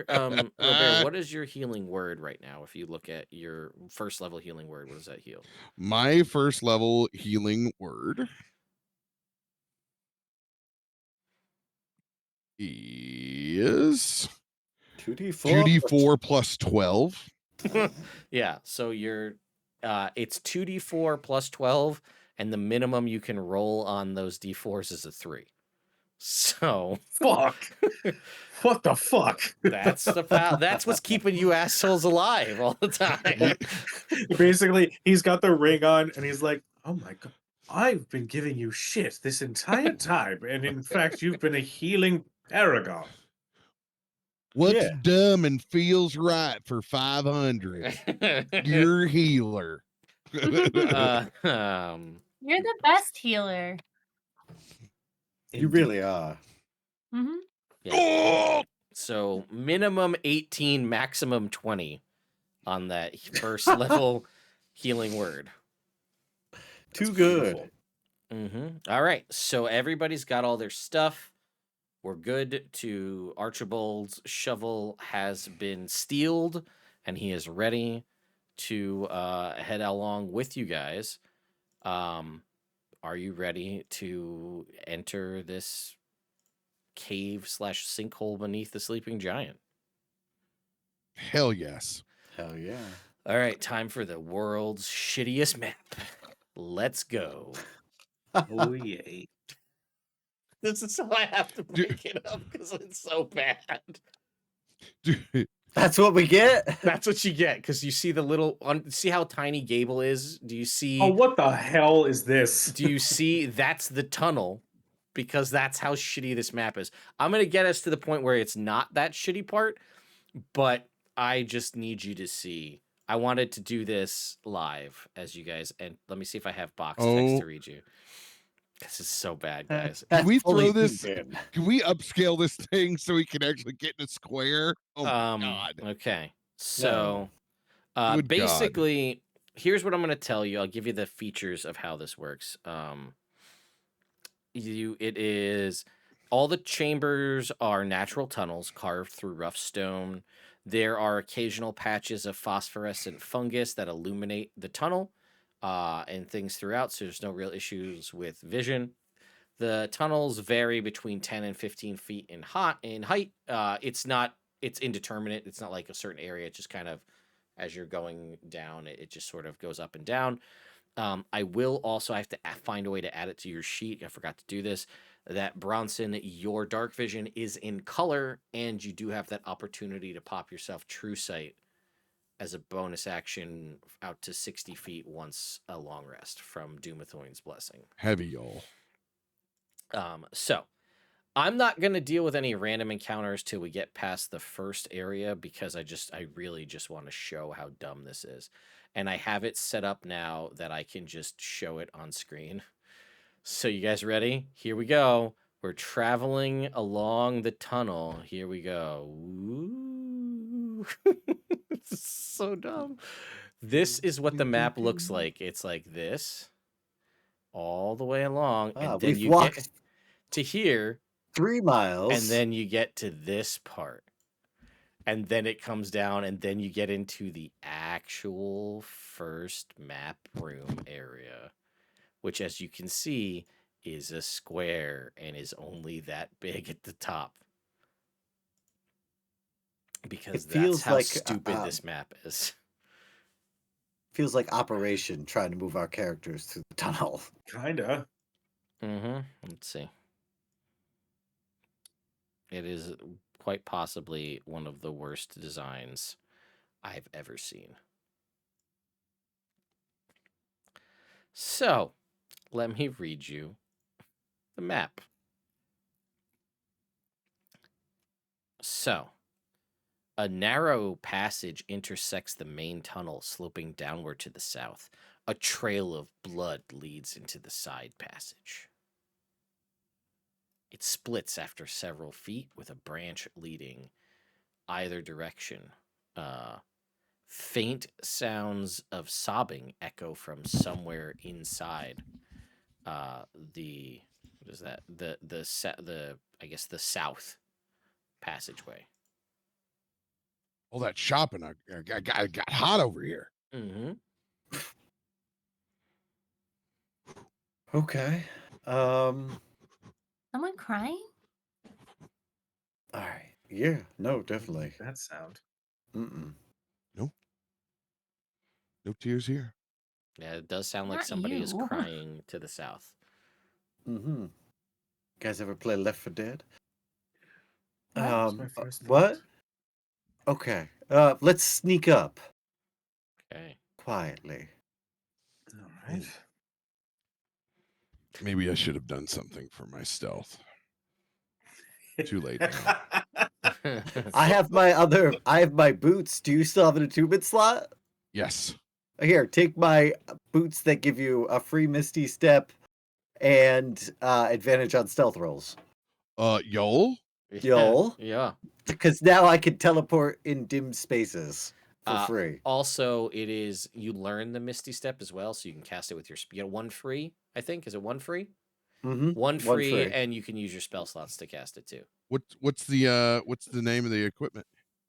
Robert, what is your healing word right now? If you look at your first level healing word, what does that heal? My first level healing word is 2d4. 2d4 plus 12. Yeah, so it's 2d4 plus 12, and the minimum you can roll on those d4s is a 3. So Fuck! What the fuck? that's that's what's keeping you assholes alive all the time. Basically, he's got the ring on, and he's like, "Oh my god, I've been giving you shit this entire time, and in fact, you've been a healing paragon." What's Yeah. dumb and feels right for 500? Your healer. You're the best healer. You really are. Mm-hmm. Yeah. So minimum 18, maximum 20 on that first level healing word. Too That's good. beautiful. All right. So everybody's got all their stuff. We're good to Archibald's shovel has been steeled and he is ready to head along with you guys. Are you ready to enter this cave / sinkhole beneath the sleeping giant? Hell yes. Hell yeah. All right, time for the world's shittiest map. Let's go. Oh yay! This is how I have to Dude. break it up because it's so bad. Dude, That's what we get. That's what you get because you see the little. See how tiny Gable is? Do you see? Oh, what the hell is this? Do you see? That's the tunnel, because that's how shitty this map is. I'm gonna get us to the point where it's not that shitty part, but I just need you to see. I wanted to do this live as you guys, and let me see if I have box text Oh. to read you. This is so bad, guys. Can we fully throw this? zoomed in. Can we upscale this thing so we can actually get in a square? Oh my god. Okay. So Good God. basically, here's what I'm gonna tell you. I'll give you the features of how this works. It is all the chambers are natural tunnels carved through rough stone. There are occasional patches of phosphorescent fungus that illuminate the tunnel and things throughout, so there's no real issues with vision. The tunnels vary between 10 and 15 feet in height. It's indeterminate. It's not like a certain area. It's just kind of, as you're going down, it just sort of goes up and down. I will also have to find a way to add it to your sheet. I forgot to do this. That Bronson, your dark vision is in color, and you do have that opportunity to pop yourself True Sight as a bonus action out to 60 feet once a long rest from Doomathoin's Blessing. Heavy, y'all. So I'm not going to deal with any random encounters till we get past the first area, because I really just want to show how dumb this is. And I have it set up now that I can just show it on screen. So you guys ready? Here we go. We're traveling along the tunnel. Here we go. Ooh. This is so dumb. This is what the map looks like. It's like this all the way along. And then We've you walked get to here, 3 miles. and then you get to this part. And then it comes down, and then you get into the actual first map room area, which, as you can see, is a square and is only that big at the top. Because It that's feels how like, stupid this map is. feels like Operation trying to move our characters through the tunnel. Kinda. Let's see. It is quite possibly one of the worst designs I've ever seen. So, let me read you the map. So, a narrow passage intersects the main tunnel, sloping downward to the south. A trail of blood leads into the side passage. It splits after several feet, with a branch leading either direction. Faint sounds of sobbing echo from somewhere inside the what is that? The I guess the south passageway. All that shopping, I got hot over here. Mm-hmm. Okay. Someone crying? All right. Yeah. No, definitely. That sound. Mm-mm. No tears here. Yeah, it does sound like Not somebody is you. crying to the south. Mm-hmm. Guys ever play Left 4 Dead? That was my first What? thought. Okay. Let's sneak up Okay. quietly. All right. Maybe I should have done something for my stealth. Too late now. I have my boots. Do you still have an attunement slot? Yes. Here, take my boots that give you a free Misty Step and advantage on stealth rolls. Yoel? Joel? Yeah. Because now I can teleport in dim spaces for free. Also, you learn the Misty Step as well, so you can cast it with your you get one free, I think. Is it one free? Mm-hmm. One free, and you can use your spell slots to cast it too. What's the name of the equipment?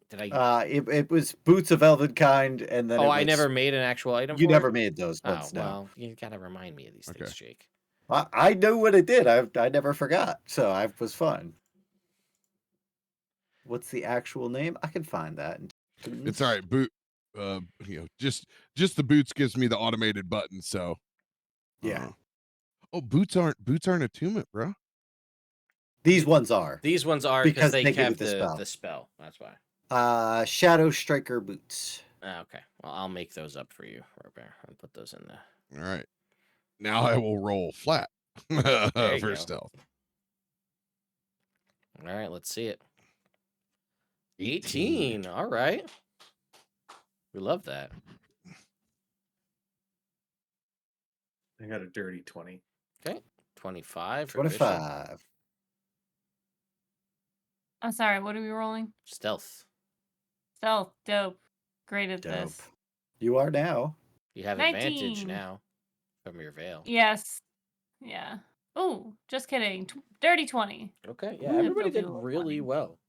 Did I? It was boots of elvenkind, and then Oh, it I was. never made an actual item You for never it? made those Oh, ones, no. well, you gotta remind me of these Okay. things, Jake. I know what it did. I never forgot, so I was fine. What's the actual name? I can find that. It's all right. Boot. Just the boots gives me the automated button. So. Yeah. Oh, boots aren't attunement, bro. These ones are. These ones are Because they they give you have the spell. the spell. That's why. Shadow Striker boots. Okay. Well, I'll make those up for you, Robert, and put those in the. All right. Now I will roll flat There you for go. stealth. All right, let's see it. 18. All right. We love that. I got a dirty 20. Okay. 25 for Bishop. 25. I'm sorry, what are we rolling? Stealth. Stealth. Dope. Great at Dope. this. You are now. You have advantage 19. now from your veil. Yes. Yeah. Oh, just kidding. Dirty 20. Okay. Yeah, Ooh, everybody double did roll really 20. well.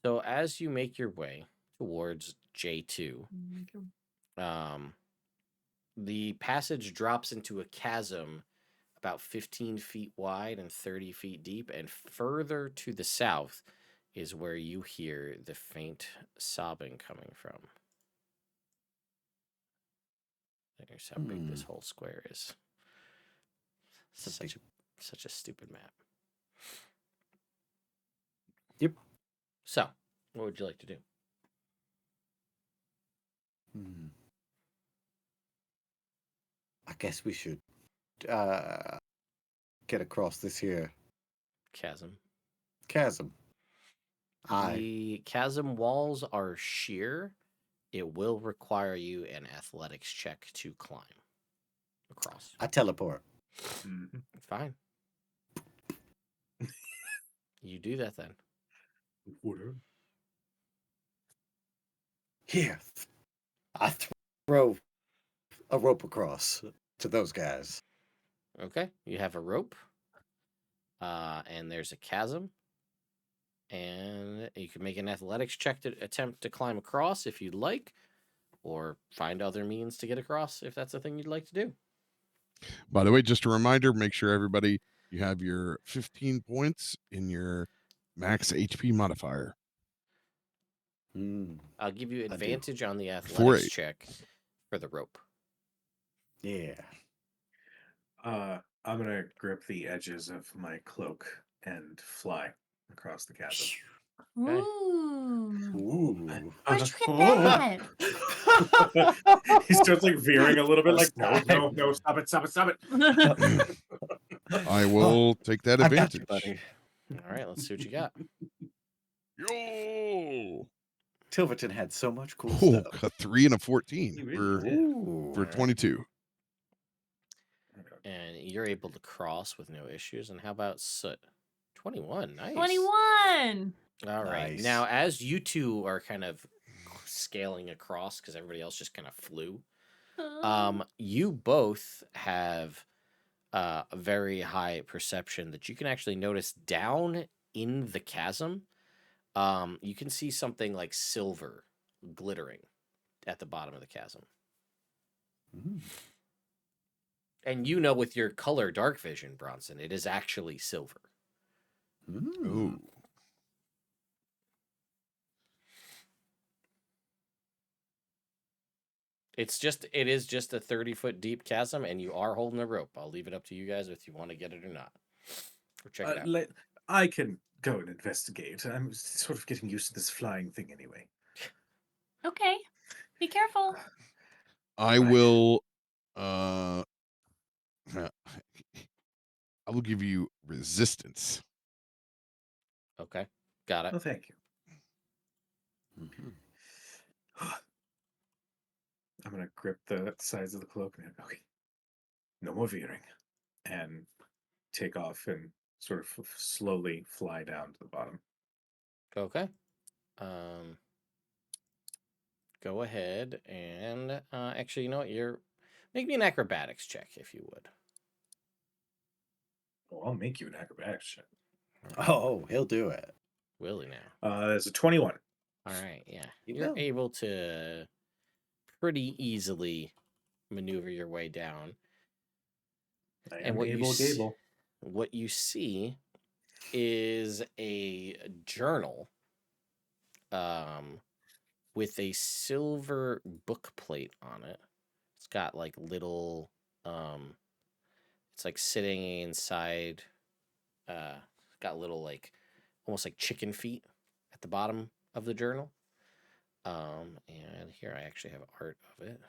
So as you make your way towards J2, the passage drops into a chasm about 15 feet wide and 30 feet deep, and further to the south is where you hear the faint sobbing coming from. There's how big this whole square is. Such a stupid map. Yep. So, what would you like to do? I guess we should get across this here Chasm. chasm. The chasm walls are sheer. It will require you an athletics check to climb across. I teleport. Fine. You do that then. Here. I throw a rope across to those guys. Okay. You have a rope. And there's a chasm. And you can make an athletics check to attempt to climb across if you'd like, or find other means to get across if that's a thing you'd like to do. By the way, just a reminder, make sure everybody, you have your 15 points in your max HP modifier. I'll give you advantage on the 4-8. athletics check for the rope. Yeah. I'm gonna grip the edges of my cloak and fly across the chasm. Okay. Ooh. Where'd you get that? He starts like veering a little bit, like no, stop it. I will take that I got you, advantage. buddy. All right, let's see what you got. Yo! Tilverton had so much cool Oh, stuff. a 3 and a 14 He really did. for 22. And you're able to cross with no issues. And how about Soot? 21. Nice. 21. All right. Nice. Now, as you two are kind of scaling across, because everybody else just kind of flew, you both have a very high perception that you can actually notice down in the chasm. You can see something like silver glittering at the bottom of the chasm. And you know with your color dark vision, Bronson, it is actually silver. Ooh. It is just a 30-foot deep chasm, and you are holding the rope. I'll leave it up to you guys if you want to get it or not. Or check it out. I can go and investigate. I'm sort of getting used to this flying thing anyway. Okay. Be careful. I will I will give you resistance. Okay. Got it. Oh, thank you. I'm gonna grip the sides of the cloak and okay, no more veering, and take off and sort of slowly fly down to the bottom. Okay. Go ahead and actually, you know what? Make me an acrobatics check if you would. Oh, I'll make you an acrobatics check. Oh, he'll do it. Willie now. There's a 21. All right, yeah. You You're will. able to pretty easily maneuver your way down. I And am able Gable. what you see is a journal with a silver book plate on it. It's got like little it's like sitting inside it's got little like almost like chicken feet at the bottom of the journal. And here I actually have art of it.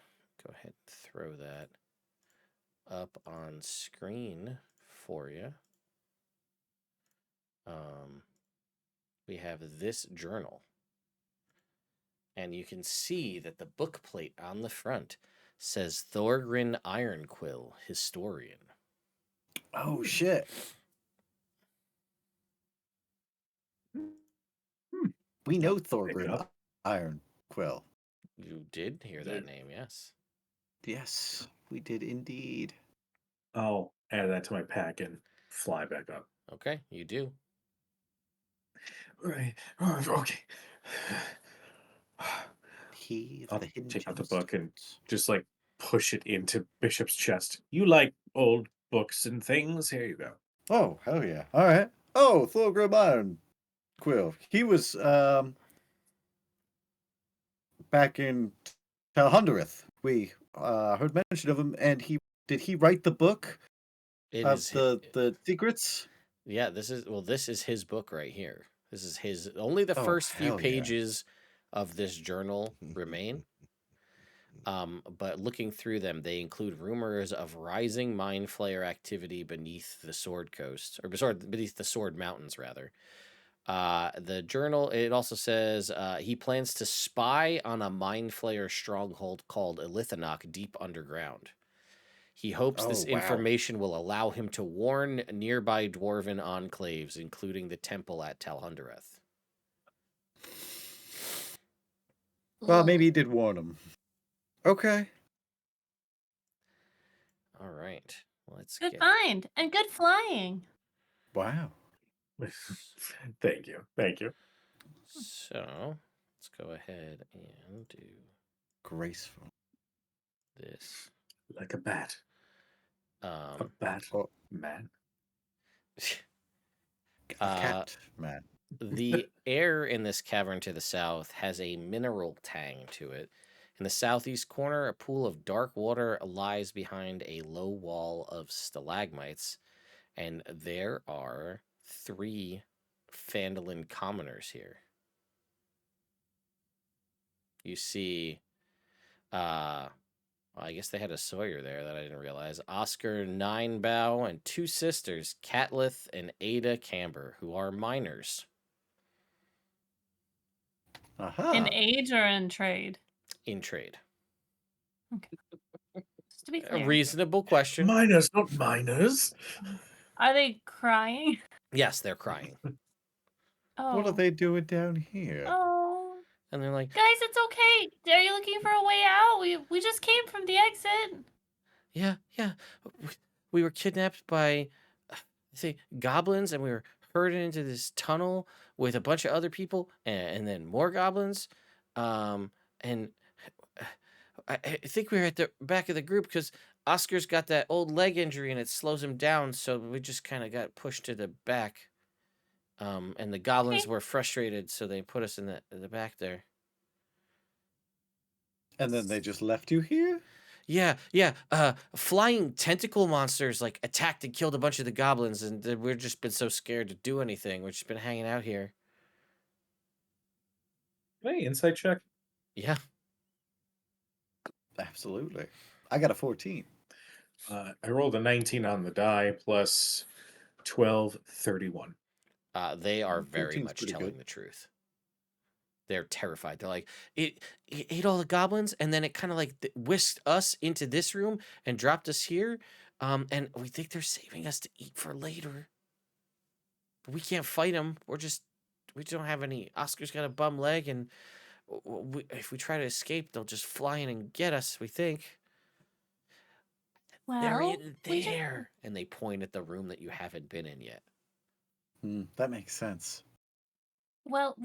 Go ahead and throw that up on screen for you. We have this journal, and you can see that the book plate on the front says Thorgrin Ironquill, historian. Oh shit. Hmm. We know Pick it Thorgrin up. Iron Quill. You did hear that name, yes. Yes, we did indeed. I'll add that to my pack and fly back up. Okay, you do. Right. Okay. Key of I'll the hidden take out the book and gemstones. just like push it into Bishop's chest. You like old books and things? Here you go. Oh, hell yeah. All right. Oh, Thorgrim Iron Quill. He was back in Talhundereth. We heard mention of him, and he write the book It of is the secrets? yeah, this is his book right here. This is his only the Oh, first few hell yeah. pages of this journal remain. But looking through them, they include rumors of rising mind flayer activity beneath the Sword Coast, or beneath the Sword Mountains, rather. The journal, it also says he plans to spy on a mind flayer stronghold called Elithanok deep underground. He hopes Oh, this wow. information will allow him to warn nearby dwarven enclaves, including the temple at Talhundereth. Well, maybe he did warn him. Okay. All right, let's Good get. find and good flying. Wow. Thank you. Thank you. So let's go ahead and do Graceful. this. Like a bat. A Um, bat Oh, man. a uh, cat, man. the air in this cavern to the south has a mineral tang to it. In the southeast corner, a pool of dark water lies behind a low wall of stalagmites, and there are 3 Phandalin commoners here. You see, well, I guess they had a Sawyer there that I didn't realize. Oscar Ninebow and 2 sisters, Catlith and Ada Camber, who are miners Aha. In age or in trade? in trade. Just to be A clear. reasonable question. Miners, not miners. Are they crying? Yes, they're crying. Oh. What are they doing down here? Oh. And they're like, Guys, it's okay. Are you looking for a way out? We just came from the exit. yeah. We were kidnapped by, say, goblins, and we were herded into this tunnel with a bunch of other people, and then more goblins. And I think we were at the back of the group because Oscar's got that old leg injury and it slows him down, so we just kind of got pushed to the back. And the goblins Okay. were frustrated, so they put us in the back there. And then they just left you here? Yeah. Flying tentacle monsters like attacked and killed a bunch of the goblins, and we've just been so scared to do anything. We've just been hanging out here. Hey, insight check. Yeah. Absolutely. I got a 14. I rolled a 19 on the die plus 12, 31. They are very 14's much pretty telling good. the truth. They're terrified. They're like, it ate all the goblins, and then it kind of like whisked us into this room and dropped us here. And we think they're saving us to eat for later. But we can't fight them. We don't have any. Oscar's got a bum leg, and if we try to escape, they'll just fly in and get us. We think they're Well, in we just there, and they point at the room that you haven't been in yet. That makes sense. Well,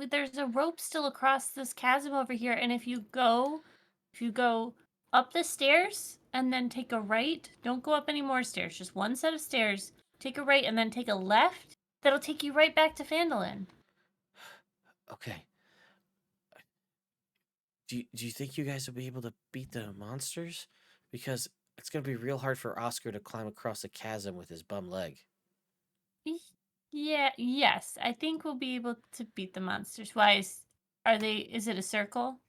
there's a rope still across this chasm over here, and if you go up the stairs and then take a right, don't go up any more stairs, just one set of stairs. Take a right and then take a left. That'll take you right back to Phandalin. Okay. Do you think you guys will be able to beat the monsters? Because it's gonna be real hard for Oscar to climb across the chasm with his bum leg. Yeah, yes, I think we'll be able to beat the monsters. Why is it a circle?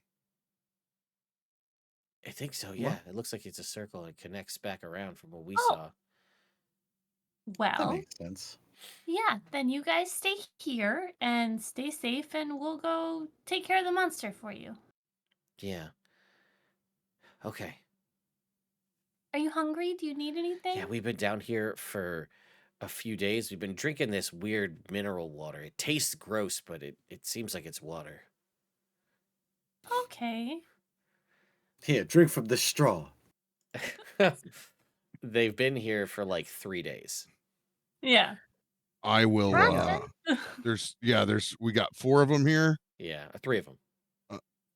I think so, What? yeah. It looks like it's a circle and connects back around from what we Oh. saw. That Well, makes sense. yeah, then you guys stay here and stay safe, and we'll go take care of the monster for you. Yeah. Okay. Are you hungry? Do you need anything? Yeah, we've been down here for a few days. We've been drinking this weird mineral water. It tastes gross, but it seems like it's water. Okay. Here, drink from the straw. They've been here for like 3 days. Yeah. I will. We got 4 of them here. Yeah, 3 of them.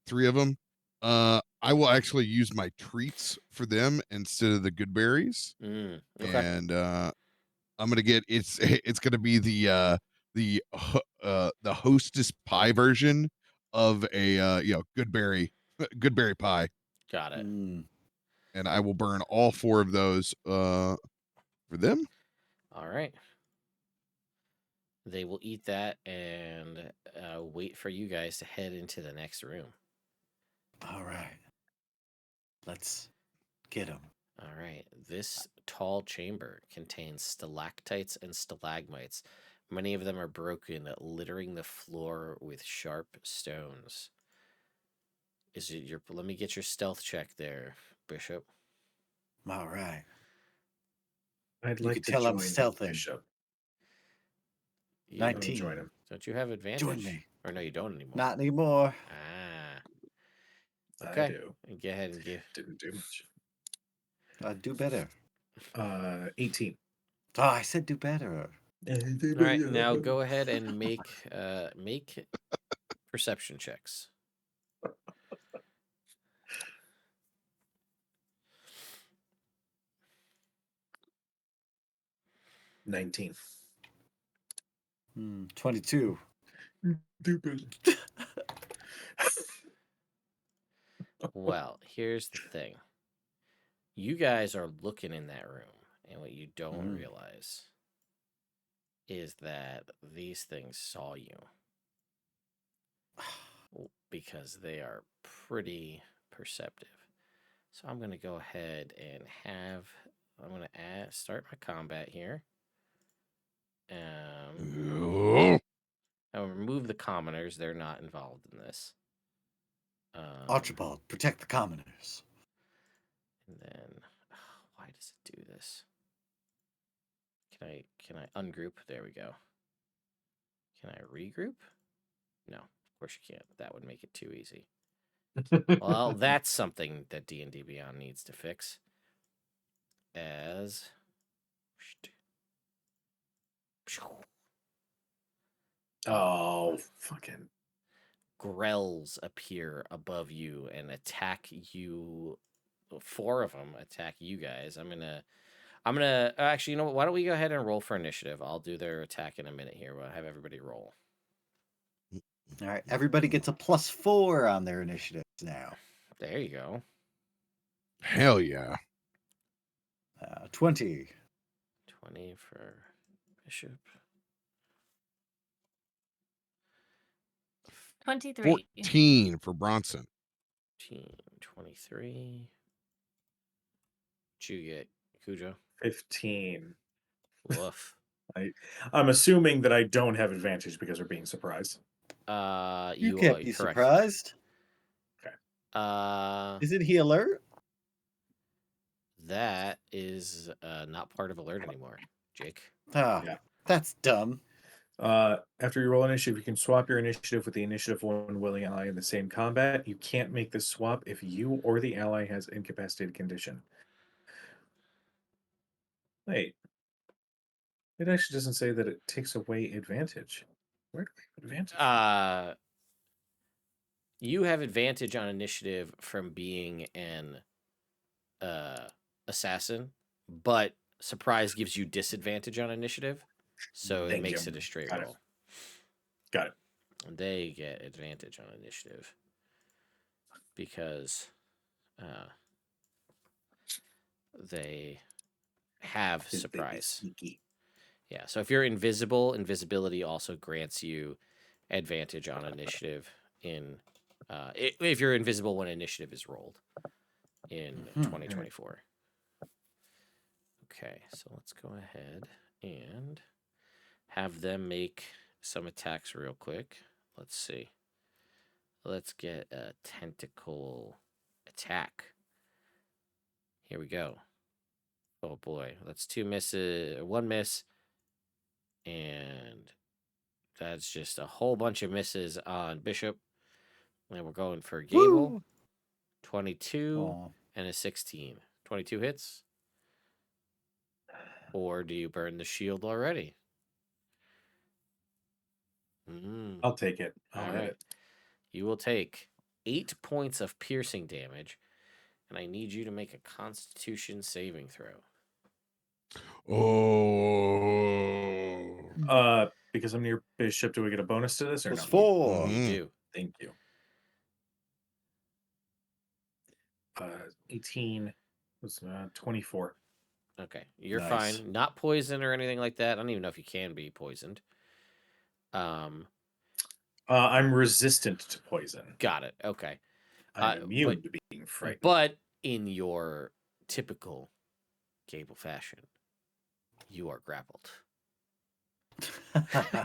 3 of them. I will actually use my treats for them instead of the good berries, Okay. and I'm gonna get it's gonna be the hostess pie version of a good berry pie, Got it. Mm. and I will burn all 4 of those for them. All right. They will eat that and wait for you guys to head into the next room. All right. Let's get them. All right. This tall chamber contains stalactites and stalagmites. Many of them are broken, littering the floor with sharp stones. Is it your? Let me get your stealth check there, Bishop. All right. I'd You like could to tell I'm join stealthing. Bishop. You, Let me 19. join him. don't you have advantage? Join me. Or no, you don't anymore. Not anymore. Ah. I Okay. do. Go ahead and give. Didn't do much. I'd do better. 18. Oh, I said do better. All right. Now go ahead and make perception checks. $19. 22. Well, here's the thing. You guys are looking in that room, and what you don't realize is that these things saw you. Because they are pretty perceptive. So I'm going to go ahead and I'm going to start my combat here. I'll remove the commoners. They're not involved in this. Archibald, protect the commoners. And then, why does it do this? Can I ungroup? There we go. Can I regroup? No, of course you can't. That would make it too easy. Well, that's something that D&D Beyond needs to fix. As Oh, fucking. grells appear above you and attack you. 4 of them attack you guys. I'm gonna actually, you know what? Why don't we go ahead and roll for initiative? I'll do their attack in a minute here. We'll have everybody roll. All right. Everybody gets a +4 on their initiatives now. There you go. Hell yeah. 20. 20 for Bishop. 23. 14 for Bronson. 23. What'd you get, Cujo? 15. Woof. I'm assuming that I don't have advantage because we're being surprised. You You can't are be correct. surprised. Uh, Isn't he alert? that is not part of alert anymore, Jake. Ah, Yeah. that's dumb. After you roll initiative, you can swap your initiative with the initiative of one willing ally in the same combat. You can't make this swap if you or the ally has incapacitated condition. Wait. It actually doesn't say that it takes away advantage. Where do we have advantage? You have advantage on initiative from being an assassin, but surprise gives you disadvantage on initiative, so it Thank makes you. it a straight Got it. roll. Got it. And they get advantage on initiative because they have His baby's surprise. sneaky. Yeah, so if you're invisible, invisibility also grants you advantage on initiative in if you're invisible when initiative is rolled in 2024. Okay, so let's go ahead and have them make some attacks real quick. Let's see. Let's get a tentacle attack. Here we go. Oh boy, that's 2 misses, 1 miss, and that's just a whole bunch of misses on Bishop. And we're going for Gable. Woo! 22 Aw. and a 16. 22 hits? Or do you burn the shield already? I'll take it. I'll All hit right. it. You will take 8 points of piercing damage, and I need you to make a Constitution saving throw. Oh. Because I'm near Bishop, do we get a bonus to this or no? Plus 4. You Mhm. do. Thank you. 18 was 24. Okay, you're Nice. fine. Not poisoned or anything like that. I don't even know if you can be poisoned. I'm resistant to poison. Got it. Okay. I'm immune to being frightened. But in your typical Gable fashion, you are grappled.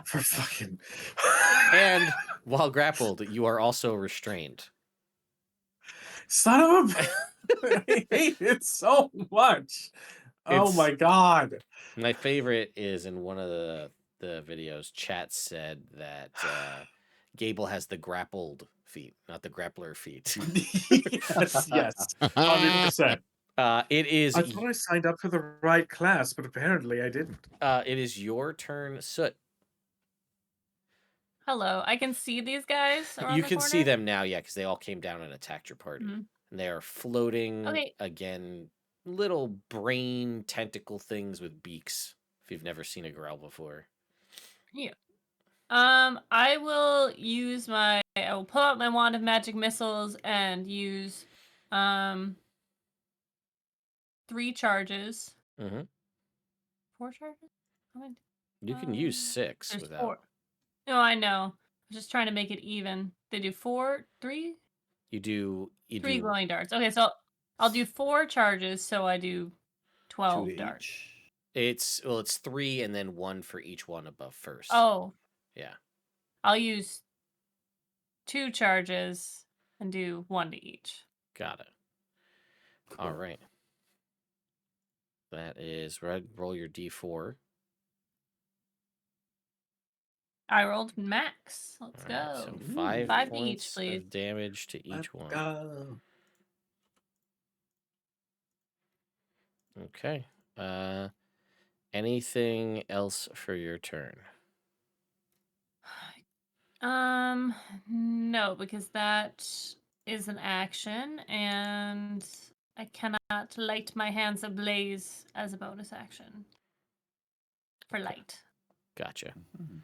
For fucking. And while grappled, you are also restrained. Son of a. I hate it so much. Oh It's- my god. My favorite is in one of the videos, chat said that Gable has the grappled feet, not the grappler feet. yes. 100%. It is I thought I signed up for the right class, but apparently I didn't. it is your turn, Soot. Hello, I can see these guys around You the can see corner? them now, yeah, because they all came down and attacked your party. Mhm. And they are floating Okay. again, little brain tentacle things with beaks. If you've never seen a growl before. Yeah. I will use I will pull out my wand of magic missiles and use 3 charges. Mm-hmm. 4 charges? How many? You can use 6 There's without. 4. No, I know. I'm just trying to make it even. They do 4, 3? You do 3 glowing darts. Okay, so I'll do 4 charges, so I do 2 12 to darts. each. It's 3 and then 1 for each one above first. Oh, Yeah. I'll use 2 charges and do 1 to each. Got it. All right. That is right. Roll your d4. I rolled max. Let's All right, go. so Ooh. 5 5 to each, points please. of damage to each one. Go. Okay. Anything else for your turn? No, because that is an action, and I cannot light my hands ablaze as a bonus action. For light. Gotcha.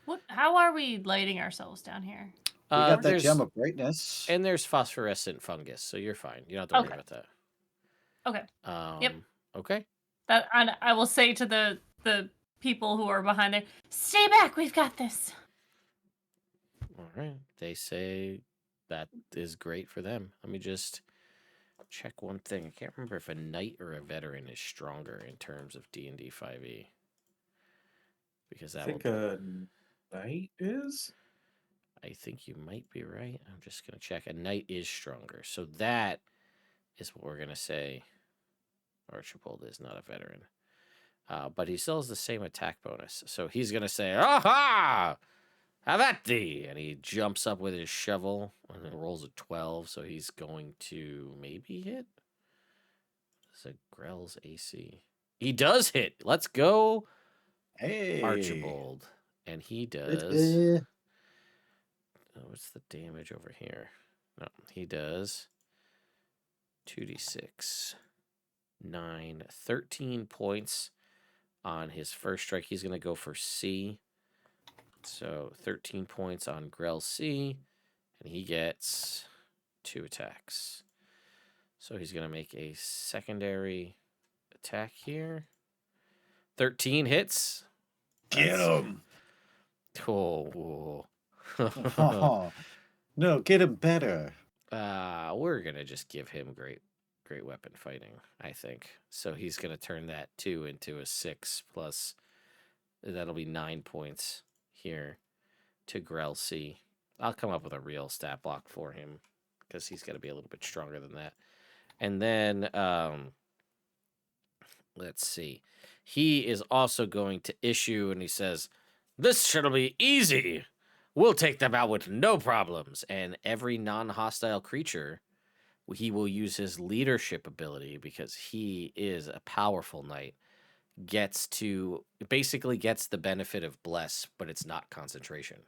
What? How are we lighting ourselves down here? We got that there's- gem of brightness. And there's phosphorescent fungus, so you're fine. You don't have to worry Okay. about that. Okay. Yep. Okay. That I will say to the people who are behind there, stay back. We've got this. All right. They say that is great for them. Let me just check one thing. I can't remember if a knight or a veteran is stronger in terms of D&D 5e. Because I that think will. a knight is. I think you might be right. I'm just going to check. A knight is stronger. So that is what we're going to say. Archibald is not a veteran. But he still has the same attack bonus. So he's going to say, "Aha! Have at thee!" And he jumps up with his shovel and it rolls a 12. So he's going to maybe hit. It's a Grell's AC. He does hit. Let's go, Hey. Archibald. And he does It's What's the damage over here? No, he does 2d6, 9, 13 points on his first strike. He's going to go for C. So 13 points on Grell C, and he gets 2 attacks. So he's going to make a secondary attack here. 13 hits. Get him. Oh. Oh, no, get him better. We're going to just give him great weapon fighting, I think. So he's going to turn that 2 into a 6 plus. That'll be 9 points here to Grell C. I'll come up with a real stat block for him because he's got to be a little bit stronger than that. And then, let's see. He is also going to issue, and he says, "This shall be easy. We'll take them out with no problems." And every non-hostile creature, he will use his leadership ability because he is a powerful knight. Basically gets the benefit of bless, but it's not concentration.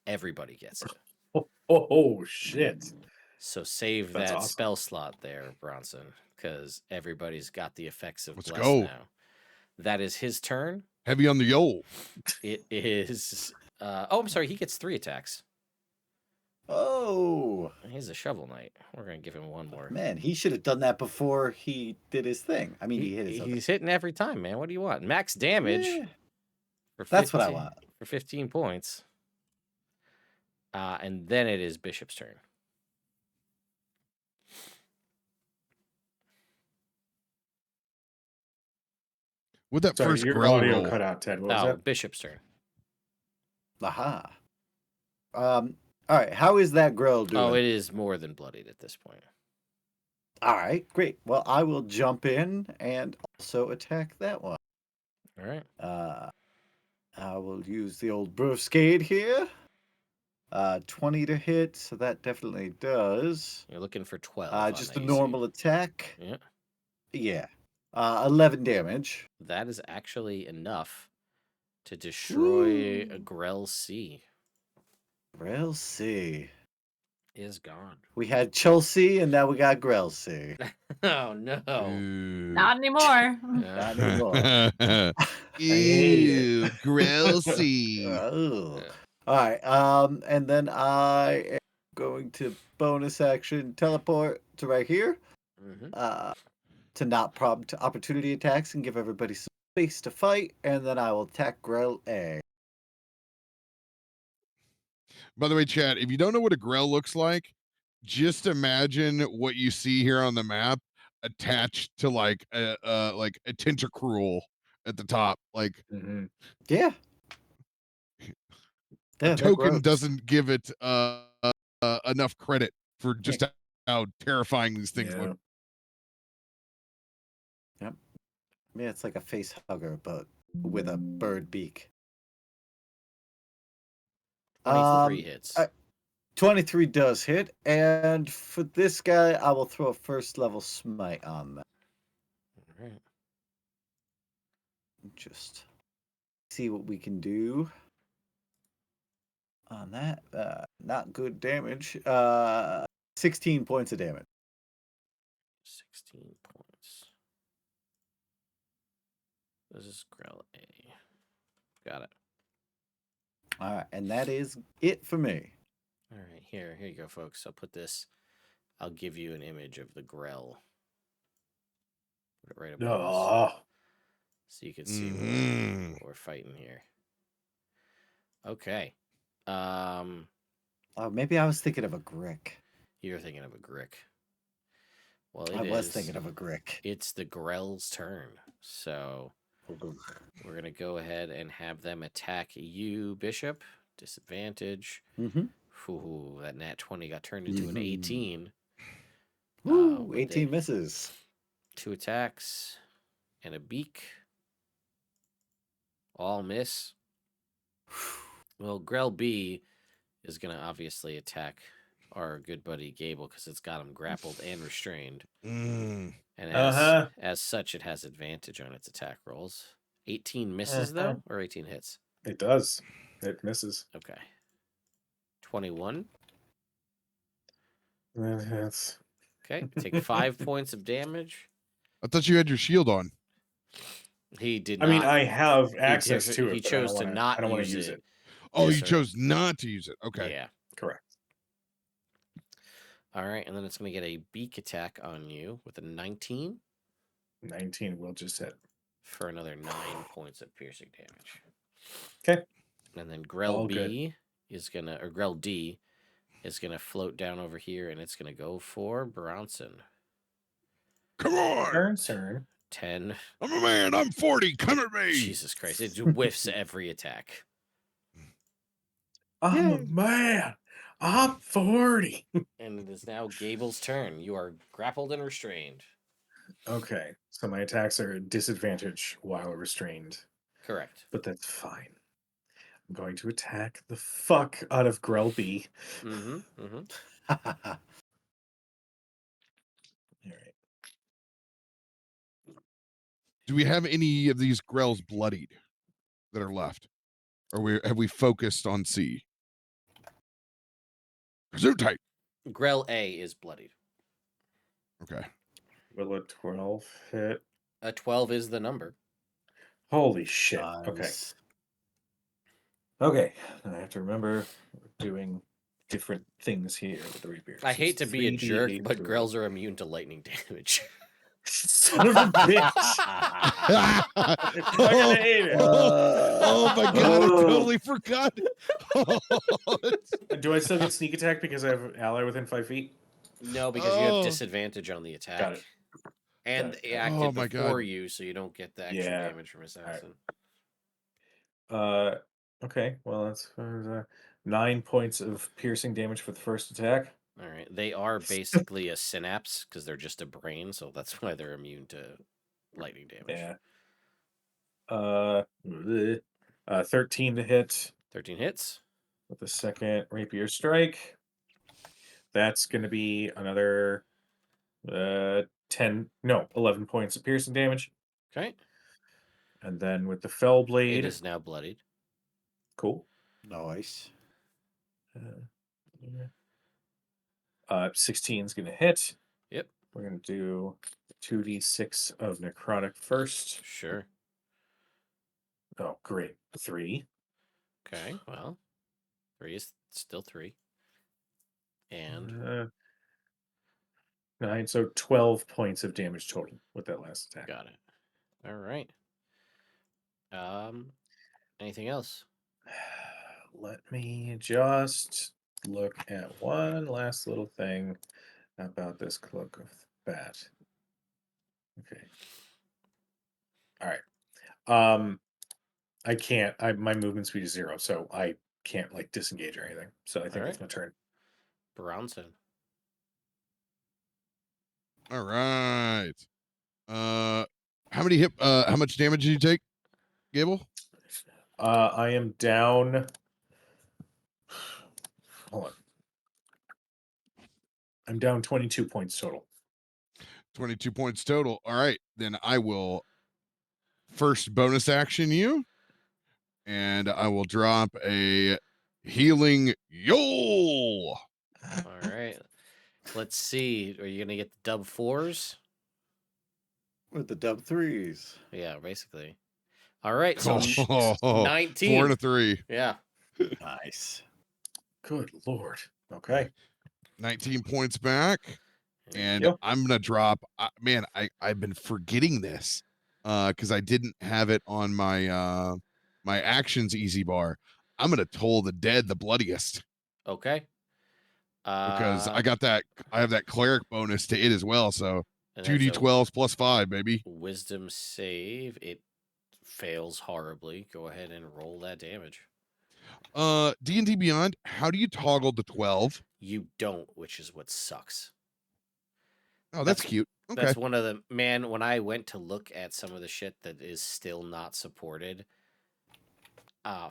Everybody gets it. Oh shit. So save That's that awesome. spell slot there, Bronson, because everybody's got the effects of Let's bless go. now. That is his turn. Heavy on the yole. It is. I'm sorry. He gets 3 attacks. Oh, He's a shovel knight. We're gonna give him one more. man, he should have done that before he did his thing. I mean, he hit his other. He's hitting every time, man. What do you want? Max damage. Yeah, For that's what I 15 want. For 15 points. And then it is Bishop's turn. With that Sorry, first your Grell audio roll, cut out, Ted. What was that? Bishop's turn. Aha. All right. How is that Grell doing? Oh, it is more than bloodied at this point. All right, great. Well, I will jump in and also attack that one. All right. I will use the old Broscade here. 20 to hit, so that definitely does. You're looking for 12. on Just the a AC. normal attack. Yeah. Yeah. 11 damage. That is actually enough to destroy a Woo. Grell C. Grell C. Is gone. We had Chelsea, and now we got Grell C. Oh no. Not anymore. Not anymore. Ew, Grell C. Oh. All right. And then I am going to bonus action teleport to right here. Mm-hmm. To not prompt opportunity attacks and give everybody some space to fight, and then I will attack Grell A. By the way, Chad, if you don't know what a Grell looks like, just imagine what you see here on the map attached to like a tentacruel at the top. Like Mhm. Yeah. a they're token gross. doesn't give it enough credit for just how terrifying these things Yeah. look. Yeah, it's like a face hugger, but with a bird beak. 23 hits. 23 does hit, and for this guy, I will throw a first level smite on that. All right. Just see what we can do on that. Not good damage. 16 points of damage. 16 points. This is Grell A. Got it. All right, and that is it for me. All right, here you go, folks. I'll put this. I'll give you an image of the Grell. Put it right above us, Oh. so you can see what we're fighting here. Okay. Maybe I was thinking of a Grick. You're thinking of a Grick. Well, I was thinking of a Grick. It's the Grell's turn, so we're gonna go ahead and have them attack you, Bishop. Disadvantage. Mm-hmm. Ooh, that nat 20 got turned into an 18. Woo, but 18 misses. 2 attacks and a beak. All miss. Well, Grell B is going to obviously attack our good buddy Gable because it's got him grappled and restrained. And as such, it has advantage on its attack rolls. 18 misses, though, or 18 hits? It does. It misses. Okay. 21. That's Okay, take 5 points of damage. I thought you had your shield on. He did I mean, not. I have access to He it, but I chose don't to want to. not I don't want to use use it. it. Oh, you Sir. chose not to use it. Okay. Yeah. Correct. All right, and then it's going to get a beak attack on you with a 19 19 will just hit. for another 9 points of piercing damage. Okay. And then Grell All good. B is going to, or Grell D is going to float down over here, and it's going to go for Bronson. Come on. Turn. 10. I'm a man. I'm 40. Come at me. Jesus Christ. It whiffs every attack. I'm a Yay. man. I'm 40. And it is now Gable's turn. You are grappled and restrained. Okay, so my attacks are at disadvantage while restrained, Correct. but that's fine. I'm going to attack the fuck out of Grelby. Mm-hmm. Mm-hmm. All right. Do we have any of these Grells bloodied that are left? Or have we focused on C? Zoom type. Grell A is bloodied. Okay. Will a 12 hit? A 12 is the number. Holy shit. Okay. Nice. Okay. I have to remember doing different things here with the rapier. I So hate it's to be a jerk, 3d8 but total. Grells are immune to lightning damage. Son of a bitch. I fucking hate it. Oh my god, I totally forgot. Do I still get sneak attack because I have an ally within 5 feet? No, because you have Oh. disadvantage on the attack. Got it. And Got it. it Oh acted my before God. you, so you don't get the extra Yeah. damage from assassin. Okay. Well, that's 9 points of piercing damage for the first attack. All right. They are basically a synapse because they're just a brain, so that's why they're immune to lightning damage. Yeah. 13 to hit 13 hits. with the second rapier strike. That's going to be another 11 points of piercing damage. Okay. And then with the fell It blade, is now bloodied. cool. Nice. 16 is going to hit. Yep. We're going to do 2d6 of necrotic first. Sure. Oh, great. 3. Okay. Well, 3 is still 3. And 9, so 12 points of damage total with that last attack. got it. All right. Anything else? Let me just look at one last little thing about this Cloak of the Bat. Okay. All right. I can't. My movement speed is 0, so I can't like disengage or anything. So I think All it's right. my turn. Bronson. All right. How much damage did you take, Gable? I am down. Hold on. I'm down 22 points total. 22 points total. All right. Then I will first bonus action you. And I will drop a healing Yole. All right. Let's see. Are you going to get the dub 4s? With the dub 3s. Yeah, basically. All right. So 19. 4 and a 3. Yeah. Nice. Good lord. Okay. 19 points back. And Yep. I'm gonna drop. I've been forgetting this because I didn't have it on my my actions easy bar. I'm gonna toll the dead the bloodiest Okay. because I have that cleric bonus to it as well. So and that's a 2d12s plus 5, baby. wisdom save. It fails horribly. Go ahead and roll that damage. D&D Beyond. How do you toggle the 12? You don't, which is what sucks. Oh, that's cute. Okay. That's one of the when I went to look at some of the shit that is still not supported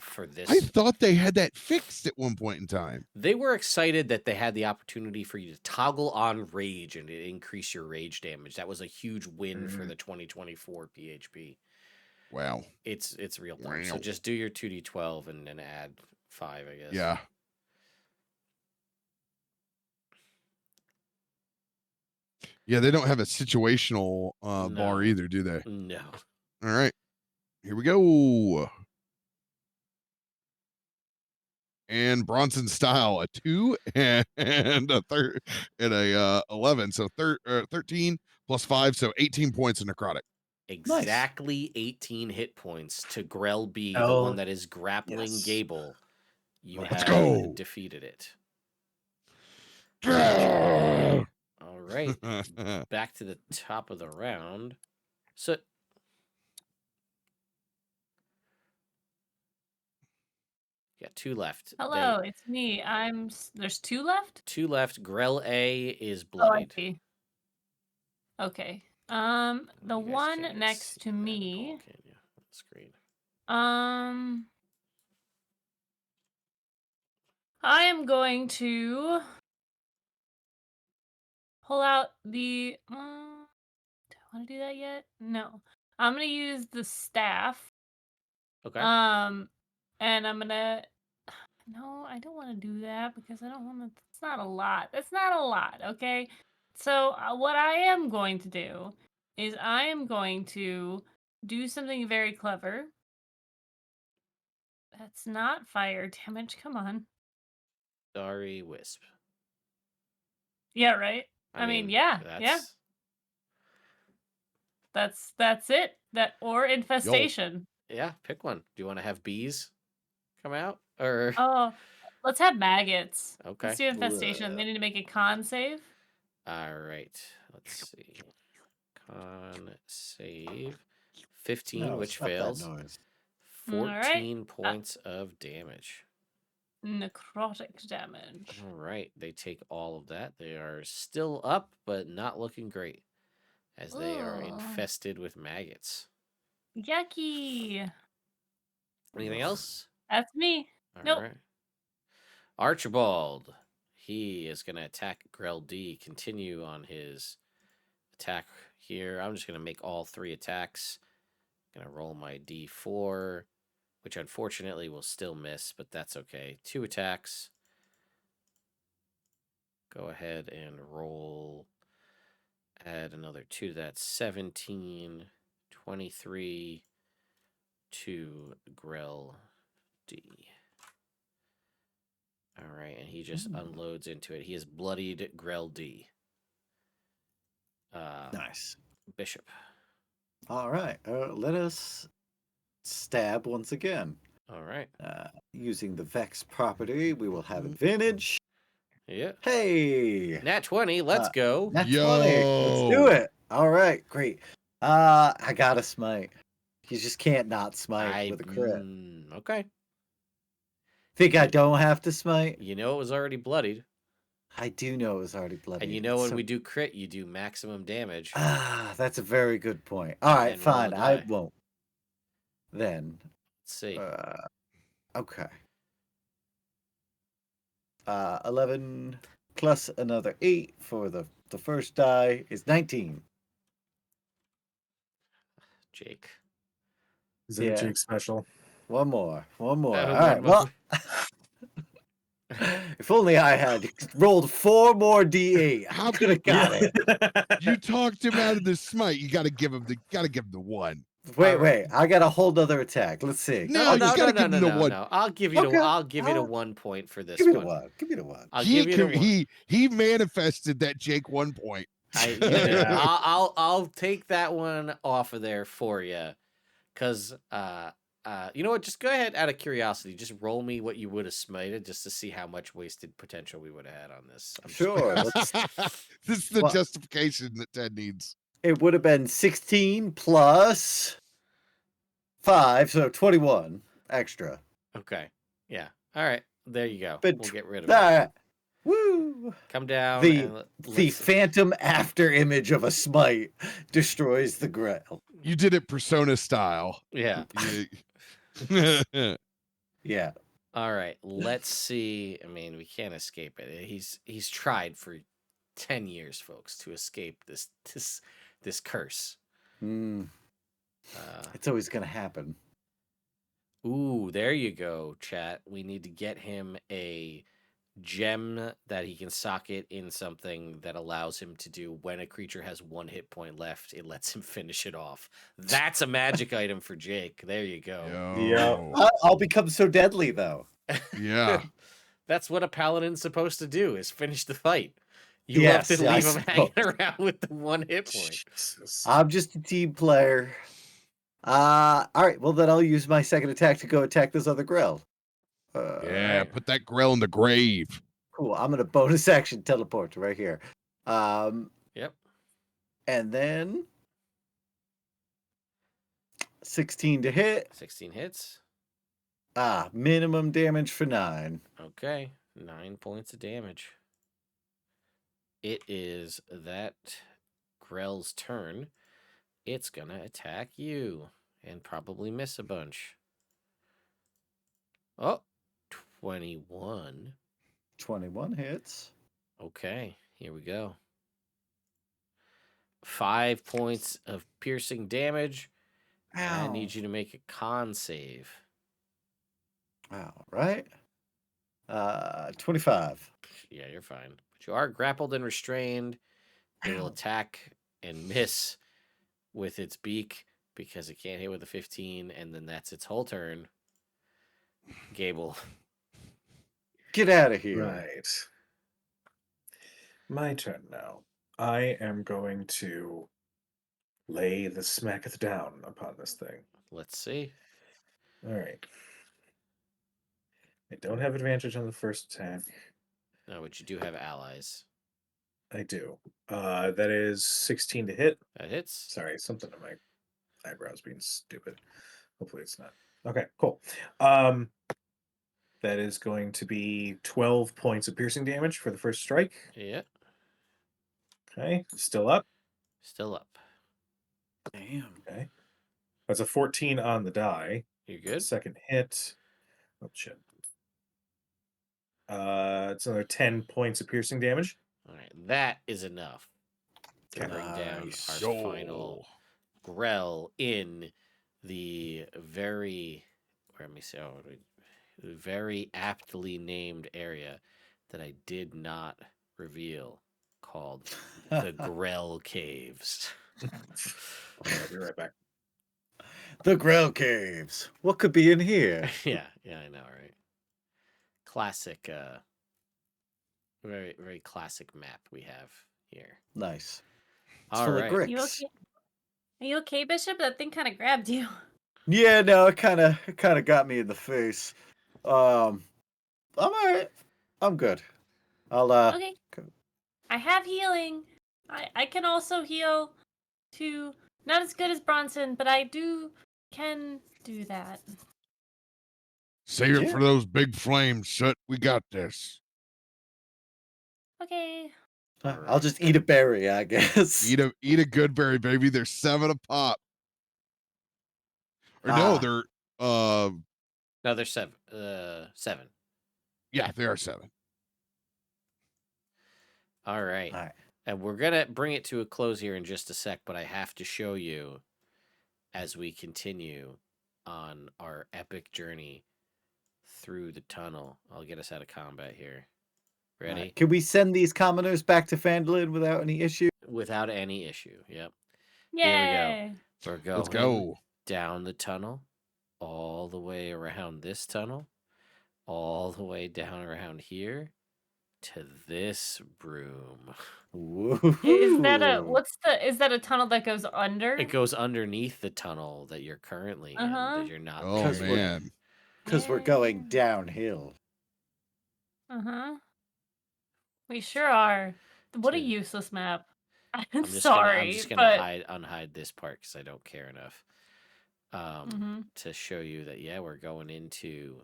for this. I thought they had that fixed at one point in time. They were excited that they had the opportunity for you to toggle on rage and to increase your rage damage. That was a huge win for the 2024 PHP. Wow. It's real dumb. So Wow. just do your 2d12 and then add 5, I guess. Yeah. Yeah, they don't have a situational bar No. either, do they? No. All right, here we go. And Bronson style, a 2 and a third and a 11. So 13 plus 5, so 18 points of necrotic. Exactly 18 hit points to Grell B, the Oh, one that is grappling yes. Gable. You Let's have go. defeated it. Grrr. All right. Back to the top of the round. So got 2 left. Hello, it's me. There's 2 left? 2 left. Grell A is Oh, I bloodied. see. Okay. The You guys one can't next see to that at all, me. can you, on the screen? I am going to pull out the. Do I want to do that yet? No. I'm gonna use the staff. Okay. And I'm gonna. No, I don't want to do that because I don't want to. It's not a lot. That's not a lot. Okay. So what I am going to do is I am going to do something very clever. That's not fire damage. Come on. Sorry, Wisp. Yeah, right. I mean, yeah, yeah. That's it. That or infestation. Yeah, pick one. Do you want to have bees come out or Oh, let's have maggots. okay? Let's do infestation. They need to make a con save. All right. Let's see. Con save 15, No, which stop that fails. noise. 14 points of damage. Necrotic damage. All right. They take all of that. They are still up, but not looking great as they are Ugh. infested with maggots. Yucky. Anything else? That's me. All Nope. right. Archibald. He is going to attack Grell D. Continue on his attack here. I'm just going to make all 3 attacks. Going to roll my D4, which unfortunately will still miss, but that's okay. 2 attacks. Go ahead and roll. Add another 2 to that. 17, 23 to Grell D. All right, and he just unloads into it. He has bloodied Grell D. Nice. Bishop. All right. Let us stab once again. All right. Using the Vex property, we will have advantage. Yeah. Hey! Nat 20, let's go. Nat 20. Let's do it. All right, great. I got a smite. You just can't not smite with a crit. Okay. Think I don't have to smite? You know it was already bloodied. I do know it was already bloody. And you know when we do crit, you do maximum damage. That's a very good point. All right, And roll a fine. I die. won't. Then. Let's see. Okay. 11 plus another 8 for the first die is 19. Jake. Is it a Jake special? One more. All one right. more. Well, if only I had rolled 4 more D8, I could have got it. You talked him out of the smite. You got to give him the 1. Wait. I got a whole other attack. Let's see. No, you gotta give him the 1. No. I'll give you the 1 point for this Give me one. the 1. Give me the 1. I'll give you the 1. He manifested that Jake 1 point. I'll take that one off of there for you, because you know what? Just go ahead, out of curiosity, just roll me what you would have smited, just to see how much wasted potential we would have had on this. Sure. This is the justification that Ted needs. It would have been 16 plus 5, so 21 extra. Okay. Yeah. All right. There you go. But we'll get rid of all it. right. Woo! Come down. The phantom after image of a smite destroys the grail. You did it Persona style. Yeah. Yeah. All right. Let's see. I mean, we can't escape it. He's tried for 10 years, folks, to escape this curse. It's always gonna happen. Ooh, there you go, chat. We need to get him a gem that he can socket in something that allows him to do when a creature has 1 hit point left, it lets him finish it off. That's a magic item for Jake. There you go. Yo. I'll become so deadly though. Yeah. That's what a paladin's supposed to do, is finish the fight. You Yes, love to I leave him hanging suppose. around with the 1 hit point. Jesus. I'm just a team player. All right. Well, then I'll use my second attack to go attack this other grill. Yeah. Alright. Put that grill in the grave. Cool. I'm gonna bonus action teleport to right here. Yep. And then 16 to hit. 16 hits. Minimum damage for 9. Okay. 9 points of damage. It is that Grell's turn. It's gonna attack you and probably miss a bunch. Oh, 21. 21 hits. Okay, here we go. 5 points of piercing damage. I need you to make a con save. All right. 25. Yeah, you're fine. But you are grappled and restrained. It'll Ow. attack and miss with its beak because it can't hit with a 15, and then that's its whole turn. Gable. Get out of here. Right. My turn now. I am going to lay the smacketh down upon this thing. Let's see. All right. I don't have advantage on the first attack. No, but you do have allies. I do. That is 16 to hit. That hits. Sorry, something in my eyebrows being stupid. Hopefully it's not. Okay, cool. That is going to be 12 points of piercing damage for the first strike. Yeah, Okay, still up. still up. Damn. Okay. That's a 14 on the die. You good? Second hit. Oh shit. It's another 10 points of piercing damage. All right, that is enough to bring down Nice. our final Grell in the very, let me see, very aptly named area that I did not reveal, called the Grell Caves. I'll be right back. The Grail Caves. What could be in here? yeah, I know, right? Classic, very, very classic map we have here. Nice. It's All full right. of You gricks. okay? Are you okay, Bishop? That thing kind of grabbed you. Yeah, no, it kind of got me in the face. I'm all right. I'm good. I'll Okay. I have healing. I can also heal too. Not as good as Bronson, but I can do that. Save it Yeah. for those big flames, Soot. We got this. Okay. I'll just eat a berry, I guess. Eat a good berry, baby. They're 7 a pop. Or no, Ah. they're No, there's 7. 7. yeah, they are 7. All right. All right. And we're going to bring it to a close here in just a sec, but I have to show you as we continue on our epic journey through the tunnel. I'll get us out of combat here. All Ready? right. Can we send these commoners back to Phandalin without any issue? Without any issue. Yep. Yay! Here we go. We're going Let's go. down the tunnel, all the way around this tunnel, all the way down around here to this room. Is that Woo. is that a tunnel that goes under? It goes underneath the tunnel that you're currently in, that you're not Oh there we're- yet. man. Because we're going downhill. Uh-huh. We sure are. What a Dude. useless map. I'm I'm just sorry, gonna but unhide this part because I don't care enough Mhm. to show you that we're going into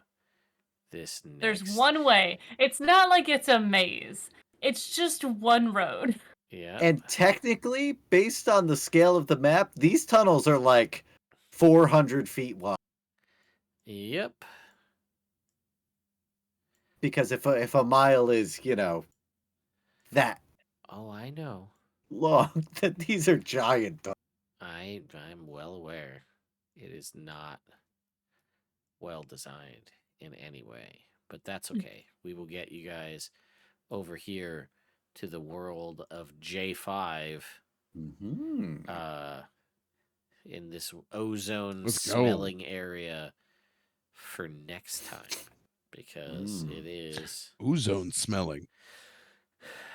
this next. there's one way. It's not like it's a maze. It's just one road. Yeah. And technically, based on the scale of the map, these tunnels are like 400 feet wide. Yep. Because if a mile is, that Oh, I know. long, that these are giant tunnels. I'm well aware. It is not well designed in any way. but that's okay. We will get you guys over here to the world of J5 Mm-hmm. in this ozone Let's go. smelling area for next time because Mm. it is, Ozone smelling.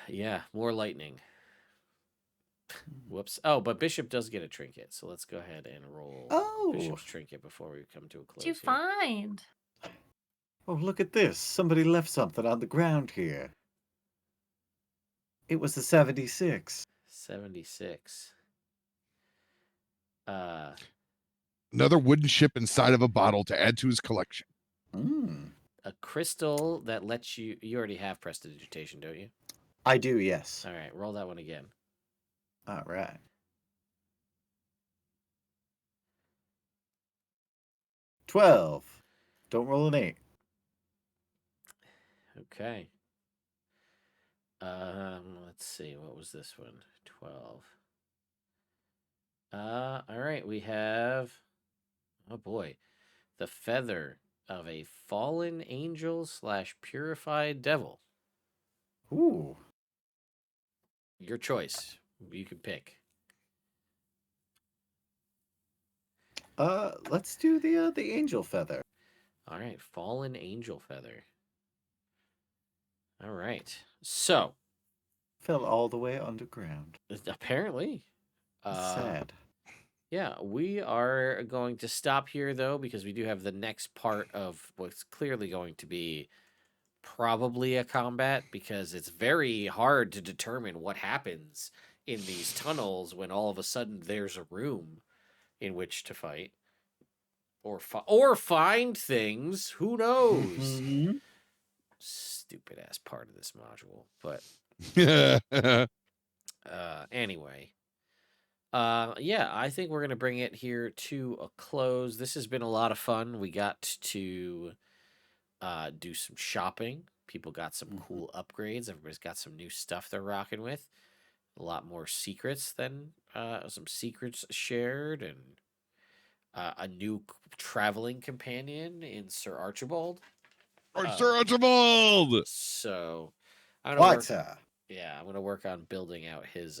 yeah, more lightning. Whoops. Oh, but Bishop does get a trinket, so let's go ahead and roll Oh. Bishop's trinket before we come to a close. What'd you here. find? Oh, look at this. Somebody left something on the ground here. It was a 76. 76. Another wooden ship inside of a bottle to add to his collection. Mm. A crystal that lets you. You already have prestidigitation, don't you? I do, yes. All right, roll that one again. All right. 12. Don't roll an 8. Okay. Let's see. What was this one? 12. All right. We have. Oh boy, the feather of a fallen angel / purified devil. Ooh. Your choice. You can pick. Let's do the angel feather. All right, fallen angel feather. All right. So Fell all the way underground. apparently, Sad. yeah, we are going to stop here though because we do have the next part of what's clearly going to be probably a combat because it's very hard to determine what happens in these tunnels when all of a sudden there's a room in which to fight or find things. Who knows? Mhm. Stupid ass part of this module, but Yeah. anyway. Yeah, I think we're gonna bring it here to a close. This has been a lot of fun. We got to do some shopping. People got some cool upgrades. Everybody's got some new stuff they're rocking with. A lot more secrets than some secrets shared, and a new traveling companion in Sir Archibald. Sir Archibald! So I'm gonna What? work. Yeah, I'm gonna work on building out his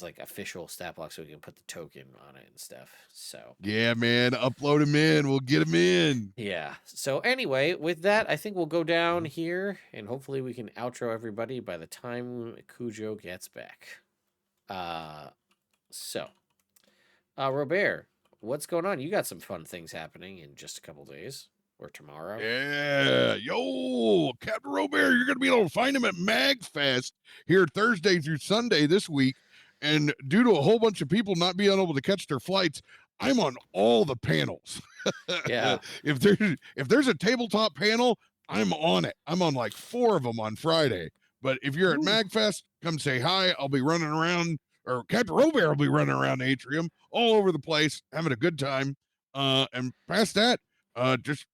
like official stat block so we can put the token on it and stuff. So Yeah, man. Upload him in. We'll get him in. yeah. So anyway, with that, I think we'll go down here and hopefully we can outro everybody by the time Cujo gets back. So Robert, what's going on? You got some fun things happening in just a couple days or tomorrow. Yeah. Yo, Captain Robert, you're going to be able to find him at MagFest here Thursday through Sunday this week. And due to a whole bunch of people not being able to catch their flights, I'm on all the panels. Yeah. If there's a tabletop panel, I'm on it. I'm on like 4 of them on Friday. But if you're at Ooh. MagFest, come say hi. I'll be running around, or Captain Robert will be running around the atrium all over the place, having a good time. And past that, just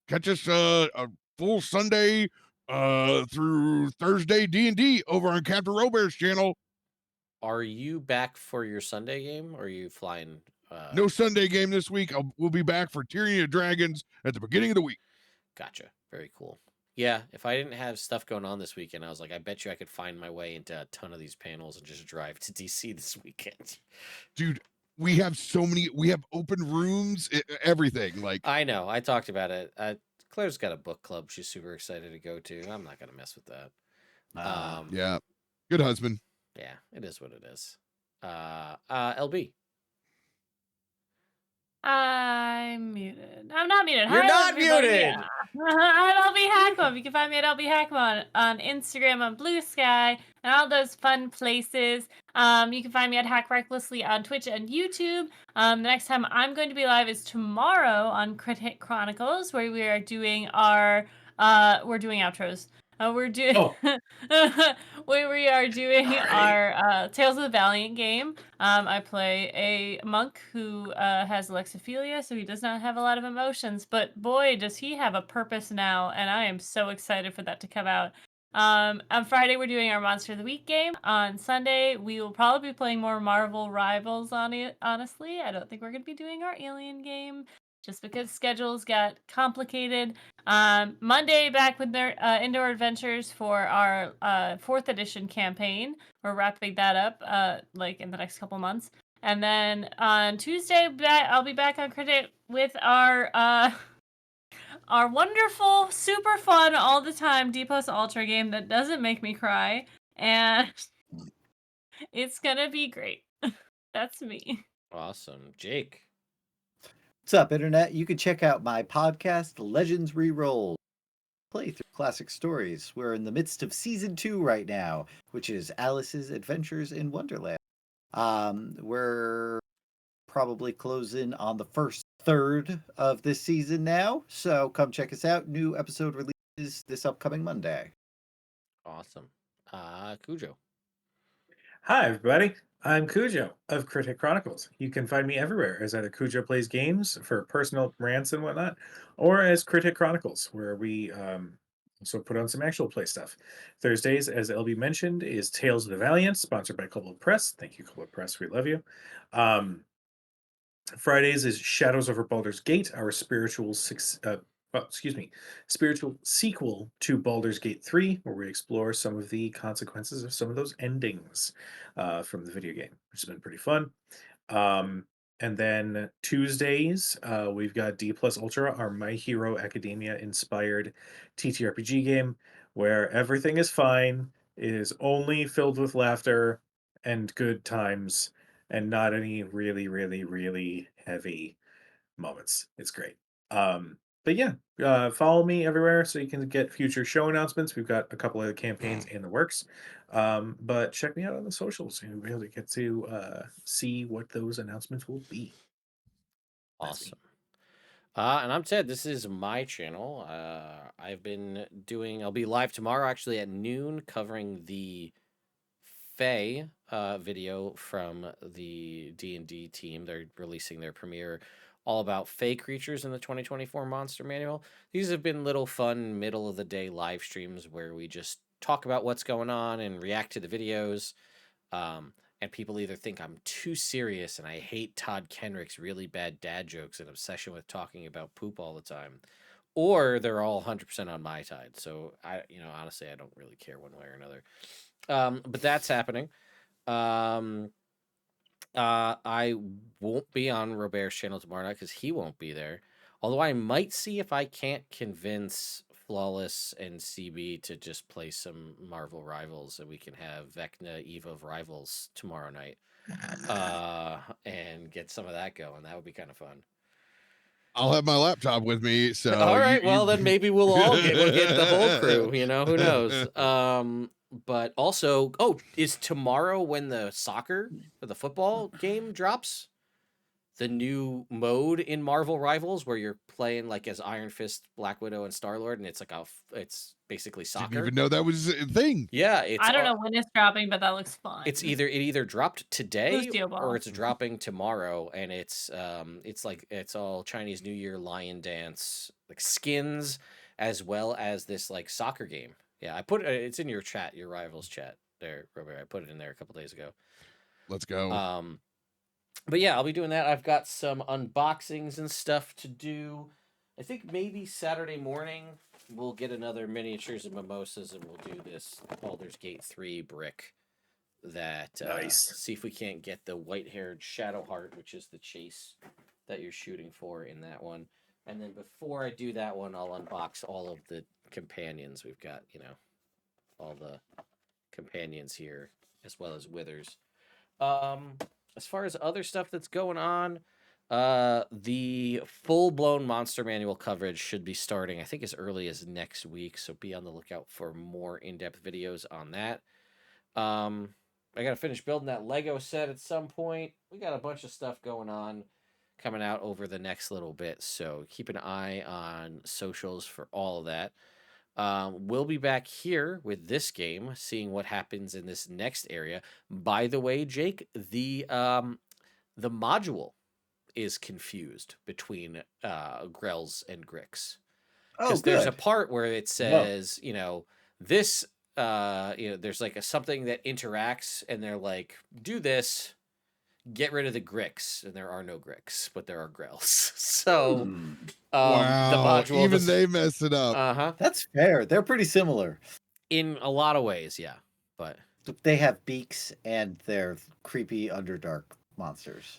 catch us a full Sunday through Thursday D&D over on Captain Robert's channel. Are you back for your Sunday game or are you flying? No Sunday game this week. We'll be back for Tyranny of Dragons at the beginning of the week. Gotcha. Very cool. Yeah, if I didn't have stuff going on this weekend, I was like, I bet you I could find my way into a ton of these panels and just drive to DC this weekend. Dude, we have so many. We have open rooms, everything. Like, I know. I talked about it. Claire's got a book club she's super excited to go to. I'm not going to mess with that. yeah, good husband. Yeah, it is what it is. LB. I'm muted. I'm not muted. You're Hi, not everybody. muted! I'm LB Hackmom. You can find me at LB Hackmom on Instagram, on Blue Sky, and all those fun places. You can find me at Hack Recklessly on Twitch and YouTube. The next time I'm going to be live is tomorrow on Crit Hit Chronicles, where we are doing our we're doing outros. We're doing where we are doing our Tales of the Valiant game. I play a monk who has alexiphilia, so he does not have a lot of emotions, but boy, does he have a purpose now, and I am so excited for that to come out. On Friday, we're doing our Monster of the Week game. On Sunday, we will probably be playing more Marvel Rivals on it. Honestly, I don't think we're going to be doing our Alien game. just because schedules got complicated. Monday back with their indoor adventures for our 4th edition campaign. We're wrapping that up like in the next couple months. And then on Tuesday, I'll be back on Critic with our wonderful, super fun all the time D+ Ultra game that doesn't make me cry, and it's gonna be great. That's me. Awesome. Jake. What's up, Internet? You can check out my podcast, Legends Reroll. Play through classic stories. We're in the midst of season 2 right now, which is Alice's Adventures in Wonderland. We're probably closing on the first third of this season now, so come check us out. New episode releases this upcoming Monday. Awesome. Cujo. Hi, everybody. I'm Cujo of Critic Chronicles. You can find me everywhere as either Cujo Plays Games for personal rants and whatnot, or as Critic Chronicles, where we also put on some actual play stuff. Thursdays, as LB mentioned, is Tales of the Valiant, sponsored by Cobalt Press. Thank you, Cobalt Press. We love you. Fridays is Shadows Over Baldur's Gate, our spiritual spiritual sequel to Baldur's Gate 3, where we explore some of the consequences of some of those endings from the video game, which has been pretty fun. And then Tuesdays, we've got D+ Ultra, our My Hero Academia inspired TTRPG game, where everything is fine, it is only filled with laughter and good times, and not any really, really, really heavy moments. It's great. But yeah, follow me everywhere so you can get future show announcements. We've got a couple of campaigns in the works. But check me out on the socials and you'll be able to get to see what those announcements will be. That's me. Awesome. And I'm Ted. This is my channel. I'll be live tomorrow actually at noon covering the Fae video from the D&D team. They're releasing their premiere all about Fae creatures in the 2024 Monster Manual. These have been little fun middle of the day live streams where we just talk about what's going on and react to the videos. And people either think I'm too serious and I hate Todd Kenrick's really bad dad jokes and obsession with talking about poop all the time, or they're all 100% on my side. So honestly, I don't really care one way or another. But that's happening. I won't be on Robert's channel tomorrow night because he won't be there. Although I might see if I can't convince Flawless and CB to just play some Marvel Rivals and we can have Vecna Eve of Rivals tomorrow night. And get some of that going. That would be kind of fun. I'll have my laptop with me, so all right. Well, then maybe we'll get the whole crew. Who knows? But also, is tomorrow when the soccer or the football game drops? The new mode in Marvel Rivals where you're playing like as Iron Fist, Black Widow, and Star-Lord, and it's like it's basically soccer. Didn't even know that was a thing. Yeah, I don't know when it's dropping, but that looks fun. It either dropped today Lucio or Ball. it's dropping tomorrow, and it's all Chinese New Year lion dance like skins as well as this like soccer game. Yeah, I put it's in your chat, your Rivals chat there, Robert. I put it in there a couple days ago. Let's go. But yeah, I'll be doing that. I've got some unboxings and stuff to do. I think maybe Saturday morning we'll get another miniatures and mimosas and we'll do this Baldur's Gate 3 brick that Nice. see if we can't get the white-haired Shadowheart, which is the chase that you're shooting for in that one. And then before I do that one, I'll unbox all of the companions. We've got, all the companions here as well as withers. As far as other stuff that's going on, the full-blown Monster Manual coverage should be starting, I think, as early as next week, so be on the lookout for more in-depth videos on that. I got to finish building that Lego set at some point. We got a bunch of stuff going on coming out over the next little bit, so keep an eye on socials for all of that. We'll be back here with this game, seeing what happens in this next area. By the way, Jake, the module is confused between Grells and Grix. Because there's a part where it says, this, there's like something that interacts, and they're like, do this, get rid of the Grix, and there are no Grix, but there are Grells. So Hmm. the Wow, module even does, they mess it up. uh-huh, That's fair. They're pretty similar. in a lot of ways, yeah. But They have beaks and they're creepy Underdark monsters.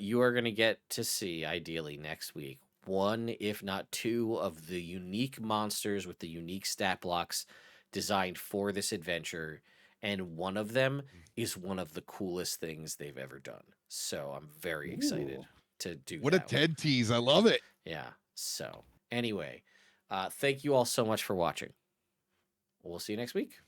you are going to get to see, ideally next week, one, if not two, of the unique monsters with the unique stat blocks designed for this adventure. And one of them is one of the coolest things they've ever done. So I'm very excited Ooh. to do What a that. TED tease. I love it. Yeah. So anyway, thank you all so much for watching. We'll see you next week.